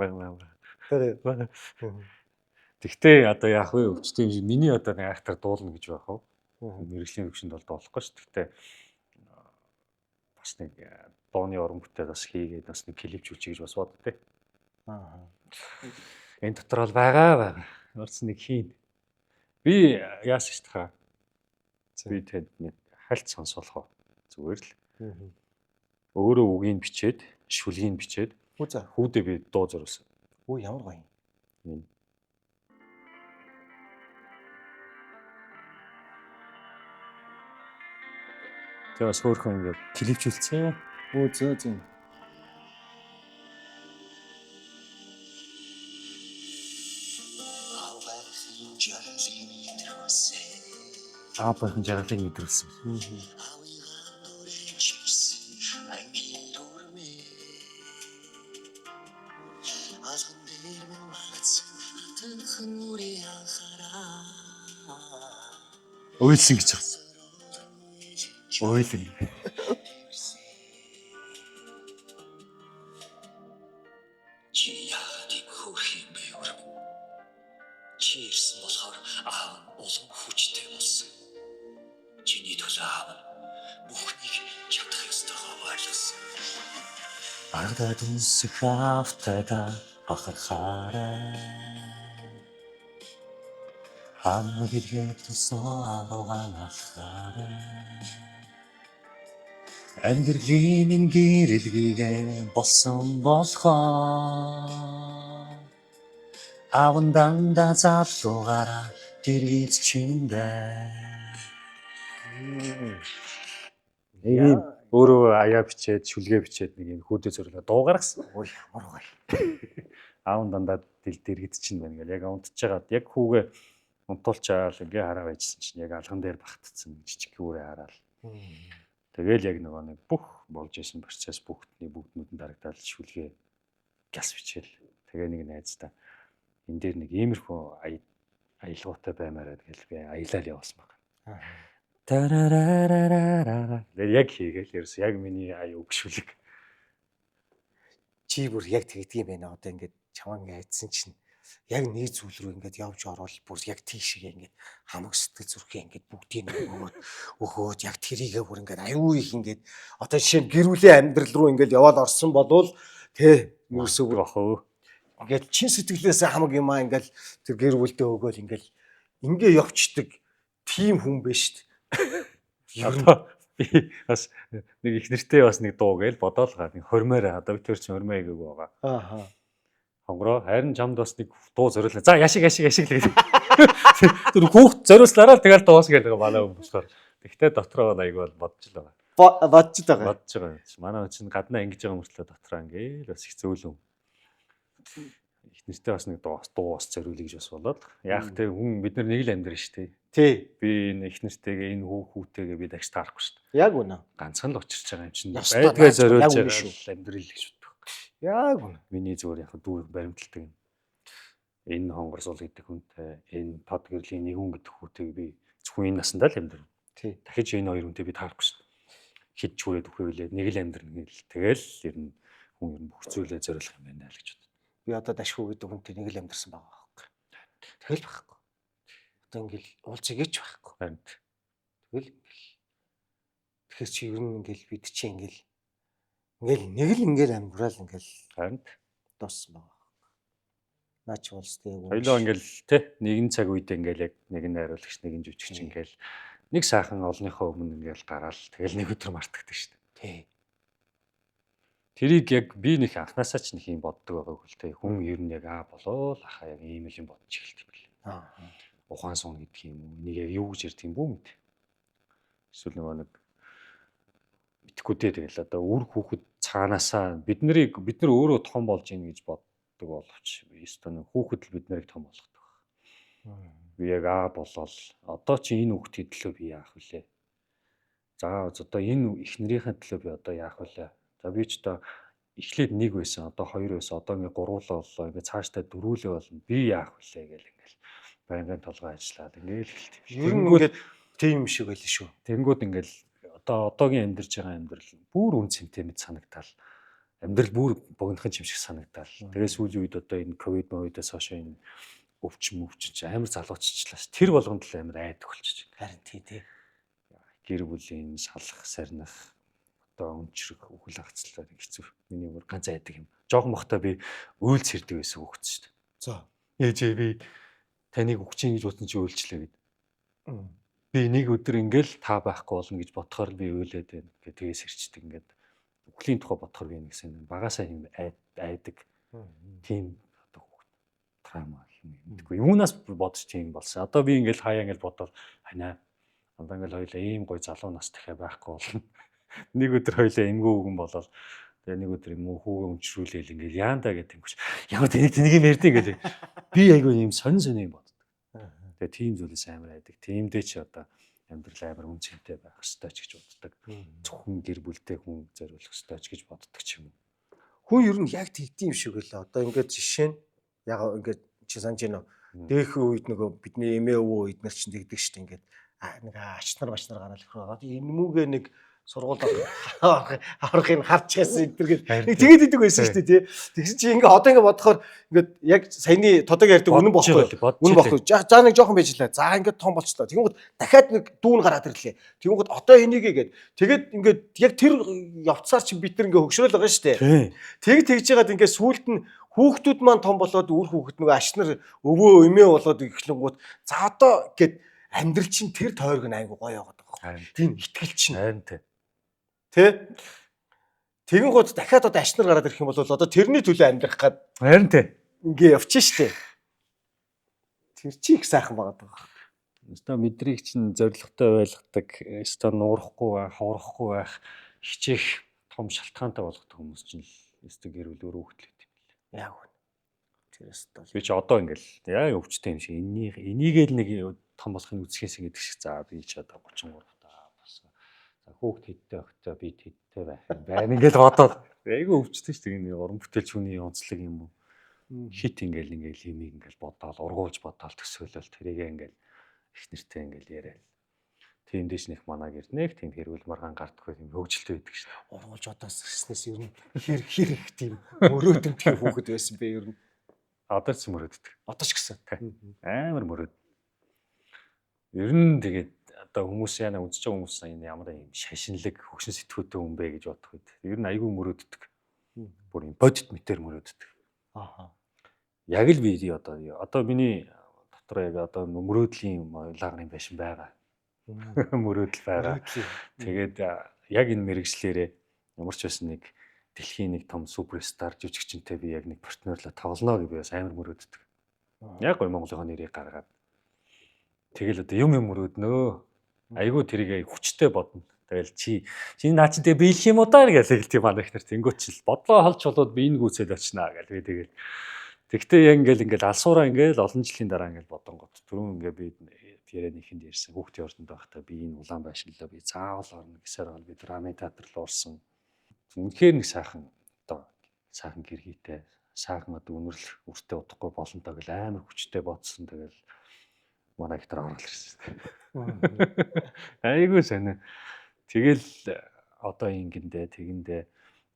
Тэгтээ одоо яах вэ? Өвчтэй юм шиг миний одоо нэг актер дуулна гэж байх уу? Мэргэжлийн өвчнөд бол дуулахгүй ш. Тэгтээ бас нэг дууны уран бүтээл бас хийгээд бас нэг клипчүүлчих гэж бас боддтой. Энэ дотор бол байгаа. Орц нэг хийн. Би яасан ш та. Би тэнд нэг хальт сонсоолох уу. Зүгээр л Өөрөө үгийг бичээд, шүлгийг бичээд Үгүй за. хүүдээ би дуу зориулсан. Өө ямар гоё юм. Энэ тэгээ бас хөөрхөн ингээд клипчүүлсэн. Өө зөө зөө. Аапын жаргалыг мэдрүүлсэн. Ойлсон гэж байна. Ойлсон. Чи яагаад ийм хөөрхөн юм бэ өрөв? Чи ирсэн болохоор аав нь улам хүчтэй болсон. Чиний төлөө аав нь бүхнийг чадах ёстойгоо ойлгосон. Ардад үнсэх автайда бахархаарай. Хана гэргээд тусан авгаанахаарай. Амьдралын гэрэлгээ болсон болохоо аван дандаа залуугаараа дэргийц чиндээ. Нэг өөрөө аяа бичээд, шүлгээ бичээд нэг юм хүүдээ зориулаад дуу гаргасан. Ой ямар гоё. Аав дандаа дэргэд чинь байна гэл яг унтж байгаад яг хүүгээ унтуулчаал ингээ хараа байжсэн чинь яг алган дээр багтцсан жижиг хүүрээ хараад. Тэгэл яг нөгөө нэг бүх болж исэн процесс бүгдний бүгднүүд нь дарагдаад шүлгээ гяс бичээл. Тэгээ нэг найздаа энэ дээр нэг иймэрхүү аялгаутай баймаараа тэгэл би аялал явуулсан байна. Тарарарарара. Яг хийгээл ерөөс яг миний аюу гүшүлэг. Чи бүр яг тэгдэг юм байна. Одоо ингээд чамаа ингээд айдсан чинь яг нэг зүйл рүү ингээд явж орвол бүр яг тийшээ ингээд хамаг сэтгэл зүрхээ ингээд бүгдийг өгөөд яг тэрийгээ бүр ингээд аюу их ингээд одоо жишээ нь гэрүүлийн амьдрал руу ингээд яваад орсон болвол тэ юусоо бүр Охоо. ингээд чин сэтгэлээсээ хамаг юмаа ингээд тэр гэр бүлдээ өгөөл ингээд ингээ явцдаг тийм хүн биш шүү дээ. Одоо би бас нэг их нэртэй бас нэг дуу гээл бодоол гаа нэг хормоор одоо би тэр чинь хормоо игээг байгаа. Ааха. Хонгороо харин чамд бас нэг дуу зориулна. За яшиг л гэдэг. Тэр хүүхд зориулснараа л тэгэл дуус гэдэг манай хүн болохоор. Тэгтээ дотроо аяг бол бодож л байгаа. Бодж байгаа. Бодож байгаа. Манай хүн чинь гаднаа ингэж байгаа мөртлөө дотроо ингээл бас их зөөлөн. Их нэртэй бас нэг дуу бас зориулъя гэж бас болоод. Яг тэг хүн бид нар нэг л амьдрын шүү дээ. Тий. Би энэ их нэртэйгээ энэ хүүхүүтэйгээ би дагч таарахгүй шүү дээ. Яг үнэ. Ганцхан л учирч байгаа юм чинь. Ястаа Байдгаа наач, зориулж яг үнэ байгаа шүү. л амьдрал гэж боддог. Яг үнэ. Миний зүгээр яг дүү баримталдаг юм. Энэ хонгор сул гэдэг хүнтэй, энэ тод гэрлийн нэг хүн гэдэг хүүтэйг би зөвхөн энэ насандаа л амьдрна. Тий. Дахиж энэ хоёр хүнтэй би таарахгүй шүү дээ. Хид чүрээд өгөөлээ нэг л амьдрна гэл тэгэл ер нь хүн ер нь бүх зүйлээ зориулах юм байна л гэж боддог. Би одоо дашгүй гэдэг хүнтэй нэг л амьдсан байгаа байхгүй. Тэгэл байхгүй. Одоо ингээл уулзъяч байхгүй. Харин Тэгэл ингээл. Тэгэхээр чи ер нь ингээл бид чи ингээл нэг л ингээл амьдрал ингээл харин дууссан байгаа. Наач болстой яг. хоёлоо ингээл те нэгэн цаг үед ингээл яг нэг нь найруулагч нэг нь жүжигч ингээл нэг сайхан олныхоо өмнө ингээл гараал тэгэл нэг өдөр мартагддаг шүү дээ. Тий. Тэрийг яг би нэг анханасаа ч нэг юм боддог байгааг л те хүн ер нь яг болоо л ахаа яг ийм л юм бодож эхэлт юм бэл. Аа. Ухаан суун гэдэг юм уу? Нэг яг юу гэж ярьд юм бүү мэд. Эсвэл нөгөө нэг мэдхгүй дээ тэгэл одоо үр хүүхэд цаанаасаа бид нар өөрөө том болж ийн гэж боддог боловч ёстой нэг хүүхэд л бид нарыг том болгодог. Би яг болол одоо чи энэ хүүхдийн төлөө би яах вүлээ? За одоо энэ эхнэрийнхээ төлөө би одоо яах вүлээ? За би ч одоо эхлээд нэг байсан одоо хоёр байсан одоо ингээ гуруулаа боллоо ингээ цаашдаа дөрүүлээ болно. Би яах вүлээ гэл ингээл байнгын толгой ажиллаад ингээл хэлт. Ер нь ингээд тийм юм шиг байлаа шүү. Тэнгүүд ингээл одоогийн амьдарч байгаа амьдрал бүр үн цэнтэй мэд санагдал. Амьдрал бүр богинохон юм шиг санагдал. Тэгээ сүүлийн үед одоо энэ ковид мовидаас хойш энэ өвчин амар залууччлаас тэр болгонд л амар айдаг болчих. Харин тий. Гэр бүлийн салах, сарних одоо өнчрөх үхэл хацлаа хэцүү. Миний бүр ганц айдаг юм. Жохон бахта би уйлц хэрдэг байсан хөвгч шүү дээ. За. Ээжээ би таныг өгч ийн гэж бодсон чи уйлчлаа гэд. би нэг өдөр ингээл та байхгүй болно гэж бодохоор би уйлээд байна. Тэгээс ирчдэг ингээд үхлийн тухай бодохоор би нэг сайн багасаа юм айдаг. Тийм одоо трама юм гэдэггүй. Юунаас бодож тийм болсон. Одоо би ингээл хаяа ингээл бодоод ханаа одоо ингээл хоёлаа ийм гой залуу нас дахиад байхгүй болно. Нэг өдөр хоёлаа эмгүү үгэн болоод тэгээ нэг өдөр юм уу хүүгээ өмчрүүлээл ингээл яандаа гэдэг юмш. Ямар тэнийг юм ярьдیں۔ Ингээл би айгүй ийм сонь юм боддог. Тэгээ тийм зүйлээс амар айдаг. Тиймдээ ч одоо амьдрал амар үнцэнтэй байх ёстой ч гэж боддог. Зөвхөн гэр бүлтэй хүн зориулах ёстой ч гэж боддог ч юм уу. Хүн ер нь яг тэгдэм шиг үлээ. Одоо ингээд жишээ нь яг ингээд чи санаж байна уу? Дээхэн үед нөгөө бидний эмээ өвөө эднэр чинь тэгдэг шүү дээ. Ингээд нэг ачнар бачнар гараад ирэх байгаа. Энэмүүгээ нэг сургууль аврахыг харж яасан эдгээр нэг тэгээд идэг байсан шүү дээ тий. Тэгсэн чи ингээ одоо ингээ бодохоор ингээд яг саяны тодог ярьдаг үнэн бохгүй. Үнэн бохгүй. За нэг жоохон байжлаа. За ингээд том болчлоо. Тэнгүүд дахиад нэг дүүн гараад ирлээ. Тэнгүүд одоо энийгээ гээд тэгээд ингээд яг тэр явцсаар чи бид нар ингээ хөгшрөөл байгаа шүү дээ. Тэгж яагаад ингээ сүулт нь хүүхдүүд маань том болоод үр хүүхэд нөгөө ашнар өвөө эмээ болоод ихлэнгүүд за одоо гээд амьдрал чинь тэр тойрог нь айгу гоё яваад байгаа. Тийм итгэл чинь. Харин тий. Тэ? Тэгэн гууд дахиад одоо ашнар гараад ирэх юм бол одоо тэрний төлөө амьдрах гад Харин тий. ингээ явчих штэ. Тэр чи их сайхан байгаа. Өстой мэдрийг чинь зоригтой байлгадаг, өстой нуурахгүй байх, ховорохгүй байх, хичээх том шалтгаантай болгодог хүмүүс чинь өстой гэр бүл өөрөө хөтлөд юм лээ. Яг үнэ. Тэр өстой. Би чи одоо ингээл яа өвчтэй юм шиг энийгээ л нэг том болохын үзэхээс гэдэг шиг за би ч одоо 33 таа бас. За хүүхд хэдтэй өгтөө би хэдтэй байх юм байна ингээл бодоод айгүй өвчтэй шүү дээ энэ уран бүтээлч хүний онцлог юм уу. Хит ингээл химиг ингээл бодоол ургуулж бодоол төсөөлөл тэрийгээ ингээл их нэртэй ингээл яриа. Тийм дэш нэх манаг ирнэх тийм хэрүүл маргаан гардаггүй юм хөвгөлтэй байдаг шүү дээ. Ургуулж одоос гиснээс ер нь хэр их тийм мөрөөдөнтэй хүүхэд байсан бэ ер нь. Одоо ч мөрөөддөг. Одоо ч гэсэн Амар мөрөөд. Ер нь тэгээд одоо хүмүүс яна үзэж байгаа хүмүүс энэ ямар юм шашинлаг хөгшин сэтгүүтэй хүн бэ гэж бодох үед ер нь айгүй мөрөөддөг. Бүр юм бодит мэтэр мөрөөддөг. Ааха. Яг л би одоо миний дотор яг одоо мөрөөдлийн лагрын байшин байгаа. Мөрөөдөл байгаа. Тэгээд яг энэ мэрэгчлэрээ ямар ч байсан нэг дэлхийн нэг том суперстар жүжигчэнтэй би яг нэг партнерлоо тоглоно гэж би бас амар мөрөөддөг. Яг гой Монголын нэрийг гаргаад. Тэгэл одоо юм мөрөөднөө. Айгуу тэрийг хүчтэй бодно. Тэгэл чи наа чи тэгээ биелэх юм уу даа гэж хэлдэг манай их нарт тэнгуүч л бодлоо холч болоод би энэ гүцээд очнаа гэж би тэгэл. Тэгтээ яг ингээл алсуураа ингээл олон жилийн дараа ингээл бодонгот түрүүн ингээ би Пирэнихэнд ярьсан хүүхдийн ордонд байхдаа би энэ улаан байшинлаа би заавал орно гэсээр бол би драмын театр руу орсон. Үнэхээр нэг сайхан одоо сайхан гэргийтэй сайхан одоо үнэрлэх үртэй удахгүй болонтой гэл амар хүчтэй бодсон тэгэл манай ихтер орол ирсэн. Айгуу сонио. Тэгэл одоо ингэндээ тэгэндээ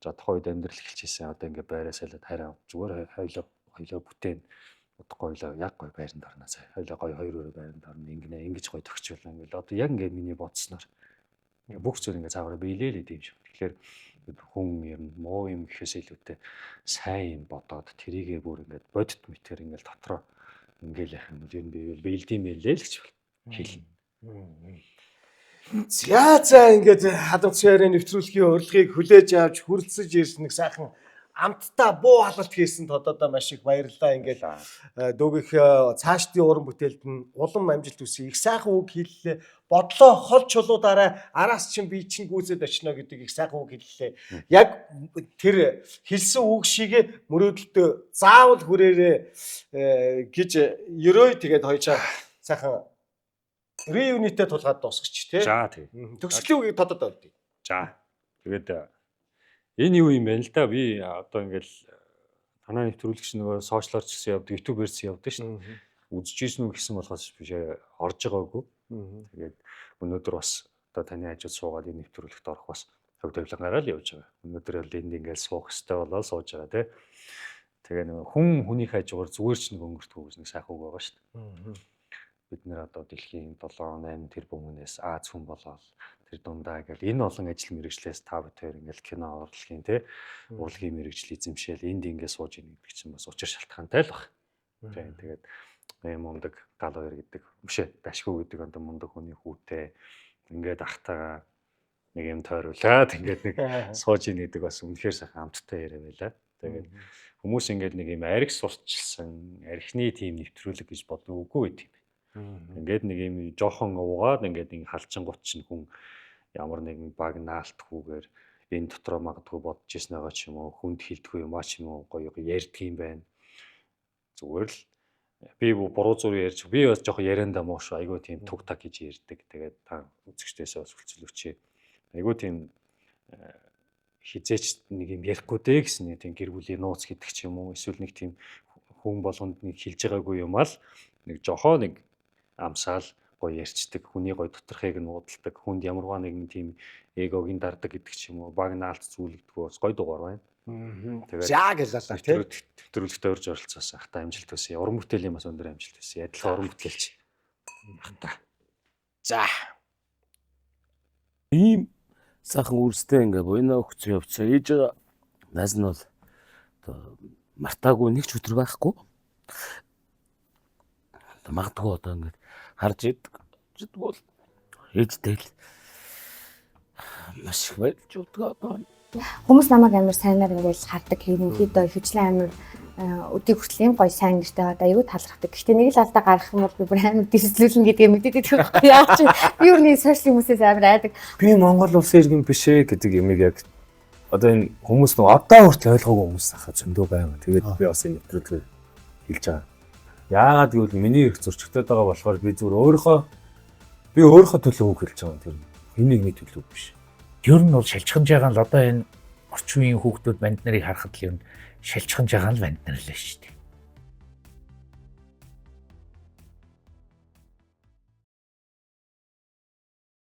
за тухайд амьдрал эхэлчихсэн одоо ингээ байраа салаад хараа зүгээр хоёлоо бүтээн удахгүй хоёлоо яг гой байранд орно сая хоёлоо гой хоёр байранд орно ингэж гой төгчүүлээ ингээл одоо яг ингээ миний бодсноор ингээ бүх зүйл ингээ цаагаар биелээ л юм шиг. Тэгэхээр хүн юм муу юм гэхээс илүүтэй сайн юм бодоод тэрийгээ бүр ингээд бодит мэтэр ингээд дотроо ингээл яах юм бол би биелдэм байлээ л гэж хэлнэ. За ингээд хадгалж яриа нэвтрүүлгийн урилгыг хүлээж авч хүрэлцэж ирсэн нэг сайхан амттай буу халалт хийсэн тодоодоо маш их баярлалаа. Ингээд дүүгийнх цаашдын уран бүтээлд нь улам амжилт хүсье. Их сайхан үг хэллээ. Бодлоо хол чулуудаараа араас чинь би чинь гүйцэд очно гэдэг их сайхан үг хэллээ. Яг тэр хэлсэн үг шиг мөрөөдөлтөө заавал хүрээрээ гэж ерөөй тэгээд хоёчаа сайхан реюнитэй тулгаад дуусгач тий. За тий. Төгсгөлийн үгийг тодоод өгдөө. За. Тэгээд энэ юу юм бэ л да би одоо ингээл танаа нэвтрүүлэгч нөгөө сошиалор ч гэсэн явдаг, ютуберс явдаг шин. Үзчихсэн үү гэсэн болохоос биш орж байгаагүй. Тэгээд өнөөдөр бас одоо таны хажууд суугаад энэ нэвтрүүлэгт орох бас хөв тавилангараа л явж байгаа. Өнөөдөр л энд ингээл суух хэрэгтэй болоо сууж байгаа тий. Тэгээ нөгөө хүн хүний хажуугаар зүгээр ч нэг өнгөртгөө гэж нэг сайхан үг байгаа шүү дээ. Бид нэр одоо дэлхийн 7-8 тэрбумээс Аз хүн болоод тэр дундаа ингээл энэ олон ажил мэргэжлээс та бүхэн ингээл кино урлагийн тий урлагийн мэргэжил эзэмшээл энд ингээд сууж ийн гэдэг чинь бас учир шалтгаантай л баг. Тэгээд мундаг гал хоёр гэдэг. Биш ээ, дашгүй гэдэг одоо мундаг хүний хүүтэй ингээд ахтагаа нэг юм тойруулаад ингээд нэг сууж ийн гэдэг бас үнэхээр сайхан амттай яриа байлаа. Тэгээд хүмүүс ингээд нэг юм арх сурчилсан, архины тийм нэвтрүүлэг гэж боддог үгүй тийм. Ингээд нэг юм жоохон уугаад ингээд нэг халчингууд чинь хүн ямар нэгэн баг наалтхгүйгээр энэ дотроо магадгүй бодож ирсэн байгаа ч юм уу, хүнд хилдэггүй юм аа ч юм уу гоё ярьдаг юм байна. Зүгээр л би буруу зүрх ярьж би бас жоохон яриандаа муу шүү. Айгүй тийм туг таг гэж ярьдаг. Тэгээд та үзэгчдээсээ бас хүлцэлвч. Айгүй тийм хизээч нэг юм ярихгүй дээ гэсэн тийм гэр бүлийн нууц гэдэг ч юм уу. Эсвэл нэг тийм хүн болгонд нэг хилж байгаагүй юм ал нэг жохоо нэг амсаал гоё ярьцдаг, хүний гоё доторхыг нь уудалдаг, хүнд ямарваа нэгэн тийм эгогийн дардаг гэдэг ч юм уу. Баг наалт зүйлэгдгөө бас гоё дугаар байна. Тэгээд заа гэлээ тийм. Төвлөрөлтөд орж оролцсон ахта амжилт төсөө. Уран бүтээлийн бас өндөр амжилт төсөө. Адилхан уран бүтээлч. Ахта. За. Ийм сайхан үрстэй ингээ буйнаа өгцөн явцаа. Ээж наз нь бол одоо мартаагүй нэг ч өдөр байхгүй. Магадгүй одоо ингээ харж иддэг бол ээжтэй л маш их баярлж өгдөг одоо. Хүмүүс намайг амар сайнаар ингээл хардаг ерөнхийдөө хөвчлэн амар өдий хүртэл юм гоё сайн нэртэй одоо аюу талархдаг. Гэхдээ нэг л алдаа гарах юм бол би бүр амар дэвслүүлнэ гэдгийг мэддэг байхгүй яа чи би юу нэг сошиал хүмүүсээс амар айдаг. Би Монгол улсын иргэн биш ээ гэдэг юмыг яг одоо энэ хүмүүс нэг одоо хүртэл ойлгоогүй хүмүүс ахаа зөндөө байна. Тэгээд би бас энэ нэвтрүүлгээр хэлж байгаа. Яагаад гэвэл миний их зөрчигдөд байгаа болохоор би зүгээр өөрийнхөө төлөө үг хэлж байгаа. Тэр энийний төлөө биш. Ер нь бол шалчханж байгаа л одоо энэ орчин үеийн хүүхдүүд банд нарыг харахад л ер нь шалчханж байгаа л банд нар л шүү дээ.